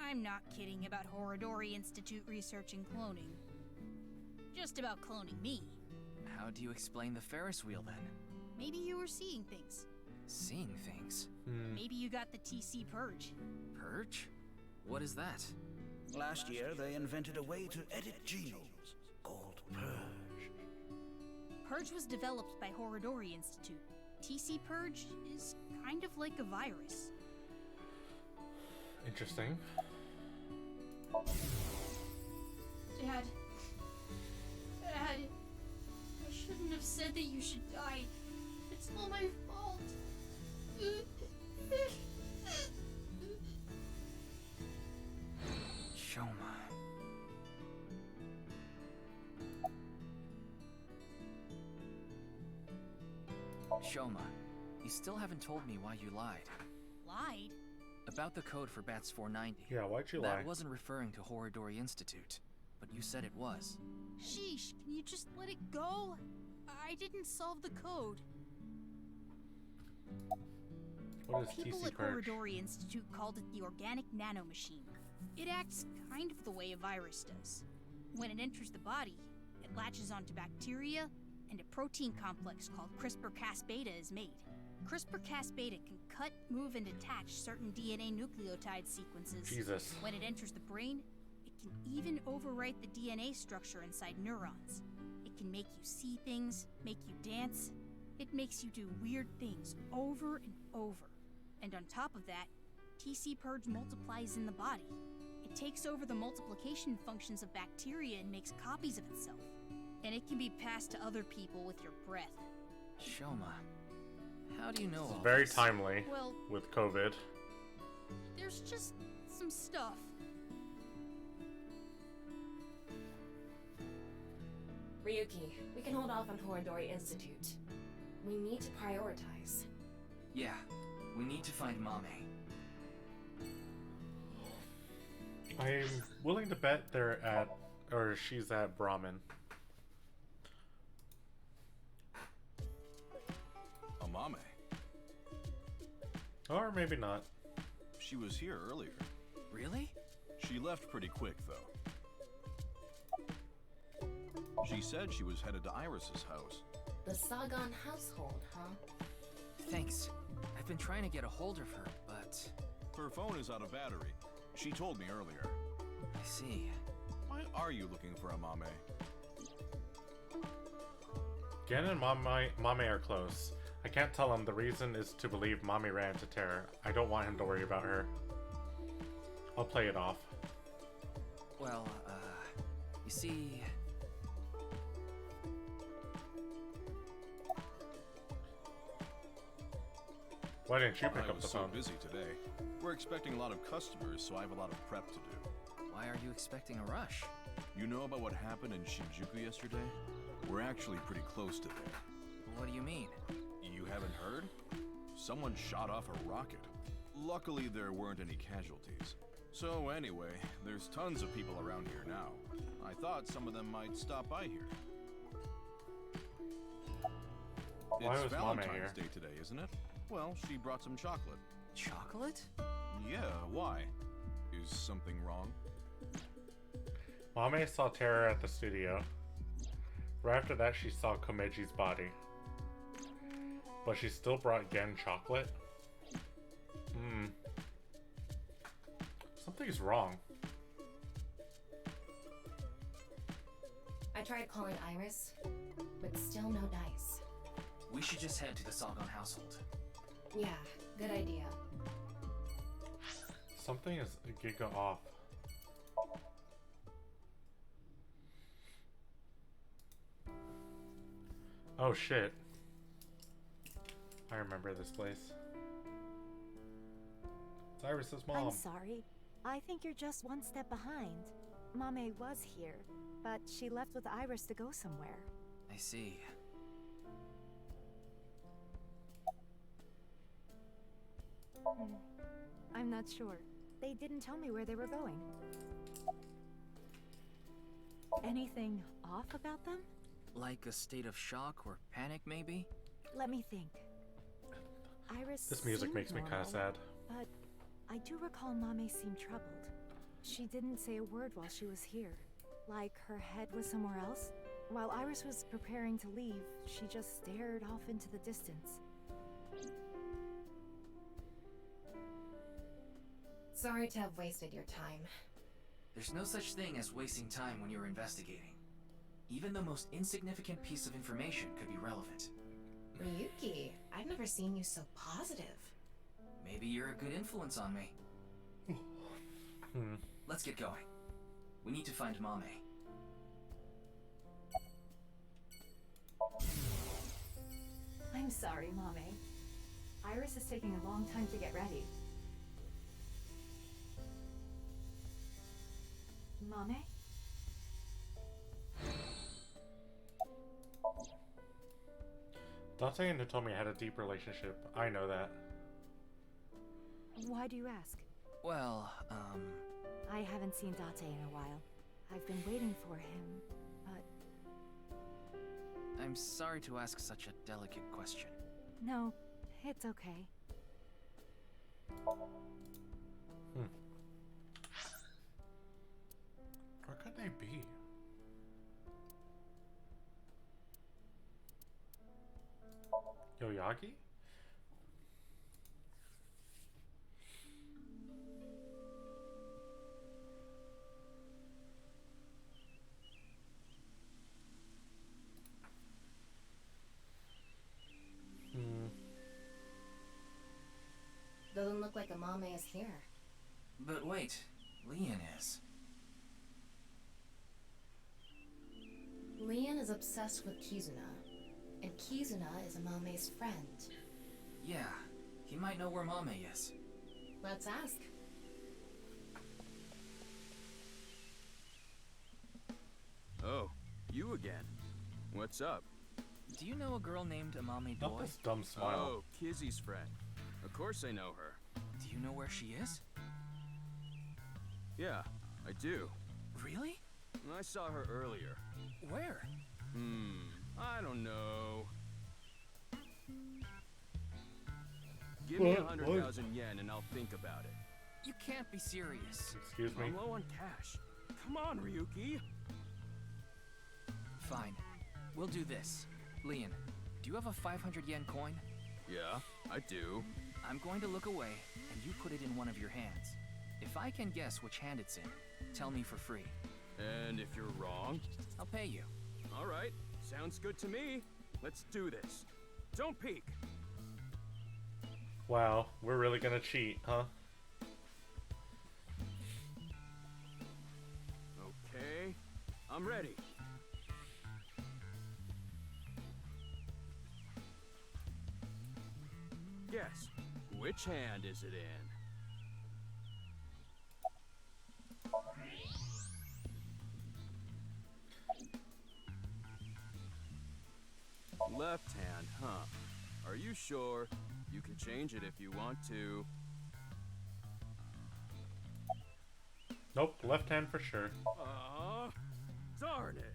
I'm not kidding about Horodori Institute researching cloning. Just about cloning me. How do you explain the Ferris wheel then? Maybe you were seeing things. Seeing things? Maybe you got the TC Purge. Purge? What is that? Last year, they invented a way to edit genomes called Purge. Purge was developed by Horodori Institute. TC Purge is kind of like a virus. Interesting. Dad. Dad. I shouldn't have said that you should die. It's all my fault. Shoma. Shoma, you still haven't told me why you lied. Lied? About the code for Bats 490. Yeah, why'd you lie? That wasn't referring to Horodori Institute, but you said it was. Sheesh, can you just let it go? I didn't solve the code. What is People TC at Purge? Horodori Institute called it the Organic Nanomachine. It acts kind of the way a virus does. When it enters the body, it latches onto bacteria, and a protein complex called CRISPR-Cas-beta is made. CRISPR-Cas-beta can cut, move, and attach certain DNA nucleotide sequences. Jesus. When it enters the brain, it can even overwrite the DNA structure inside neurons. It can make you see things, make you dance. It makes you do weird things over and over. And on top of that, TC Purge multiplies in the body. It takes over the multiplication functions of bacteria and makes copies of itself. And it can be passed to other people with your breath. Shoma, how do you know all Very this? timely Well- with COVID. There's just some stuff. Ryuki, we can hold off on Horodori Institute. We need to prioritize. Yeah, we need to find Mame. I'm willing to bet they're at, or she's at Brahmin. Amame. Or maybe not. She was here earlier. Really? She left pretty quick, though. She said she was headed to Iris's house. The Sagan household, huh? Thanks. I've been trying to get a hold of her, but... Her phone is out of battery. She told me earlier. I see. Why are you looking for Amame? Gen and Mame are close. I can't tell him the reason is to believe Mommy ran into terror. I don't want him to worry about her. I'll play it off. Well, you see... Why didn't you pick I up was the so phone? busy today. We're expecting a lot of customers, so I have a lot of prep to do. Why are you expecting a rush? You know about what happened in Shinjuku yesterday? We're actually pretty close to there. What do you mean? You haven't heard? Someone shot off a rocket. Luckily, there weren't any casualties. So anyway, there's tons of people around here now. I thought some of them might stop by here. Why It's was Mama Valentine's here? Day today, isn't it? Well, she brought some chocolate. Chocolate? Yeah, why? Is something wrong? Mame saw terror at the studio. Right after that, she saw Komeji's body. But she still brought Gen chocolate? Something's wrong. I tried calling Iris, but still no dice. We should just head to the Sagan household. Yeah, good idea. Something is a giga off. Oh shit. I remember this place. It's Iris's mom. I'm sorry. I think you're just one step behind. Mame was here, but she left with Iris to go somewhere. I see. I'm not sure. They didn't tell me where they were going. Anything off about them? Like a state of shock or panic, maybe? Let me think. Iris This music seemed makes me kinda normal, sad. But I do recall Mame seemed troubled. She didn't say a word while she was here. Like her head was somewhere else. While Iris was preparing to leave, she just stared off into the distance. Sorry to have wasted your time. There's no such thing as wasting time when you're investigating. Even the most insignificant piece of information could be relevant. Ryuki, I've never seen you so positive. Maybe you're a good influence on me. Let's get going. We need to find Mame. I'm sorry, Mame. Iris is taking a long time to get ready. Mame? Dante and Hitomi had a deep relationship. I know that. Why do you ask? Well, I haven't seen Date in a while. I've been waiting for him, but... I'm sorry to ask such a delicate question. No, it's okay. Where could they be? Yoyagi? Doesn't look like Amame is here. But wait, Leon is. Leon is obsessed with Kizuna, and Kizuna is Amame's friend. Yeah, he might know where Mame is. Let's ask. Oh, you again. What's up? Do you know a girl named Amame Not Doi? this dumb smile. Oh, Kizzy's friend. Of course I know her. Do you know where she is? Yeah, I do. Really? I saw her earlier. Where? I don't know. Give me 100,000 yen and I'll think about it. You can't be serious. Excuse me? I'm low on cash. Come on, Ryuki. Fine. We'll do this. Leon, do you have a 500 yen coin? Yeah, I do. I'm going to look away, and you put it in one of your hands. If I can guess which hand it's in, tell me for free. And if you're wrong? I'll pay you. All right, sounds good to me. Let's do this. Don't peek. Wow, we're really gonna cheat, huh? Okay, I'm ready. Guess, which hand is it in? Left hand, huh? Are you sure? You can change it if you want to. Nope, left hand for sure. Aw, darn it.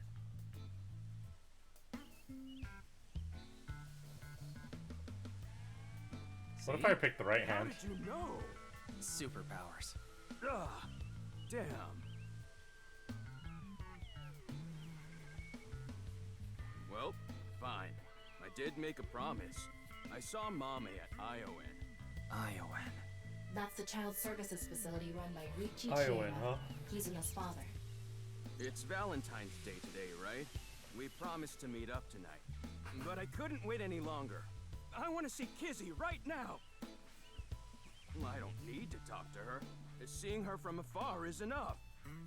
What if I pick the right hand? How did you know? Superpowers. Ugh, damn. Well, fine. I did make a promise. I saw Mame at ION. ION. That's the child services facility run by Richi ION, Chiera, huh? Kizuna's father. It's Valentine's Day today, right? We promised to meet up tonight. But I couldn't wait any longer. I want to see Kizzy right now! I don't need to talk to her. Seeing her from afar is enough.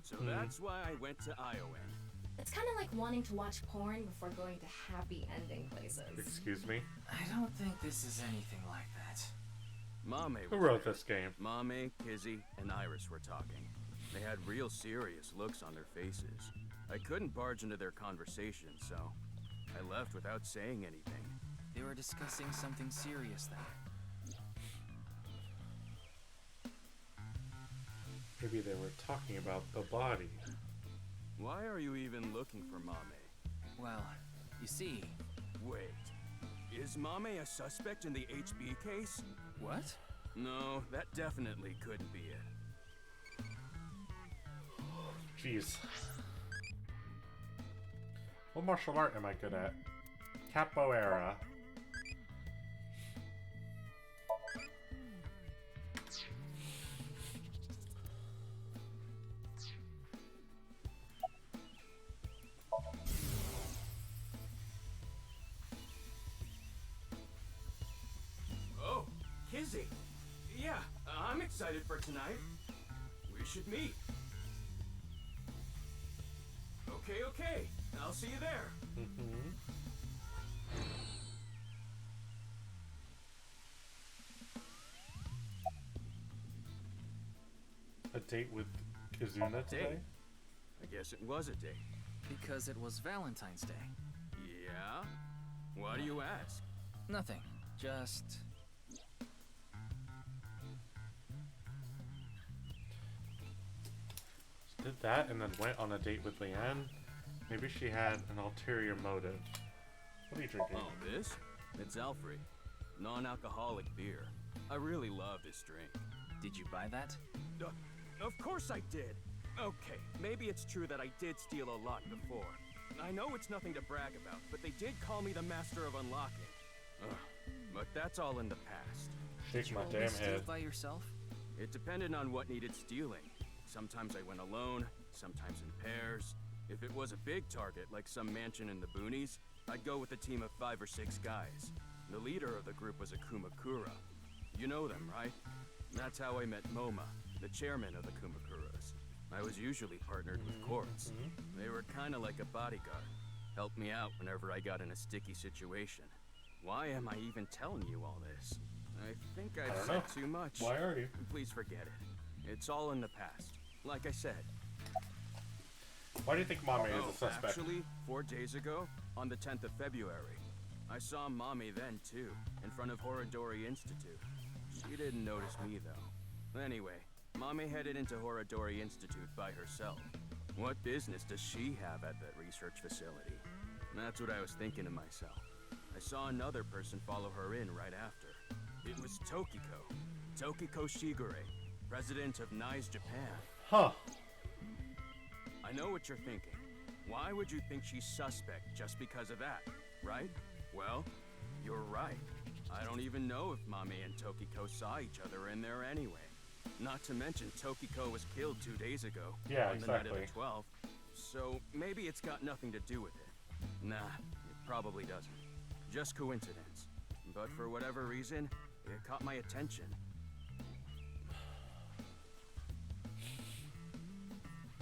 So that's why I went to ION. It's kind of like wanting to watch porn before going to happy ending places. Excuse me? I don't think this is anything like that. Mame Who was wrote there. this game? Mame, Kizzy, and Iris were talking. They had real serious looks on their faces. I couldn't barge into their conversation, so I left without saying anything. They were discussing something serious then. Maybe they were talking about the body. Why are you even looking for Mame? Well, you see... Wait. Is Mame a suspect in the HB case? What? No, that definitely couldn't be it. Jeez. What martial art am I good at? Capoeira. Oh, Kizzy. Yeah, I'm excited for tonight. We should meet. Okay. I'll see you there. A date with Kizuna today? Date? I guess it was a date. Because it was Valentine's Day. Yeah? Why do you ask? Nothing. Just... Did that and then went on a date with Leanne? Maybe she had an ulterior motive. What are you drinking? Oh, this? It's Alfred. Non-alcoholic beer. I really love this drink. Did you buy that? Of course I did. Okay, maybe it's true that I did steal a lot before. I know it's nothing to brag about, but they did call me the master of unlocking. Ugh, but that's all in the past. Shake my damn head. By yourself? It depended on what needed stealing. Sometimes I went alone, sometimes in pairs. If it was a big target, like some mansion in the boonies, I'd go with a team of 5 or 6 guys. The leader of the group was a Kumakura. You know them, right? That's how I met Moma, the chairman of the Kumakuras. I was usually partnered with Quartz. They were kind of like a bodyguard. Helped me out whenever I got in a sticky situation. Why am I even telling you all this? I think I've said too much. Why are you? Please forget it. It's all in the past. Like I said. Why do you think Mommy is a suspect? Actually, 4 days ago, on the 10th of February, I saw Mommy then, too, in front of Horodori Institute. She didn't notice me, though. Anyway, Mommy headed into Horodori Institute by herself. What business does she have at that research facility? That's what I was thinking to myself. I saw another person follow her in right after. It was Tokiko Shigure, president of NICE Japan. Huh. I know what you're thinking. Why would you think she's suspect just because of that, right? Well, you're right. I don't even know if Mame and Tokiko saw each other in there anyway. Not to mention Tokiko was killed 2 days ago. Yeah, on the night of exactly. the 12th. So maybe it's got nothing to do with it. Nah, it probably doesn't. Just coincidence. But for whatever reason, it caught my attention.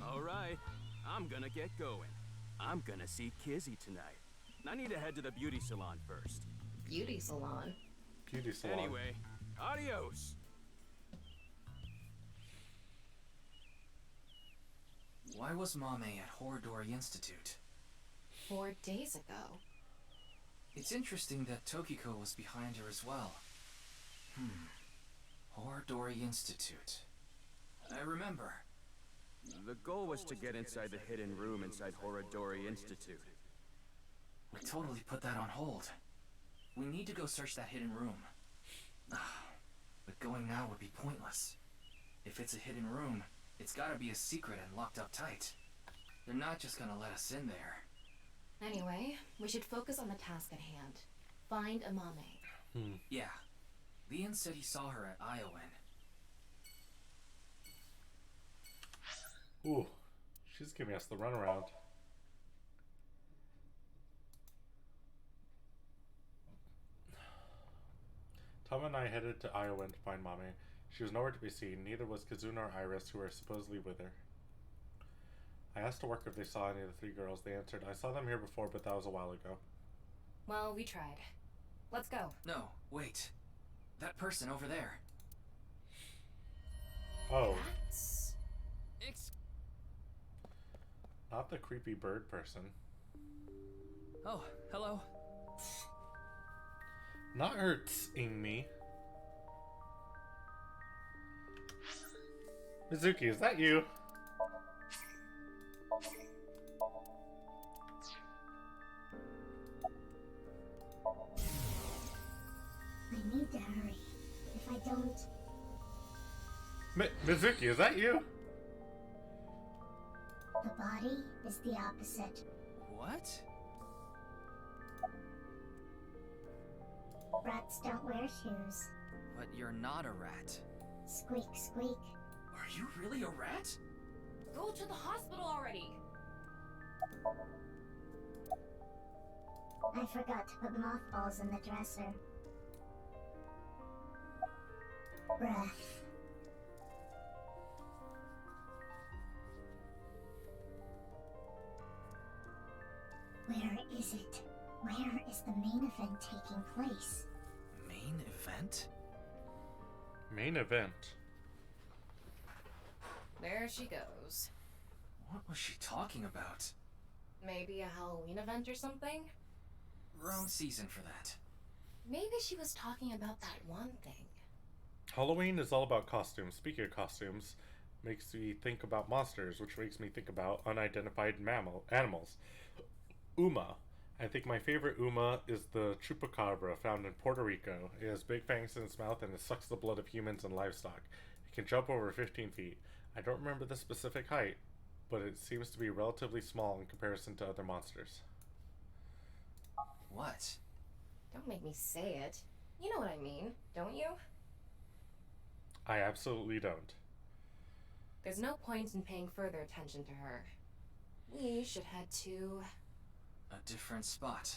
All right, I'm gonna get going. I'm gonna see Kizzy tonight. I need to head to the beauty salon first. Beauty salon? Beauty salon. Anyway, adios. Why was Mame at Horodori Institute? 4 days ago. It's interesting that Tokiko was behind her as well. Horodori Institute. I remember. The goal was to get inside the hidden room inside Horodori Institute. We totally put that on hold. We need to go search that hidden room. But going now would be pointless. If it's a hidden room, it's gotta be a secret and locked up tight. They're not just gonna let us in there. Anyway, we should focus on the task at hand. Find Amame. Yeah. Leon said he saw her at Iowan. Ooh, she's giving us the runaround. Tom and I headed to Iowan to find Mame. She was nowhere to be seen. Neither was Kazuna or Iris, who were supposedly with her. I asked the worker if they saw any of the 3 girls. They answered, I saw them here before, but that was a while ago. Well, we tried. Let's go. No, wait. That person over there. Oh. That's... Not the creepy bird person. Oh, hello. Not hurting me. Mizuki, is that you? I need to hurry. If I don't... Mizuki, is that you? The body is the opposite. What? Rats don't wear shoes. But you're not a rat. Squeak, squeak. Are you really a rat? Go to the hospital already. I forgot to put mothballs in the dresser. Breath. Where is it? Where is the main event taking place? Main event? Main event. There she goes. What was she talking about? Maybe a Halloween event or something? Wrong season for that. Maybe she was talking about that one thing. Halloween is all about costumes. Speaking of costumes, makes me think about monsters, which makes me think about unidentified animals. Uma. I think my favorite Uma is the chupacabra found in Puerto Rico. It has big fangs in its mouth and it sucks the blood of humans and livestock. It can jump over 15 feet. I don't remember the specific height, but it seems to be relatively small in comparison to other monsters. What? Don't make me say it. You know what I mean, don't you? I absolutely don't. There's no point in paying further attention to her. We should head to... a different spot.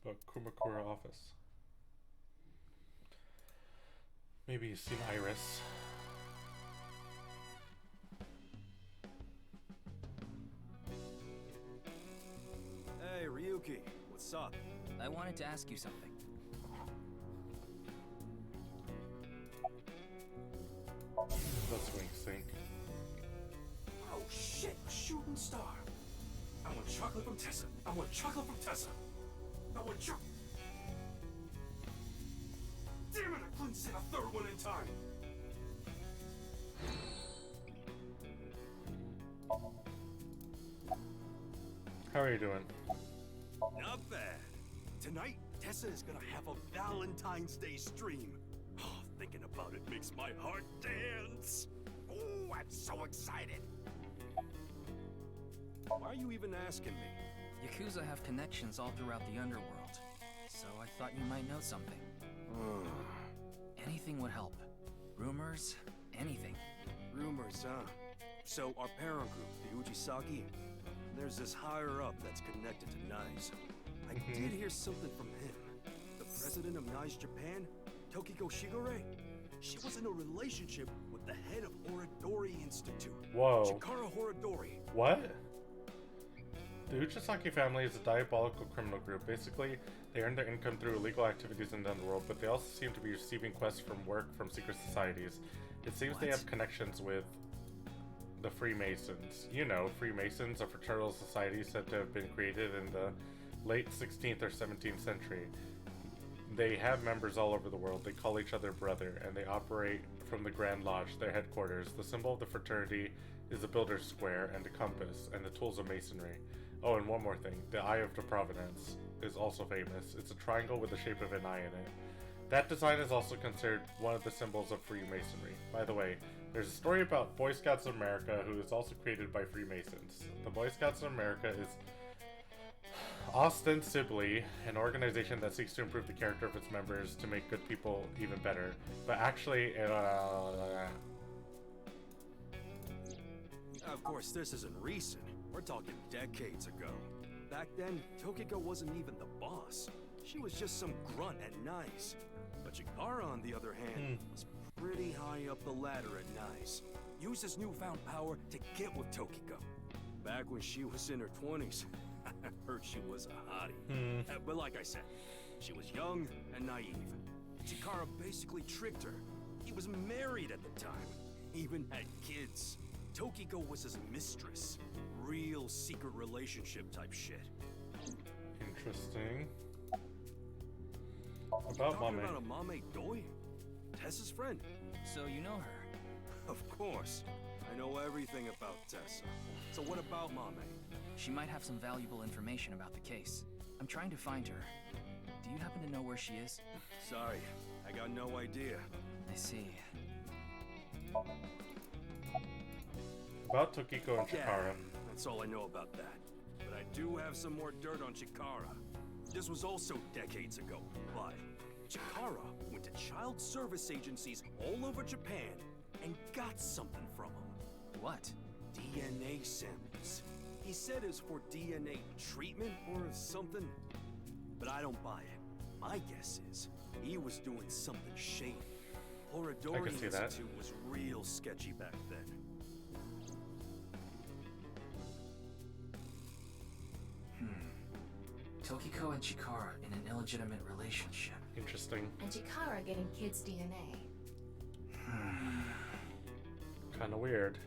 The Kumakura office. Maybe you've seen Iris. Hey, Ryuki, what's up? I wanted to ask you something. That's wink sync. Oh shit, shooting star. I want chocolate from Tessa. I want chocolate from Tessa. I want chocolate. Damn it, I couldn't say a third one in time. How are you doing? Not bad. Tonight, Tessa is gonna have a Valentine's Day stream. Oh, thinking about it makes my heart dance. Oh, I'm so excited. Why are you even asking me? Yakuza have connections all throughout the underworld, so I thought you might know something. Anything would help. Rumors, anything. Rumors, huh? So our parent group, the Uchisaki, there's this higher up that's connected to NICE. I did hear something from him. The president of NICE Japan, Tokiko Shigure, she was in a relationship with the head of Horadori Institute. Whoa. Chikara Horadori. What? The Uchisaki family is a diabolical criminal group. Basically, they earn their income through illegal activities in the underworld, but they also seem to be receiving quests from work from secret societies. It seems they have connections with the Freemasons. You know, Freemasons, a fraternal society said to have been created in the late 16th or 17th century. They have members all over the world. They call each other brother, and they operate from the Grand Lodge, their headquarters. The symbol of the fraternity is a builder's square and a compass, and the tools of masonry. Oh, and one more thing. The Eye of the Providence is also famous. It's a triangle with the shape of an eye in it. That design is also considered one of the symbols of Freemasonry. By the way, there's a story about Boy Scouts of America who is also created by Freemasons. The Boy Scouts of America is ostensibly an organization that seeks to improve the character of its members to make good people even better, but actually Of course, this isn't recent. We're talking decades ago. Back then, Tokiko wasn't even the boss. She was just some grunt at NICE. But Chikara, on the other hand, was pretty high up the ladder at NICE. Used his newfound power to get with Tokiko. Back when she was in her 20s, I heard she was a hottie. But like I said, she was young and naive. Chikara basically tricked her. He was married at the time, even had kids. Tokiko was his mistress. Real secret relationship type shit. Interesting. About Talking Mame. about a Mame Doi? Tessa's friend. So you know her? Of course. I know everything about Tessa. So what about Mame? She might have some valuable information about the case. I'm trying to find her. Do you happen to know where she is? Sorry, I got no idea. I see. About Tokiko and Chikara. That's all I know about that. But I do have some more dirt on Chikara. This was also decades ago, but Chikara went to child service agencies all over Japan and got something from them. What? DNA samples. He said it's for DNA treatment or something, but I don't buy it. My guess is he was doing something shady. Horadori Institute was real sketchy back then. Tokiko and Chikara in an illegitimate relationship. Interesting. And Chikara getting kids' DNA. Kinda weird.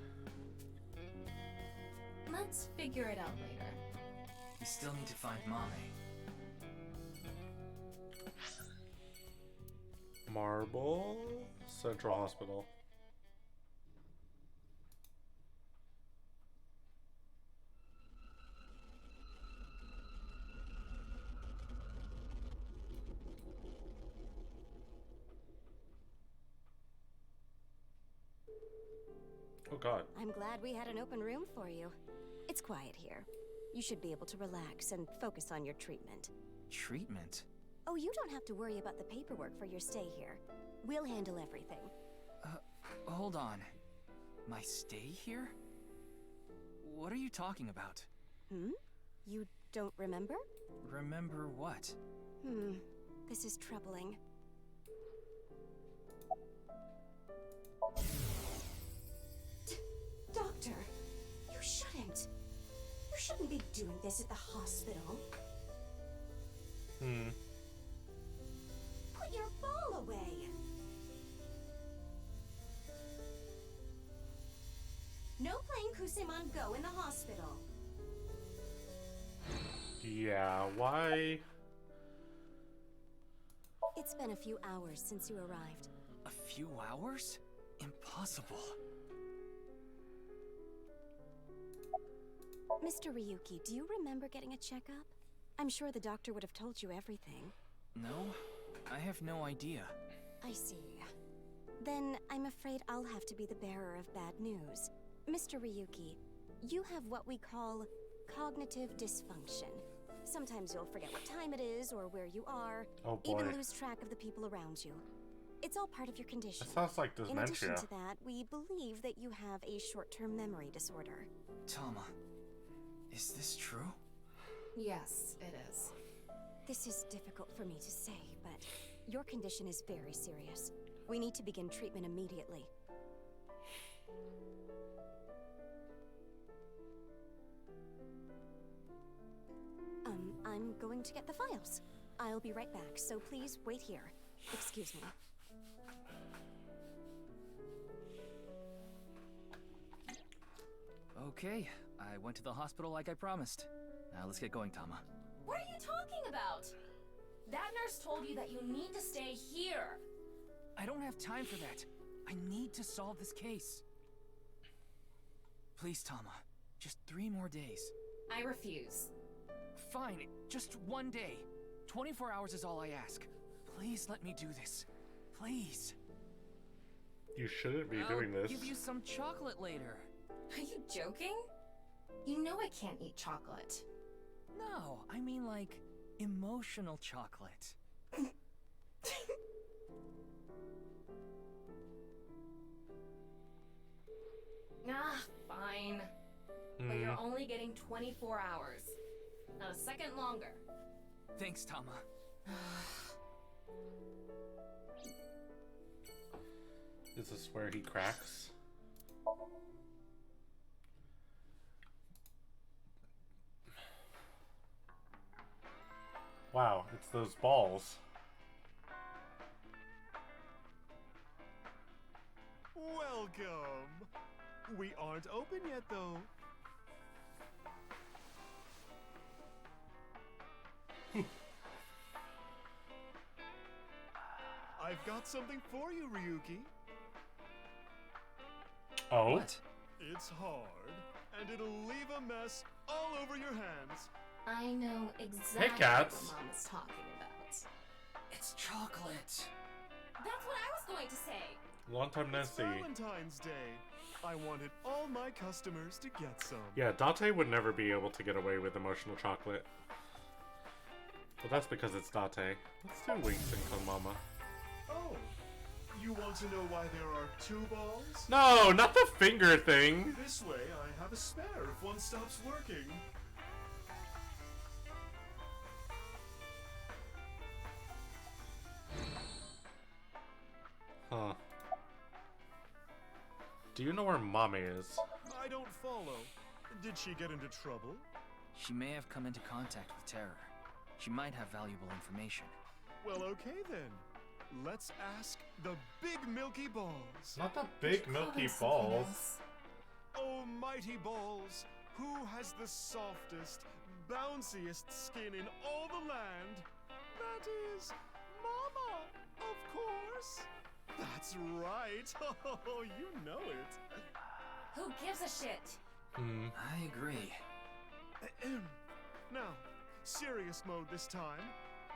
Let's figure it out later. We still need to find Mame. Marble Central Hospital. Oh god. I'm glad we had an open room for you. It's quiet here. You should be able to relax and focus on your treatment. Treatment? Oh, you don't have to worry about the paperwork for your stay here. We'll handle everything. Hold on. My stay here? What are you talking about? Hmm? You don't remember? Remember what? This is troubling. Doctor, you shouldn't. You shouldn't be doing this at the hospital. Put your ball away. No playing Kusemon Go in the hospital. Yeah, why? It's been a few hours since you arrived. A few hours? Impossible. Mr. Ryuki, do you remember getting a checkup? I'm sure the doctor would have told you everything. No, I have no idea. I see. Then I'm afraid I'll have to be the bearer of bad news. Mr. Ryuki, you have what we call cognitive dysfunction. Sometimes you'll forget what time it is or where you are, Oh boy. even lose track of the people around you. It's all part of your condition. That sounds like In addition dementia. to that, we believe that you have a short-term memory disorder. Tama, is this true? Yes, it is. This is difficult for me to say, but your condition is very serious. We need to begin treatment immediately. I'm going to get the files. I'll be right back, so please wait here. Excuse me. Okay, I went to the hospital like I promised. Now let's get going, Tama. What are you talking about? That nurse told you that you need to stay here. I don't have time for that. I need to solve this case. Please, Tama. Just 3 more days. I refuse. Fine, just 1 day. 24 hours is all I ask. Please let me do this. Please. You shouldn't be doing I'll this. give you some chocolate later. Are you joking? You know I can't eat chocolate. No, I mean like emotional chocolate. Fine. But you're only getting 24 hours. Not a second longer. Thanks, Tama. Is this where he cracks? Wow, it's those balls. Welcome. We aren't open yet, though. I've got something for you, Ryuki. Oh? What? It's hard, and it'll leave a mess all over your hands. I know exactly cats. what Mom is talking about. It's chocolate. That's what I was going to say. Long time no It's see. Valentine's Day. I wanted all my customers to get some. Yeah, Date would never be able to get away with emotional chocolate. But that's because it's Date. Let's do Winks and Komama. Oh, you want to know why there are 2 balls? No, not the finger thing! This way, I have a spare if one stops working. Huh. Do you know where Mame is? I don't follow. Did she get into trouble? She may have come into contact with terror. She might have valuable information. Well, okay then. Let's ask the Big Milky Balls. Not the big milky balls. Oh, mighty balls, Who has the softest, bounciest skin in all the land? That is Mama, of course. That's right. Oh, you know it. Who gives a shit? I agree. Now, serious mode this time.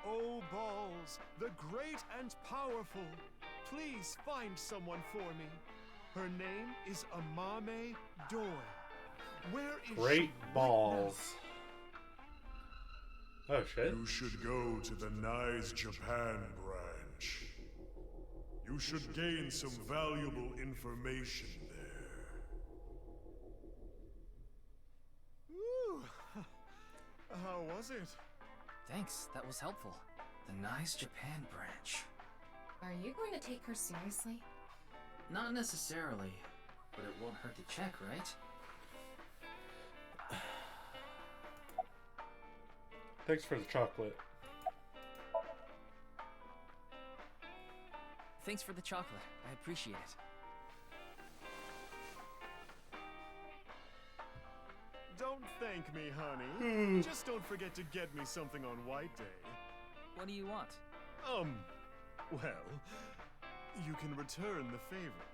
Oh, Balls, the great and powerful. Please find someone for me. Her name is Amame Doi. Where is Great she balls. Oh shit. You should go to the Nice Japan branch. You should gain some valuable information there. Ooh. How was it? Thanks, that was helpful. The Nice Japan branch. Are you going to take her seriously? Not necessarily, but it won't hurt to check, right? Thanks for the chocolate. Thanks for the chocolate. I appreciate it. Don't thank me, honey. Just don't forget to get me something on White Day. What do you want? Well, you can return the favor.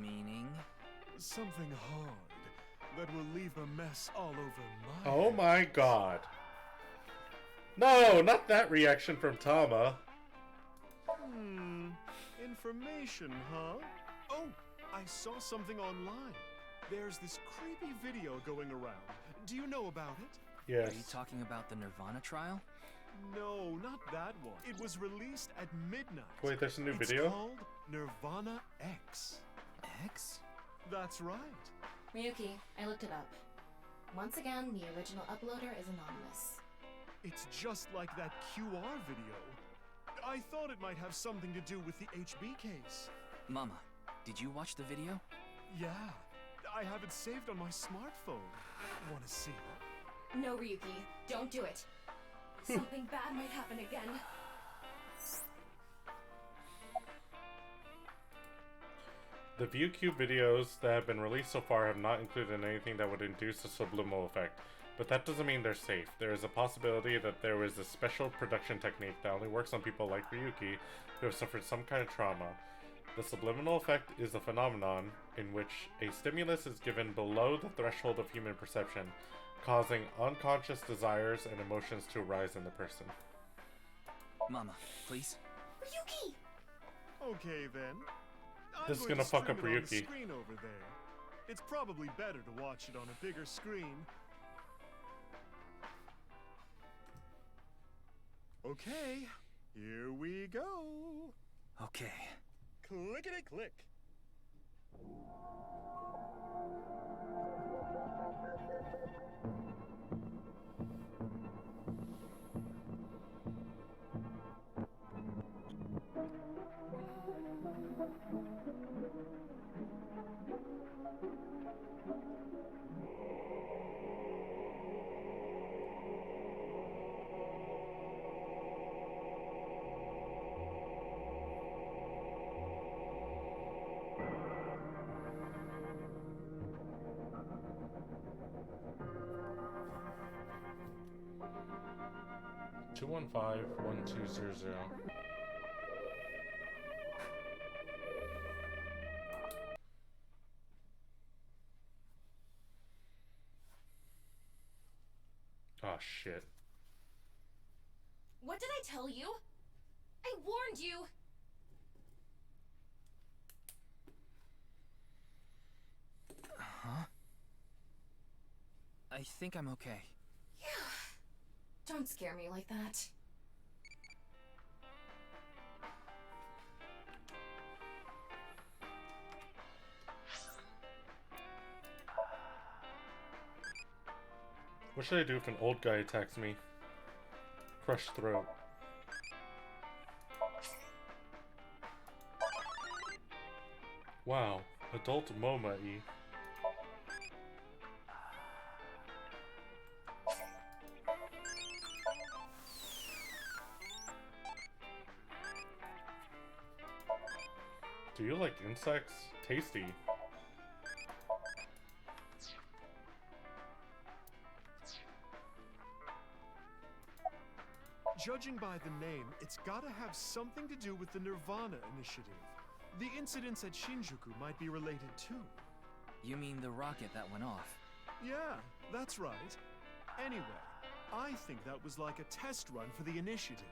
Meaning? Something hard that will leave a mess all over my Oh head. my god. No, not that reaction from Tama. Information, huh? Oh, I saw something online. There's this creepy video going around. Do you know about it? Yes. Are you talking about the NirvanA trial? No, not that one. It was released at midnight. Wait, there's a new It's video? called NirvanA X. X? That's right. Ryuki, I looked it up. Once again, the original uploader is anonymous. It's just like that QR video. I thought it might have something to do with the HB case. Mama, did you watch the video? Yeah, I have it saved on my smartphone. Want to see it? No, Ryuki, don't do it. Something bad might happen again. The ViewCube videos that have been released so far have not included anything that would induce a subliminal effect, but that doesn't mean they're safe. There is a possibility that there is a special production technique that only works on people like Ryuki who have suffered some kind of trauma. The subliminal effect is a phenomenon in which a stimulus is given below the threshold of human perception, causing unconscious desires and emotions to arise in the person. Mama, please. Ryuki! Okay then. This is going gonna to fuck stream up it on the Ryuki. screen over there. It's probably better to watch it on a bigger screen. Okay, here we go. Okay. Clickety-click. Two 215-1200. Oh shit. What did I tell you? I warned you! Huh? I think I'm okay. Yeah. Don't scare me like that. What should I do if an old guy attacks me? Crush throat. Wow, adult MoMA-y. Do you like insects? Tasty. Judging by the name, it's gotta have something to do with the NirvanA initiative. The incidents at Shinjuku might be related too. You mean the rocket that went off? Yeah, that's right. Anyway, I think that was like a test run for the initiative,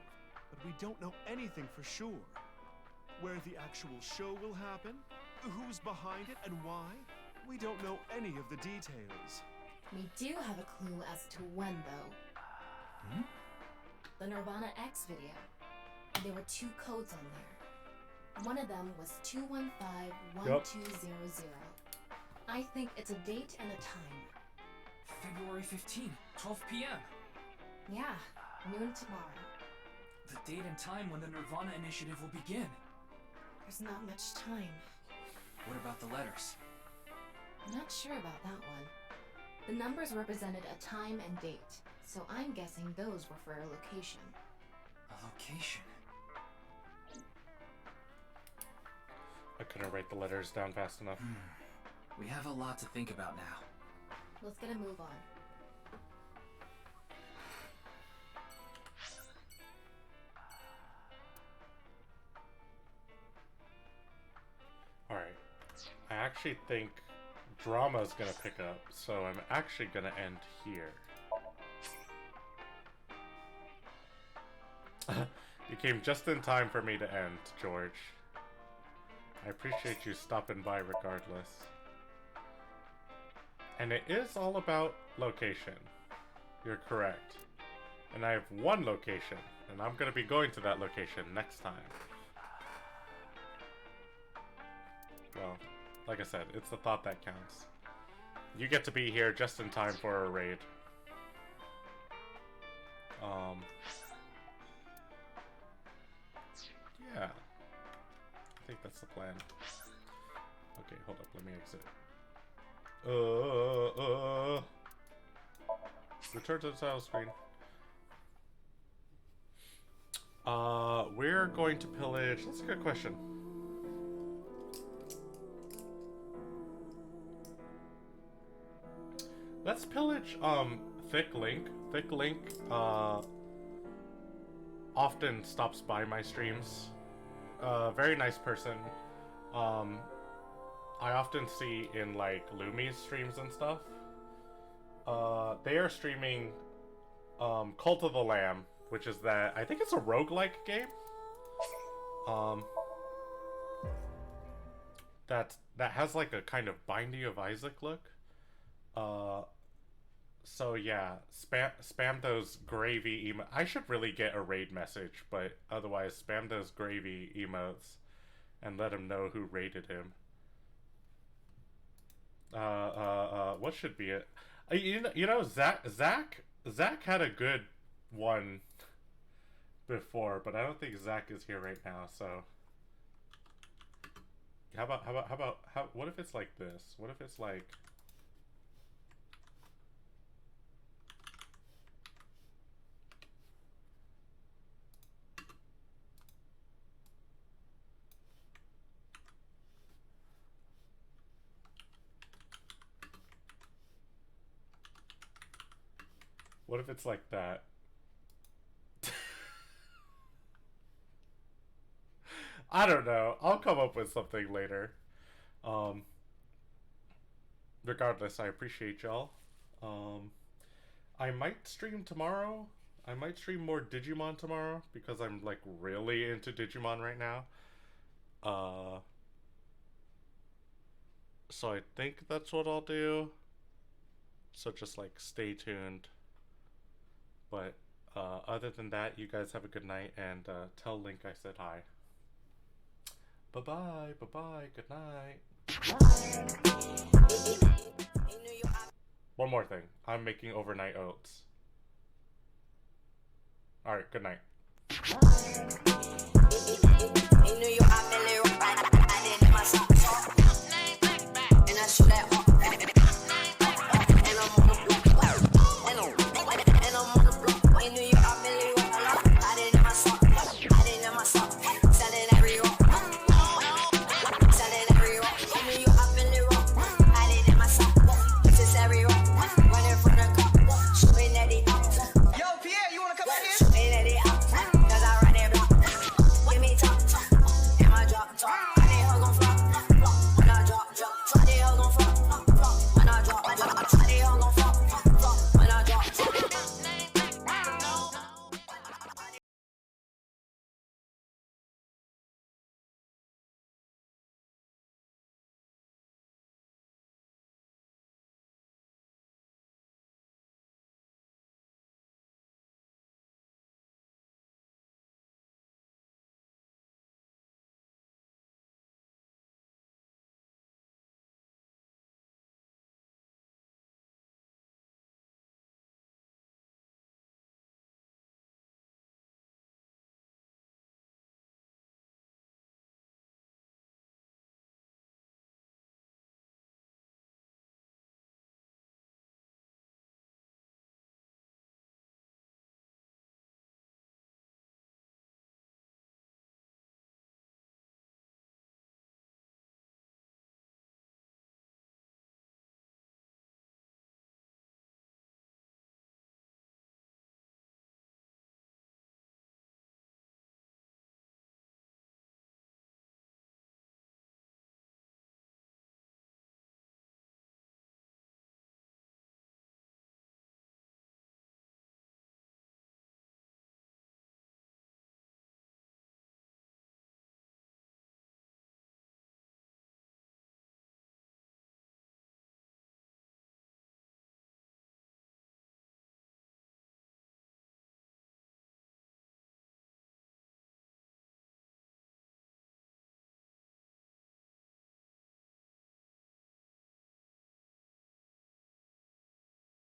but we don't know anything for sure. Where the actual show will happen, who's behind it and why, we don't know any of the details. We do have a clue as to when, though. The NirvanA X video. There were 2 codes on there. One of them was 215-1200. I think it's a date and a time. February 15, 12 p.m. Yeah, noon tomorrow. The date and time when the NirvanA initiative will begin. There's not much time. What about the letters? I'm not sure about that one. The numbers represented a time and date, so I'm guessing those were for a location. A location? I couldn't write the letters down fast enough. We have a lot to think about now. Let's get a move on. Alright. I actually think drama's gonna pick up, so I'm actually gonna end here. You came just in time for me to end, George. I appreciate you stopping by regardless. And it is all about location. You're correct. And I have one location, and I'm gonna be going to that location next time. Well, like I said, it's the thought that counts. You get to be here just in time for a raid. Yeah. I think that's the plan. Okay, hold up, let me exit. Return to the title screen. We're going to pillage. That's a good question. Let's pillage, Thick Link. Thick Link, often stops by my streams. Very nice person. I often see in, like, Lumi's streams and stuff. They are streaming, Cult of the Lamb, which is that, I think it's a roguelike game. That has, like, a kind of Binding of Isaac look. So yeah, spam those gravy emotes. I should really get a raid message, but otherwise spam those gravy emotes and let him know who raided him. What should be it? You know, Zach had a good one before, but I don't think Zach is here right now, so what if it's like this? What if it's like, what if it's like that? I don't know. I'll come up with something later. Regardless, I appreciate y'all. I might stream tomorrow. I might stream more Digimon tomorrow because I'm like really into Digimon right now. So I think that's what I'll do. So just like stay tuned. But other than that, you guys have a good night, and tell Link I said hi. Bye-bye, bye-bye, good night. One more thing. I'm making overnight oats. Alright, good night.